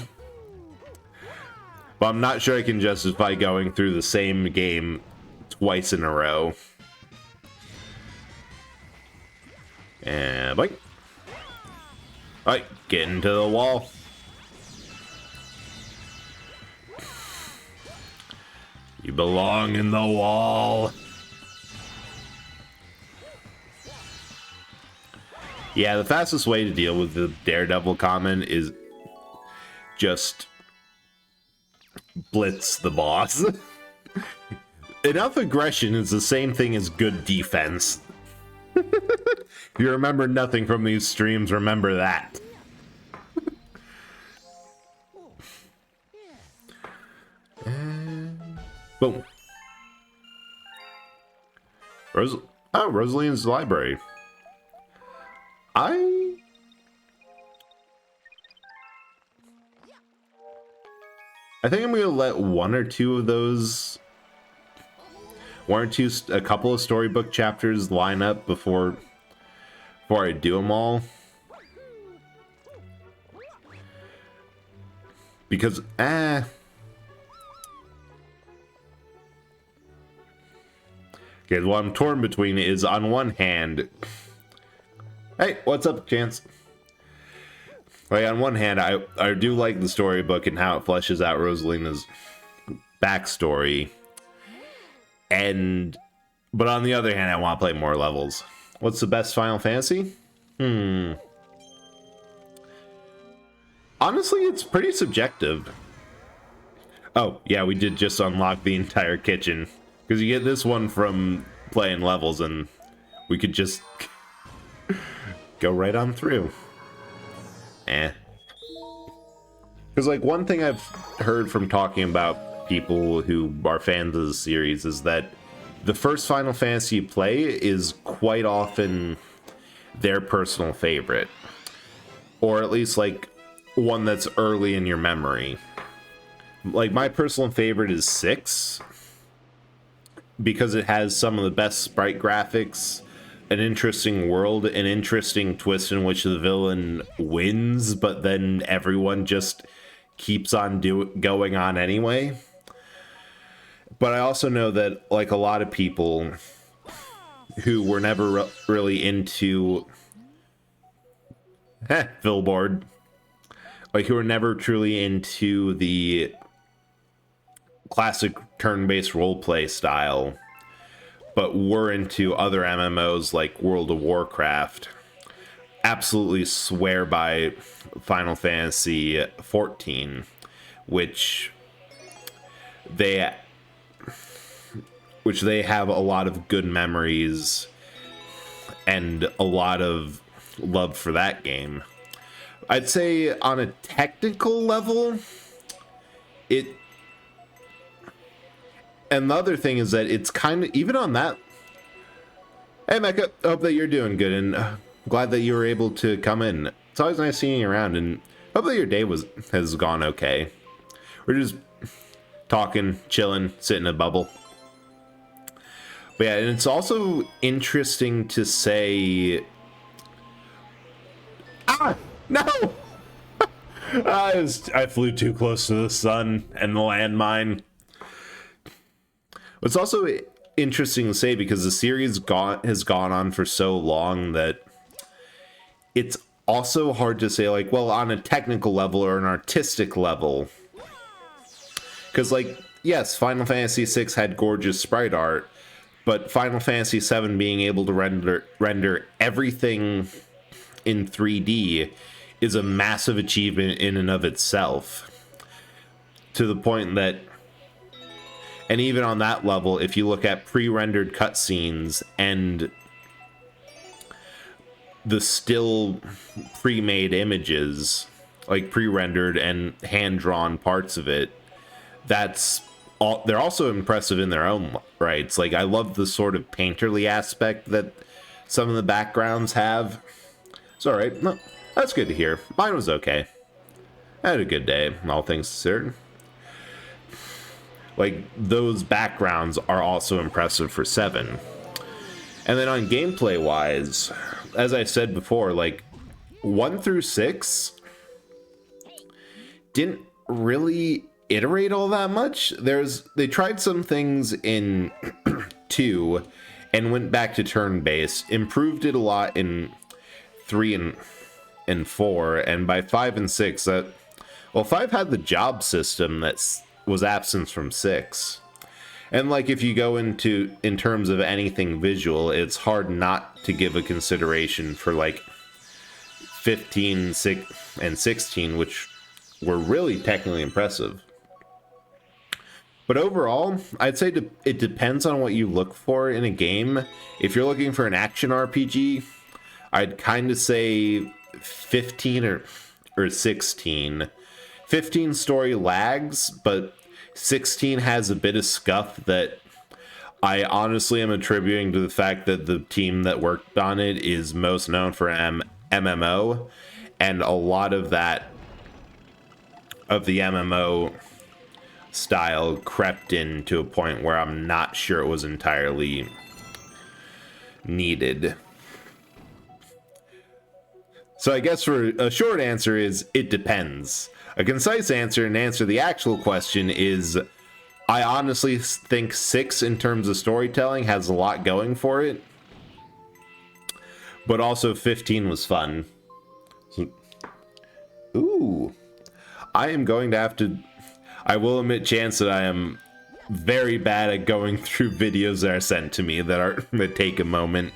But I'm not sure I can justify going through the same game twice in a row. And, boink. Alright, get into the wall. You belong in the wall. Yeah, the fastest way to deal with the Daredevil comment is just blitz the boss. Enough aggression is the same thing as good defense. If you remember nothing from these streams, remember that. Boom. Rosaline's Library. I think I'm gonna let one or two, a couple of storybook chapters line up before I do them all. Because, okay, what I'm torn between is, on one hand, hey, what's up, Chance? Like, on one hand, I do like the storybook and how it fleshes out Rosalina's backstory. But on the other hand, I want to play more levels. What's the best Final Fantasy? Honestly, it's pretty subjective. Oh, yeah, we did just unlock the entire kitchen. Because you get this one from playing levels, and we could just go right on through. Because, like, one thing I've heard from talking about people who are fans of the series is that the first Final Fantasy you play is quite often their personal favorite. Or at least, like, one that's early in your memory. Like, my personal favorite is 6. Because it has some of the best sprite graphics, an interesting world, an interesting twist in which the villain wins, but then everyone just keeps on going on anyway. But I also know that, like, a lot of people who were never really into Billboard, like, who were never truly into the classic turn-based roleplay style, but were into other MMOs like World of Warcraft, absolutely swear by Final Fantasy XIV, which they have a lot of good memories and a lot of love for that game. I'd say on a technical level, and the other thing is that it's kind of, even on that... Hey, Mecca, hope that you're doing good, and glad that you were able to come in. It's always nice seeing you around, and hope that your day has gone okay. We're just talking, chilling, sitting in a bubble. But yeah, and it's also interesting to say... Ah! No! I flew too close to the sun and the landmine. It's also interesting to say because the series has gone on for so long that it's also hard to say, like, well, on a technical level or an artistic level. Because, like, yes, Final Fantasy VI had gorgeous sprite art, but Final Fantasy VII being able to render everything in 3D is a massive achievement in and of itself. To the point that, and even on that level, if you look at pre-rendered cutscenes and the still pre-made images, like pre-rendered and hand-drawn parts of it, they're also impressive in their own rights. Like, I love the sort of painterly aspect that some of the backgrounds have. It's alright. No, that's good to hear. Mine was okay. I had a good day, all things considered. Like, those backgrounds are also impressive for 7. And then on gameplay wise, as I said before, like 1 through 6 didn't really iterate all that much. They tried some things in 2 and went back to turn-based, improved it a lot in 3 and 4, and by 5 and 6, 5 had the job system that was absent from 6. And, like, if you go in terms of anything visual, it's hard not to give a consideration for, like, 15, 6, and 16, which were really technically impressive. But overall, I'd say it depends on what you look for in a game. If you're looking for an action RPG, I'd kind of say 15 or 16. 15 story lags, but 16 has a bit of scuff that I honestly am attributing to the fact that the team that worked on it is most known for MMO, and a lot of that, of the MMO style, crept in to a point where I'm not sure it was entirely needed. So I guess for a short answer is, it depends. A concise answer and answer the actual question is, I honestly think 6 in terms of storytelling has a lot going for it, but also 15 was fun. So, ooh, I am going to have to, I will admit, Chance, that I am very bad at going through videos that are sent to me that take a moment.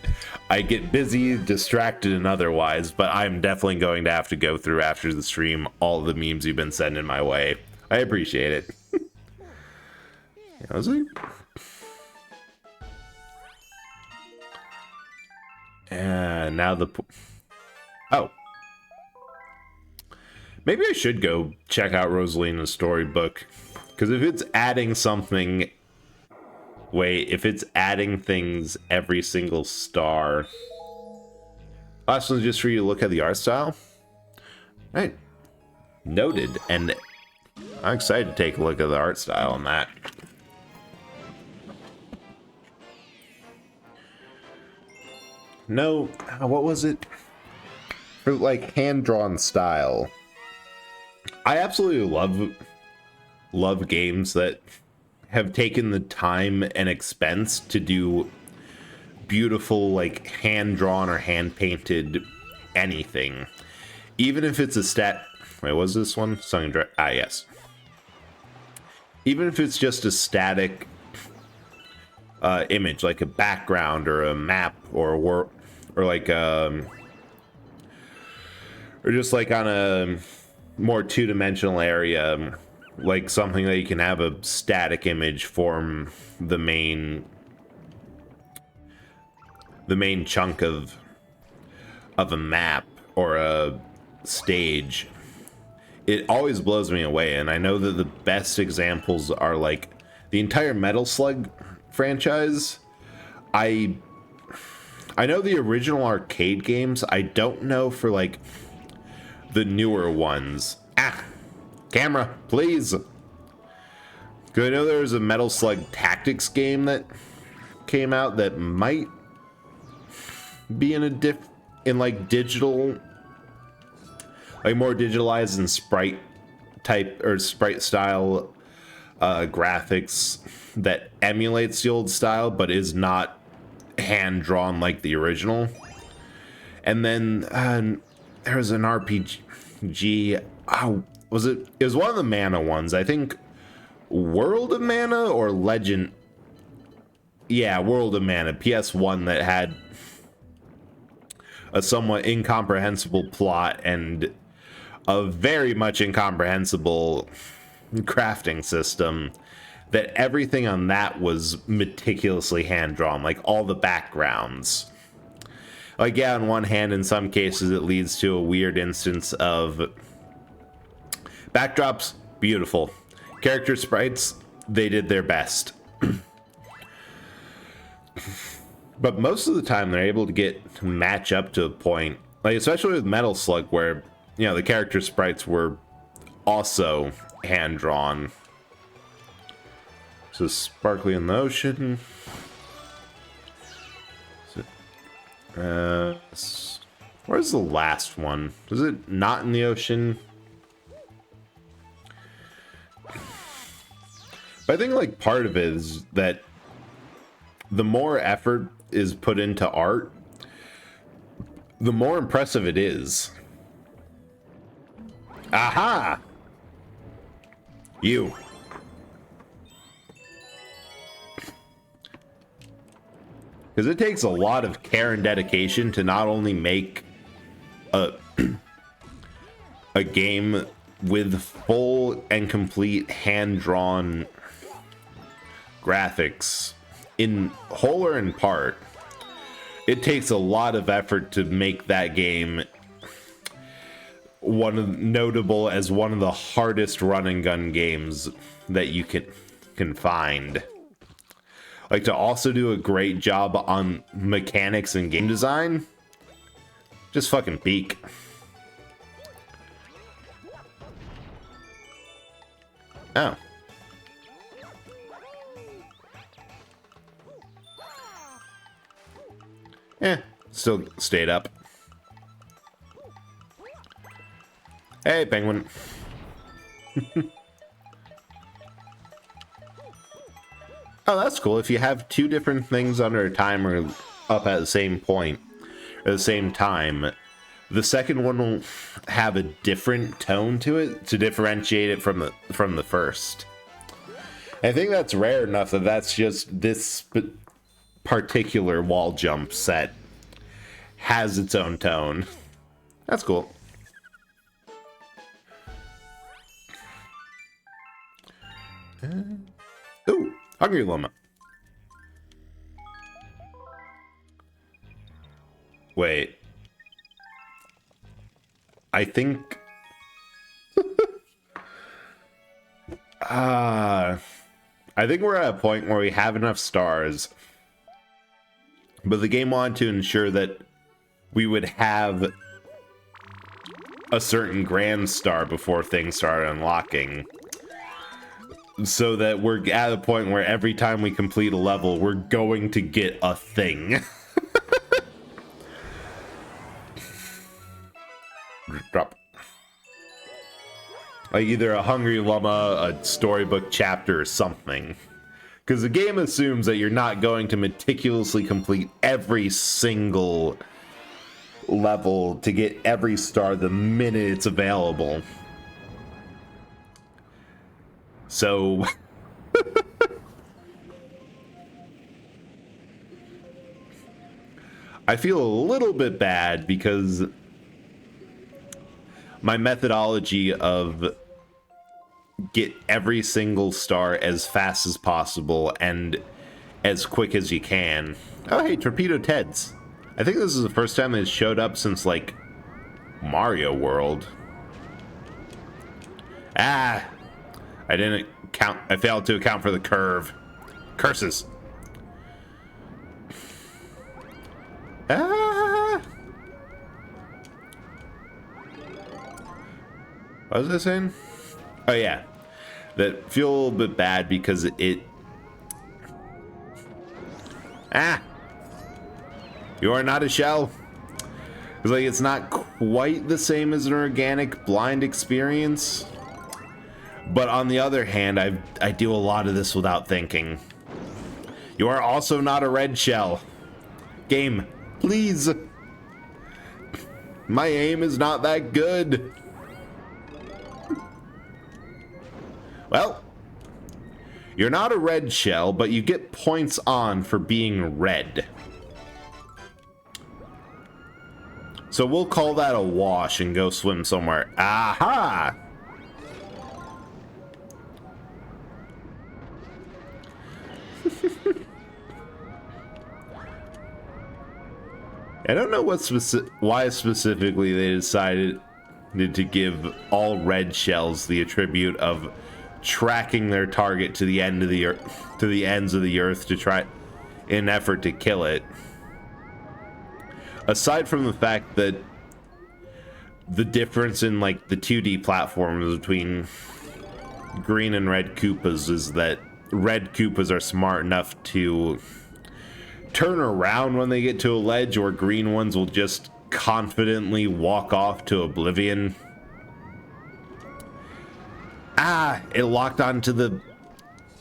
I get busy, distracted, and otherwise, but I'm definitely going to have to go through after the stream all the memes you've been sending my way. I appreciate it. Was it? And now oh, maybe I should go check out Rosalina's storybook, because if it's adding something, if it's adding things every single star. Last one's just for you to look at the art style. Right, noted, and I'm excited to take a look at the art style on that. No, what was it? For like hand-drawn style. I absolutely love games that have taken the time and expense to do beautiful, like, hand-drawn or hand-painted anything. Even if it's a wait, was this one? Yes. Even if it's just a static image, like a background or a map or like or just like on a more two-dimensional area, like something that you can have a static image form the main chunk of a map or a stage. It always blows me away, and I know that the best examples are like the entire Metal Slug franchise. I know the original arcade games. I don't know for like the newer ones. Camera, please. Because I know there was a Metal Slug Tactics game that came out that might be in like digital, like more digitalized and sprite type or sprite style graphics that emulates the old style but is not hand drawn like the original. And then there was an RPG. Oh, was it? It was one of the Mana ones. I think World of Mana or Legend. Yeah, World of Mana, PS1, that had a somewhat incomprehensible plot and a very much incomprehensible crafting system. That everything on that was meticulously hand drawn, like all the backgrounds. Like, yeah, on one hand, in some cases, it leads to a weird instance of backdrops, beautiful. Character sprites, they did their best. But most of the time, they're able to match up to a point, like especially with Metal Slug, where, you know, the character sprites were also hand drawn. So sparkly in the ocean. Where's the last one? Is it not in the ocean? But I think like part of it is that the more effort is put into art, the more impressive it is. Aha! You. Because it takes a lot of care and dedication to not only make a game with full and complete hand-drawn graphics, in whole or in part. It takes a lot of effort to make that game notable as one of the hardest run and gun games that you can find. Like, to also do a great job on mechanics and game design, just fucking peak. Oh. Still stayed up. Hey, penguin. Oh, that's cool. If you have two different things under a timer up at the same point, at the same time, the second one will have a different tone to it to differentiate it from the first. I think that's rare enough that that's just this particular wall jump set has its own tone. That's cool. Ooh, Hungry Llama. Wait. I think... I think we're at a point where we have enough stars, but the game wanted to ensure that we would have a certain grand star before things started unlocking, so that we're at a point where every time we complete a level, we're going to get a thing. Drop. Like either a Hungry Llama, a storybook chapter, or something. Because the game assumes that you're not going to meticulously complete every single level to get every star the minute it's available. So... I feel a little bit bad because my methodology of get every single star as fast as possible and as quick as you can. Oh, hey, Torpedo Teds. I think this is the first time it showed up since, like, Mario World. Ah! I didn't count. I failed to account for the curve. Curses. Ah! What was I saying? Oh, yeah. That feel a little bit bad because it... Ah! You are not a shell. It's like, it's not quite the same as an organic blind experience. But on the other hand, I do a lot of this without thinking. You are also not a red shell. Game, please. My aim is not that good. Well, you're not a red shell, but you get points on for being red. So we'll call that a wash and go swim somewhere. Aha! I don't know why specifically they decided to give all red shells the attribute of tracking their target to the end of the earth, to the ends of the earth, to try in an effort to kill it. Aside from the fact that the difference in like the 2D platforms between green and red Koopas is that red Koopas are smart enough to turn around when they get to a ledge, or green ones will just confidently walk off to oblivion. Ah, it locked onto the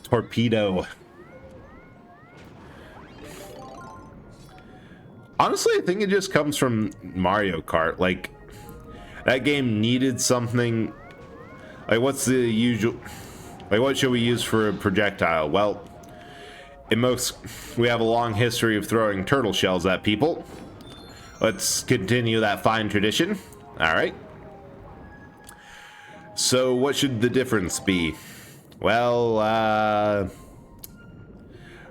torpedo. Honestly, I think it just comes from Mario Kart. Like, that game needed something. Like, what's the usual? Like, what should we use for a projectile? Well, we have a long history of throwing turtle shells at people. Let's continue that fine tradition. All right. So what should the difference be? Well,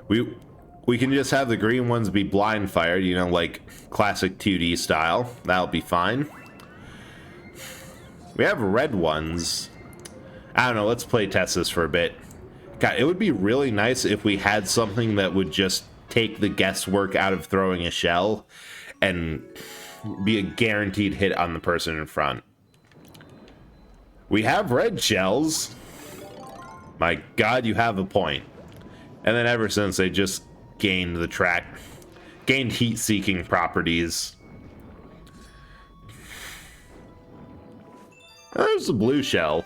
we can just have the green ones be blind fired, you know, like classic 2D style. That'll be fine. We have red ones. I don't know, let's play test this for a bit. God, it would be really nice if we had something that would just take the guesswork out of throwing a shell and be a guaranteed hit on the person in front. We have red shells. My God, you have a point. And then ever since, they just gained heat-seeking properties. There's the blue shell.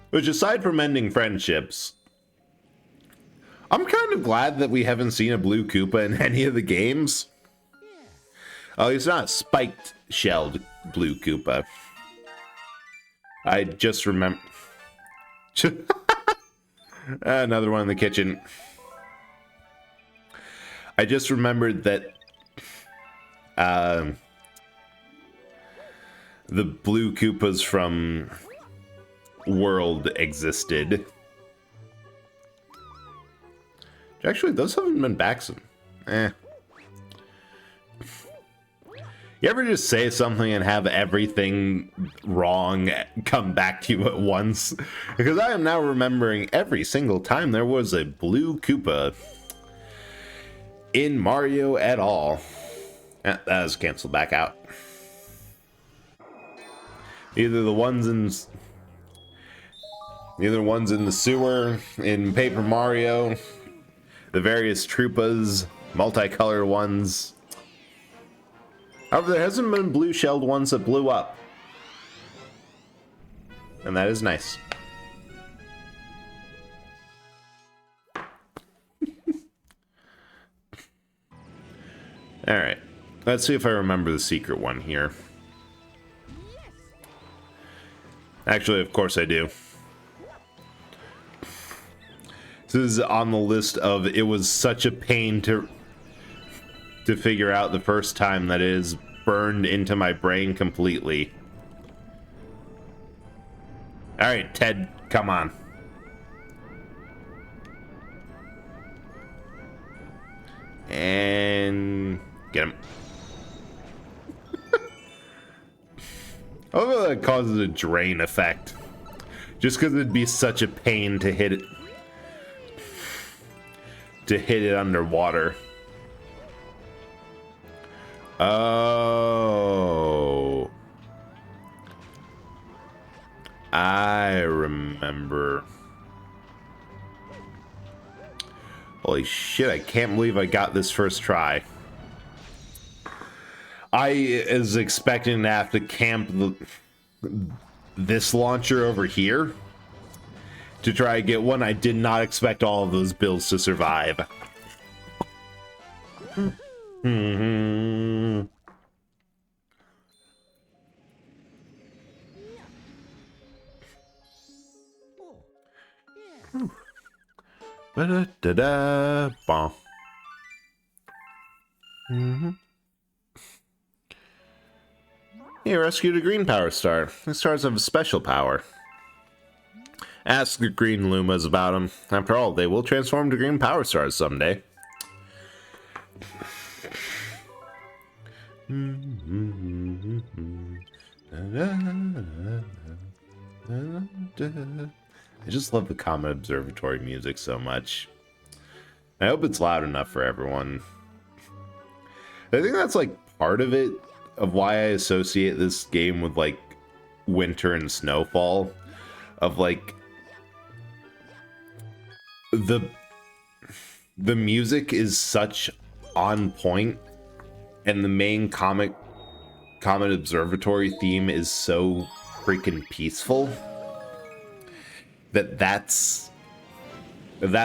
Which, aside from ending friendships, I'm kind of glad that we haven't seen a blue Koopa in any of the games. Oh, he's not a spiked shelled blue Koopa. I just remember... Another one in the kitchen. I just remembered that the blue Koopas from World existed. Actually, those haven't been back some. You ever just say something and have everything wrong come back to you at once? Because I am now remembering every single time there was a blue Koopa in Mario at all. That was canceled back out. Either ones in the sewer in Paper Mario, the various Troopas, multicolored ones. However, there hasn't been blue-shelled ones that blew up. And that is nice. Alright. Let's see if I remember the secret one here. Actually, of course I do. This is on the list of it was such a pain to figure out the first time that it is burned into my brain completely. Alright, Ted, come on. And get him. Oh, that causes a drain effect. Just because it'd be such a pain to hit it. To hit it underwater. Oh. I remember. Holy shit, I can't believe I got this first try. I was expecting to have to camp this launcher over here to try to get one. I did not expect all of those builds to survive. Ba-da-da-da, bon. You rescued a green power star. The stars have a special power. Ask the green Lumas about them. After all, they will transform to green power stars someday. I just love the Comet Observatory music so much. I hope it's loud enough for everyone. I think that's like part of it, of why I associate this game with like winter and snowfall. Of like the music is such on point, and the main Comet Observatory theme is so freaking peaceful that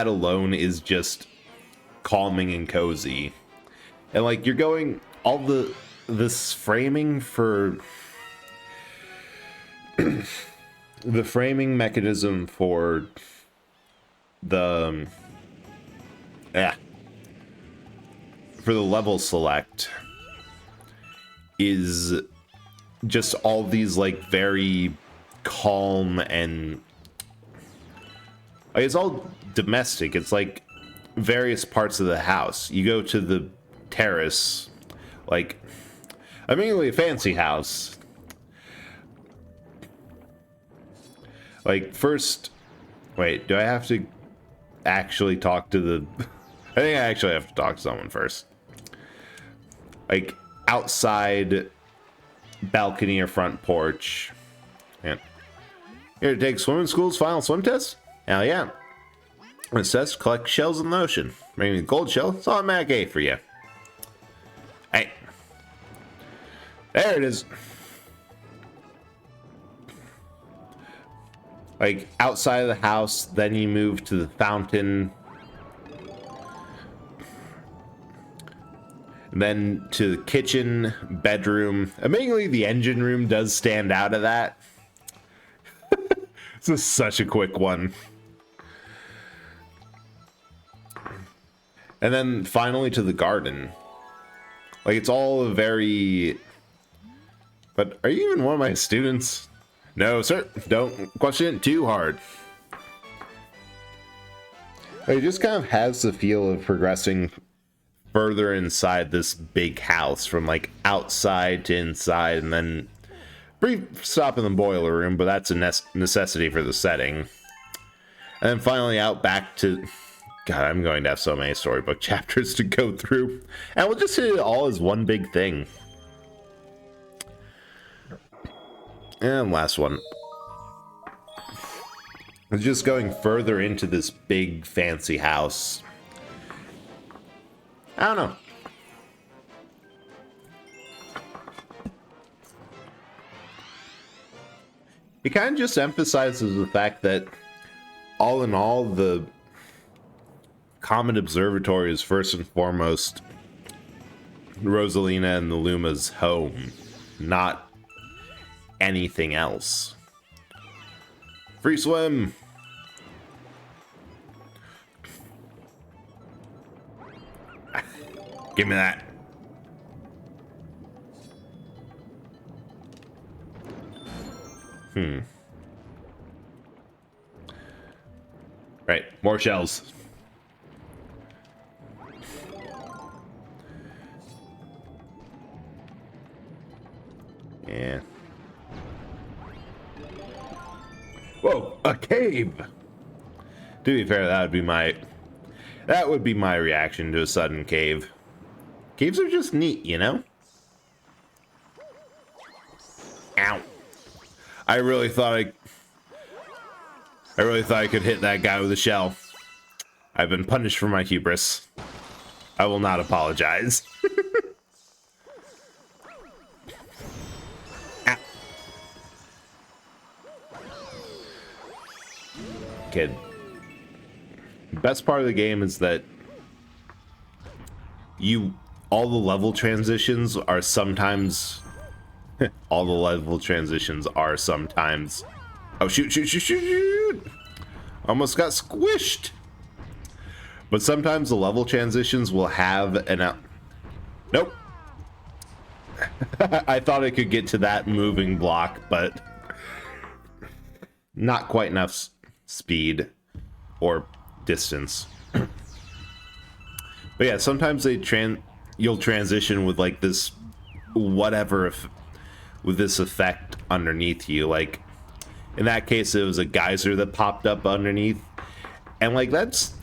alone is just calming and cozy. And like you're going all this framing for the framing mechanism for the for the level select is just all these like very calm and like, it's all domestic. It's like various parts of the house. You go to the terrace, like Immediately a fancy house. Like, first... Wait, do I have to actually talk to the... I think I actually have to talk to someone first. Like, outside balcony or front porch. Yeah. Here to take swimming school's final swim test? Hell yeah. It says collect shells in the ocean. Maybe a gold shell? It's automatic A for you. Hey. There it is. Like, outside of the house, then you move to the fountain. Then to the kitchen, bedroom. Amazingly, the engine room does stand out of that. This is such a quick one. And then finally to the garden. Like, it's all very... But are you even one of my students? No, sir. Don't question it too hard. It just kind of has the feel of progressing further inside this big house, from like outside to inside, and then brief stop in the boiler room, but that's a necessity for the setting. And then finally out back to... God, I'm going to have so many storybook chapters to go through. And we'll just hit it all as one big thing. And last one. It's just going further into this big fancy house. I don't know. It kind of just emphasizes the fact that all in all, the Comet Observatory is first and foremost Rosalina and the Luma's home, not anything else. Free swim! Give me that. Right, more shells. Yeah. Whoa, a cave! To be fair, that would be my reaction to a sudden cave. Caves are just neat, you know? Ow. I really thought I could hit that guy with a shell. I've been punished for my hubris. I will not apologize. Ow. Kid. The best part of the game is that all the level transitions are sometimes all the level transitions are sometimes... Oh, shoot. Almost got squished. But sometimes the level transitions will have an... Nope. I thought I could get to that moving block, but not quite enough speed or distance. But yeah, sometimes you'll transition with like this whatever with this effect underneath you. Like in that case, it was a geyser that popped up underneath, and like that's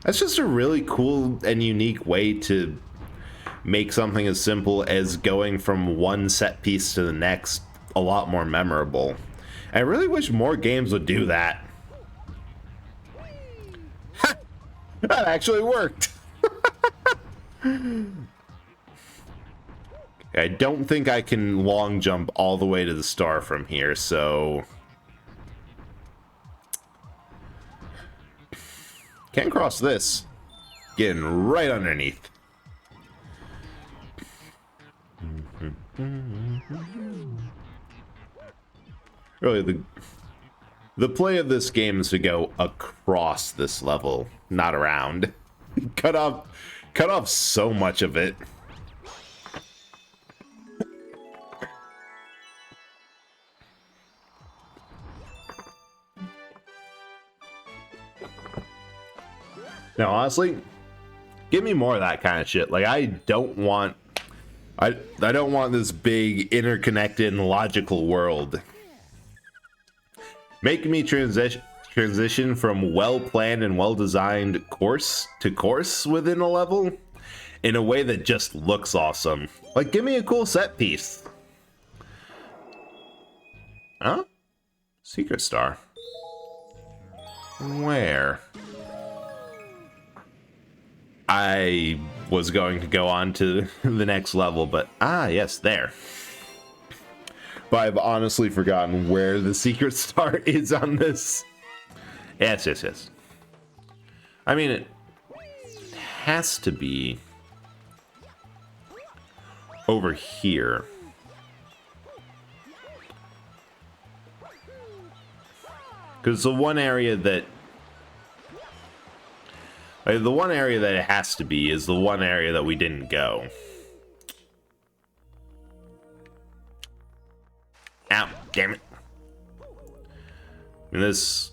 just a really cool and unique way to make something as simple as going from one set piece to the next a lot more memorable. And I really wish more games would do that. That actually worked. I don't think I can long jump all the way to the star from here, so... Can't cross this. Getting right underneath. Really, the play of this game is to go across this level, not around. Cut off so much of it. Now, honestly, give me more of that kind of shit. Like, I don't want I don't want this big interconnected and logical world. Make me transition from well-planned and well-designed course to course within a level in a way that just looks awesome. Like, give me a cool set piece. Huh? Secret Star. Where? I was going to go on to the next level, but yes, there. But I've honestly forgotten where the Secret Star is on this. Yes. I mean, it has to be over here. Because the one area that it has to be is the one area that we didn't go. Ow, damn it. I mean, this...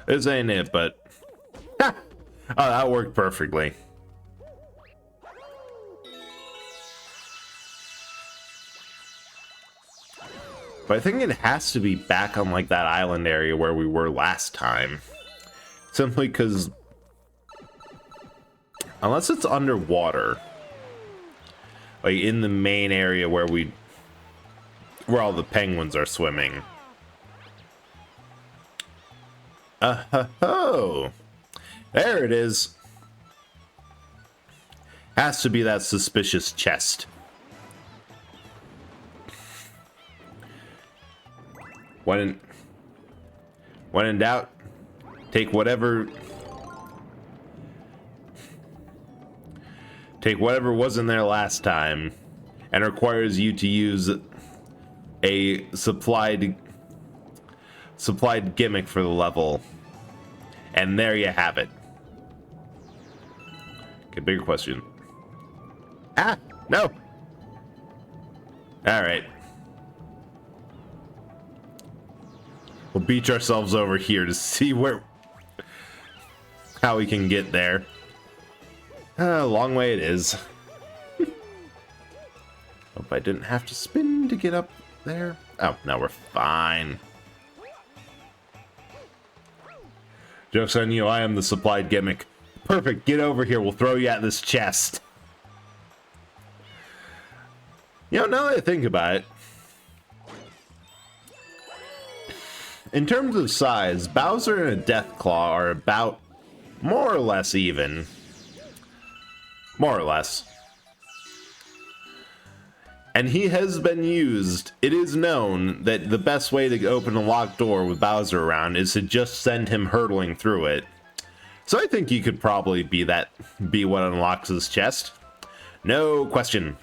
This ain't it, but... Ha! Oh, that worked perfectly. But I think it has to be back on, like, that island area where we were last time. Simply because... Unless it's underwater. Like, in the main area where all the penguins are swimming. Oh! There it is. Has to be that suspicious chest. When in doubt, take whatever was in there last time and requires you to use a supplied gimmick for the level. And there you have it. Okay, bigger question. No. All right. We'll beach ourselves over here to see how we can get there. Long way it is. Hope I didn't have to spin to get up there. Oh, now we're fine. Joke's on you, I am the supplied gimmick. Perfect, get over here, we'll throw you at this chest. You know, now that I think about it, in terms of size, Bowser and a Deathclaw are about more or less even. More or less. And he has been used. It is known that the best way to open a locked door with Bowser around is to just send him hurtling through it. So I think you could probably be what unlocks his chest. No question.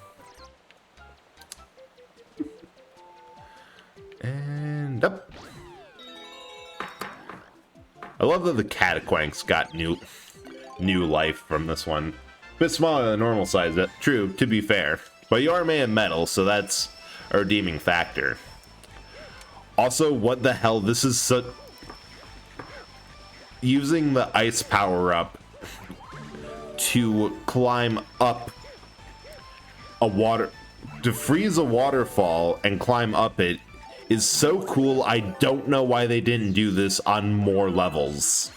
And up. I love that the Cataquanks got new life from this one. A bit smaller than normal size, true, to be fair. But you are made of metal, so that's a redeeming factor. Also, what the hell? This is using the ice power-up to climb up to freeze a waterfall and climb up it is so cool. I don't know why they didn't do this on more levels.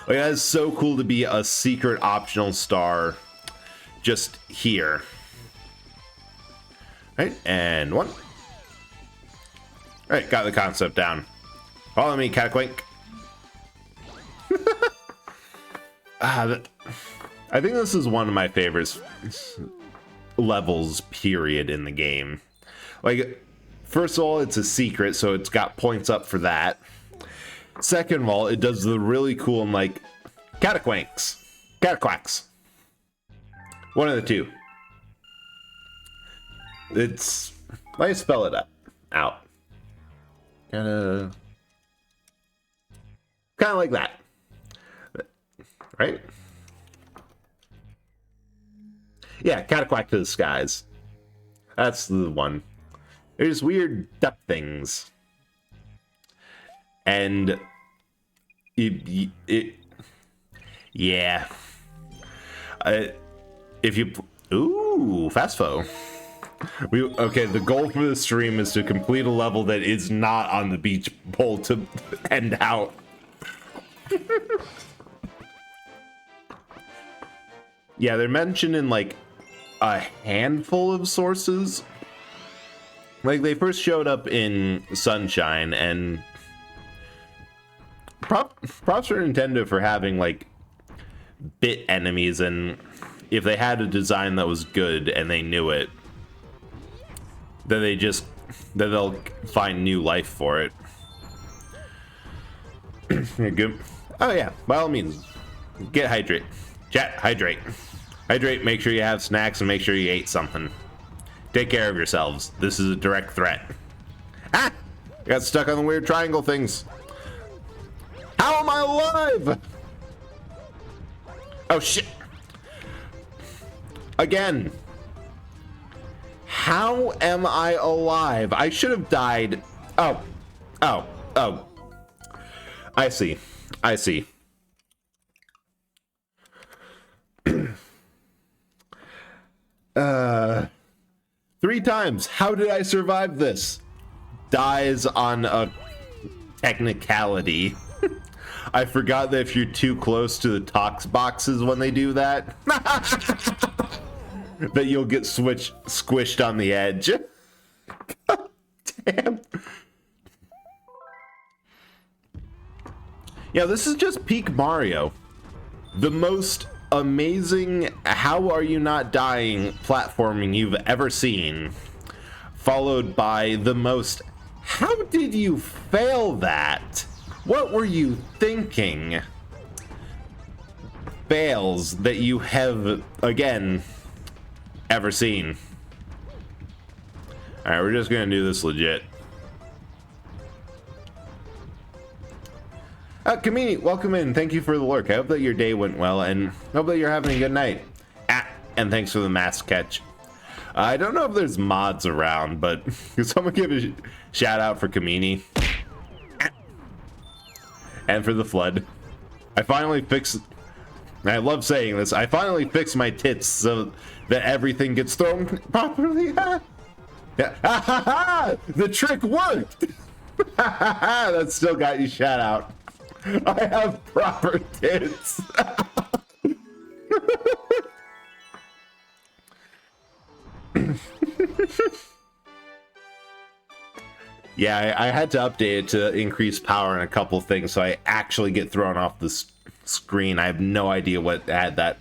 Like, that is so cool to be a secret optional star just here. Right, and one. Alright, got the concept down. Follow me, Cataquank. I think this is one of my favorite levels, period, in the game. Like, first of all, it's a secret, so it's got points up for that. Second of all, it does the really cool and, like, Cataquacks. One of the two. It's, let me spell it out. Kind of like that. Right? Yeah, Cataquack to the skies. That's the one. There's weird duck things. And Yeah. If you... Ooh, Fastfo. Okay, the goal for the stream is to complete a level that is not on the beach bowl to end out. Yeah, they're mentioned in like a handful of sources. Like they first showed up in Sunshine, and props for Nintendo for having like bit enemies, and if they had a design that was good and they knew it, then they'll find new life for it. You're good. Oh yeah, by all means, get hydrate. Chat, hydrate. Hydrate, make sure you have snacks, and make sure you ate something. Take care of yourselves. This is a direct threat. Ah! I got stuck on the weird triangle things. How am I alive? Oh shit. Again. How am I alive? I should have died. Oh. I see. 3 times. How did I survive this? Dies on a technicality. I forgot that if you're too close to the tox boxes when they do that, that you'll get squished on the edge. God damn. Yeah, this is just peak Mario. The most amazing how are you not dying platforming you've ever seen, followed by the most how did you fail that? What were you thinking? Fails that you have, again, ever seen. Alright, we're just gonna do this legit. Kamini, welcome in. Thank you for the lurk. I hope that your day went well, and hope that you're having a good night. And thanks for the mask catch. I don't know if there's mods around, but could someone give a shout out for Kamini? And for the flood. I finally fixed... I love saying this. I finally fixed my tits so that everything gets thrown properly. Yeah. The trick worked! That still got you shout out. I have proper tits. Yeah, I had to update it to increase power in a couple things so I actually get thrown off the screen. I have no idea what had that.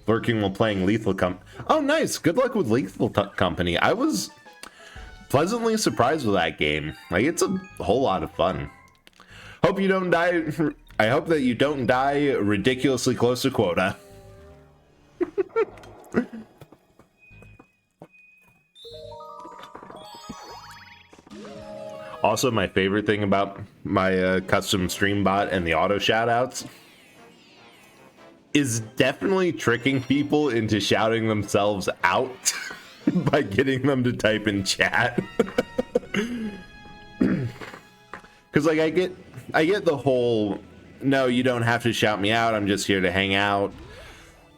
Lurking while playing Lethal Company. Oh, nice. Good luck with Lethal Company. I was pleasantly surprised with that game. Like, it's a whole lot of fun. Hope you don't die. I hope that you don't die ridiculously close to quota. Also, my favorite thing about my custom stream bot and the auto shoutouts is definitely tricking people into shouting themselves out by getting them to type in chat. Because like I get the whole no, you don't have to shout me out, I'm just here to hang out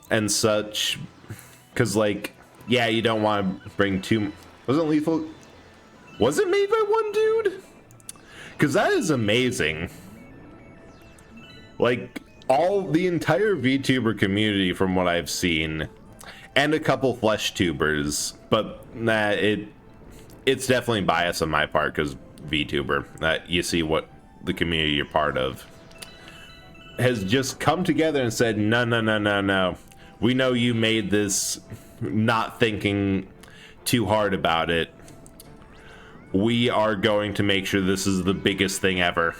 and such. Because like, yeah, you don't want to bring too... Wasn't Lethal... Was it made by one dude? Because that is amazing. Like, the entire VTuber community from what I've seen, and a couple flesh tubers, but it's definitely bias on my part because VTuber, you see what the community you're part of, has just come together and said, no. We know you made this not thinking too hard about it. We are going to make sure this is the biggest thing ever.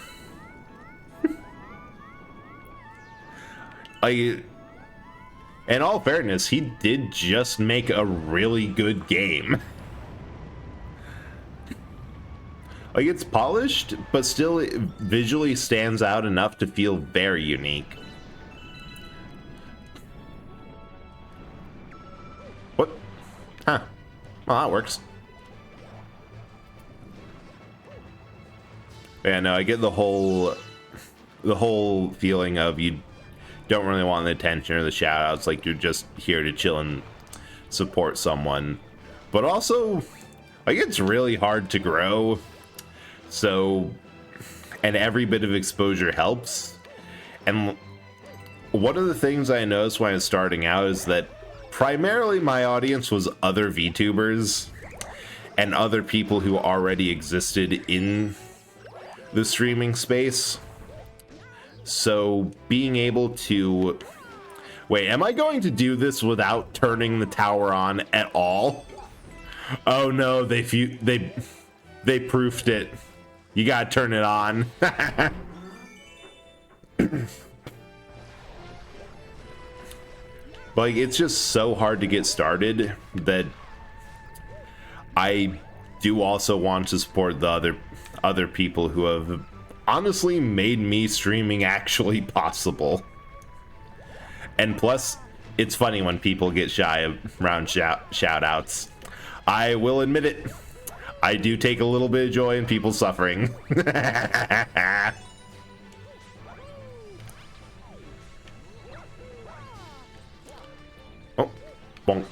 In all fairness, he did just make a really good game. Like, it's polished, but still it visually stands out enough to feel very unique. What? Huh. Well, that works. Yeah, no, I get the whole... the whole feeling of you don't really want the attention or the shout outs, like you're just here to chill and support someone. But also, like, it's really hard to grow, so, and every bit of exposure helps. And one of the things I noticed when I was starting out is that primarily my audience was other VTubers and other people who already existed in the streaming space. So being able to... Wait, am I going to do this without turning the tower on at all? Oh no, they proofed it. You gotta turn it on. Like, it's just so hard to get started that I do also want to support the other people who have honestly made me streaming actually possible. And plus, it's funny when people get shy around shout outs. I will admit it, I do take a little bit of joy in people suffering. Oh, bonk.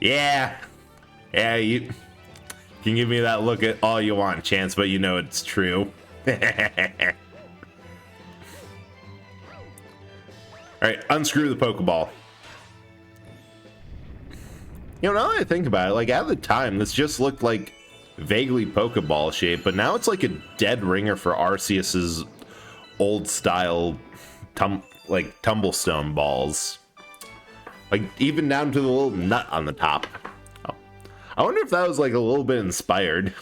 Yeah, you can give me that look at all you want, Chance, but you know it's true. Alright, unscrew the Pokeball. You know, now that I think about it, like, at the time, this just looked like vaguely Pokeball shape, but now it's like a dead ringer for Arceus's old style tumblestone balls. Like, even down to the little nut on the top. Oh. I wonder if that was like a little bit inspired.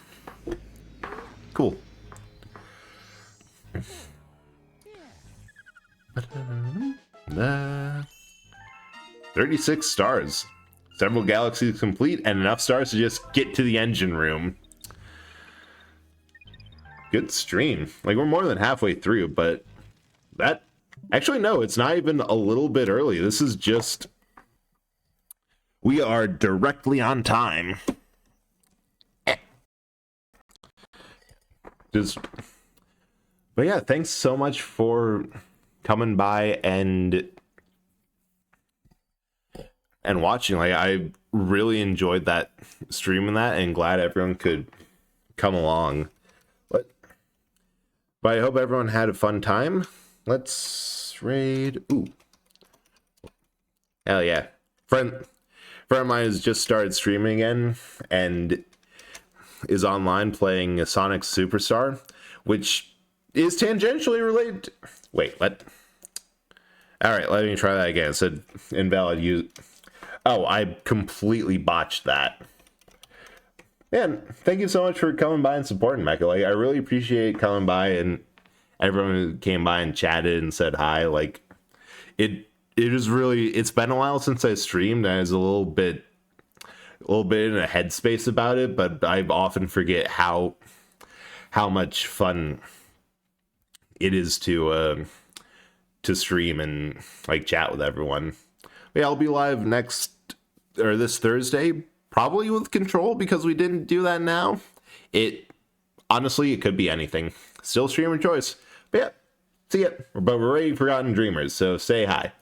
Cool. 36 stars. Several galaxies complete and enough stars to just get to the engine room. Good stream. Like, we're more than halfway through, but that... Actually, no, it's not even a little bit early. This is just... We are directly on time. But yeah, thanks so much for coming by and watching. Like, I really enjoyed that streaming that, and glad everyone could come along. But I hope everyone had a fun time. Let's raid. Ooh, hell yeah! Friend of mine has just started streaming again and is online playing Sonic Superstar, which is tangentially related. Wait, what? All right, let me try that again. It said invalid use. Oh, I completely botched that. Man, thank you so much for coming by and supporting Mecha. Like, I really appreciate coming by and everyone who came by and chatted and said hi. Like, it is really, it's been a while since I streamed. I was a little bit in a headspace about it, but I often forget how much fun it is to stream and like chat with everyone. Yeah, I'll be live this Thursday, probably with Control, because we didn't do that now. Honestly, it could be anything. Still streamer choice. But yeah, see ya. But we're already Forgotten Dreamers, so say hi.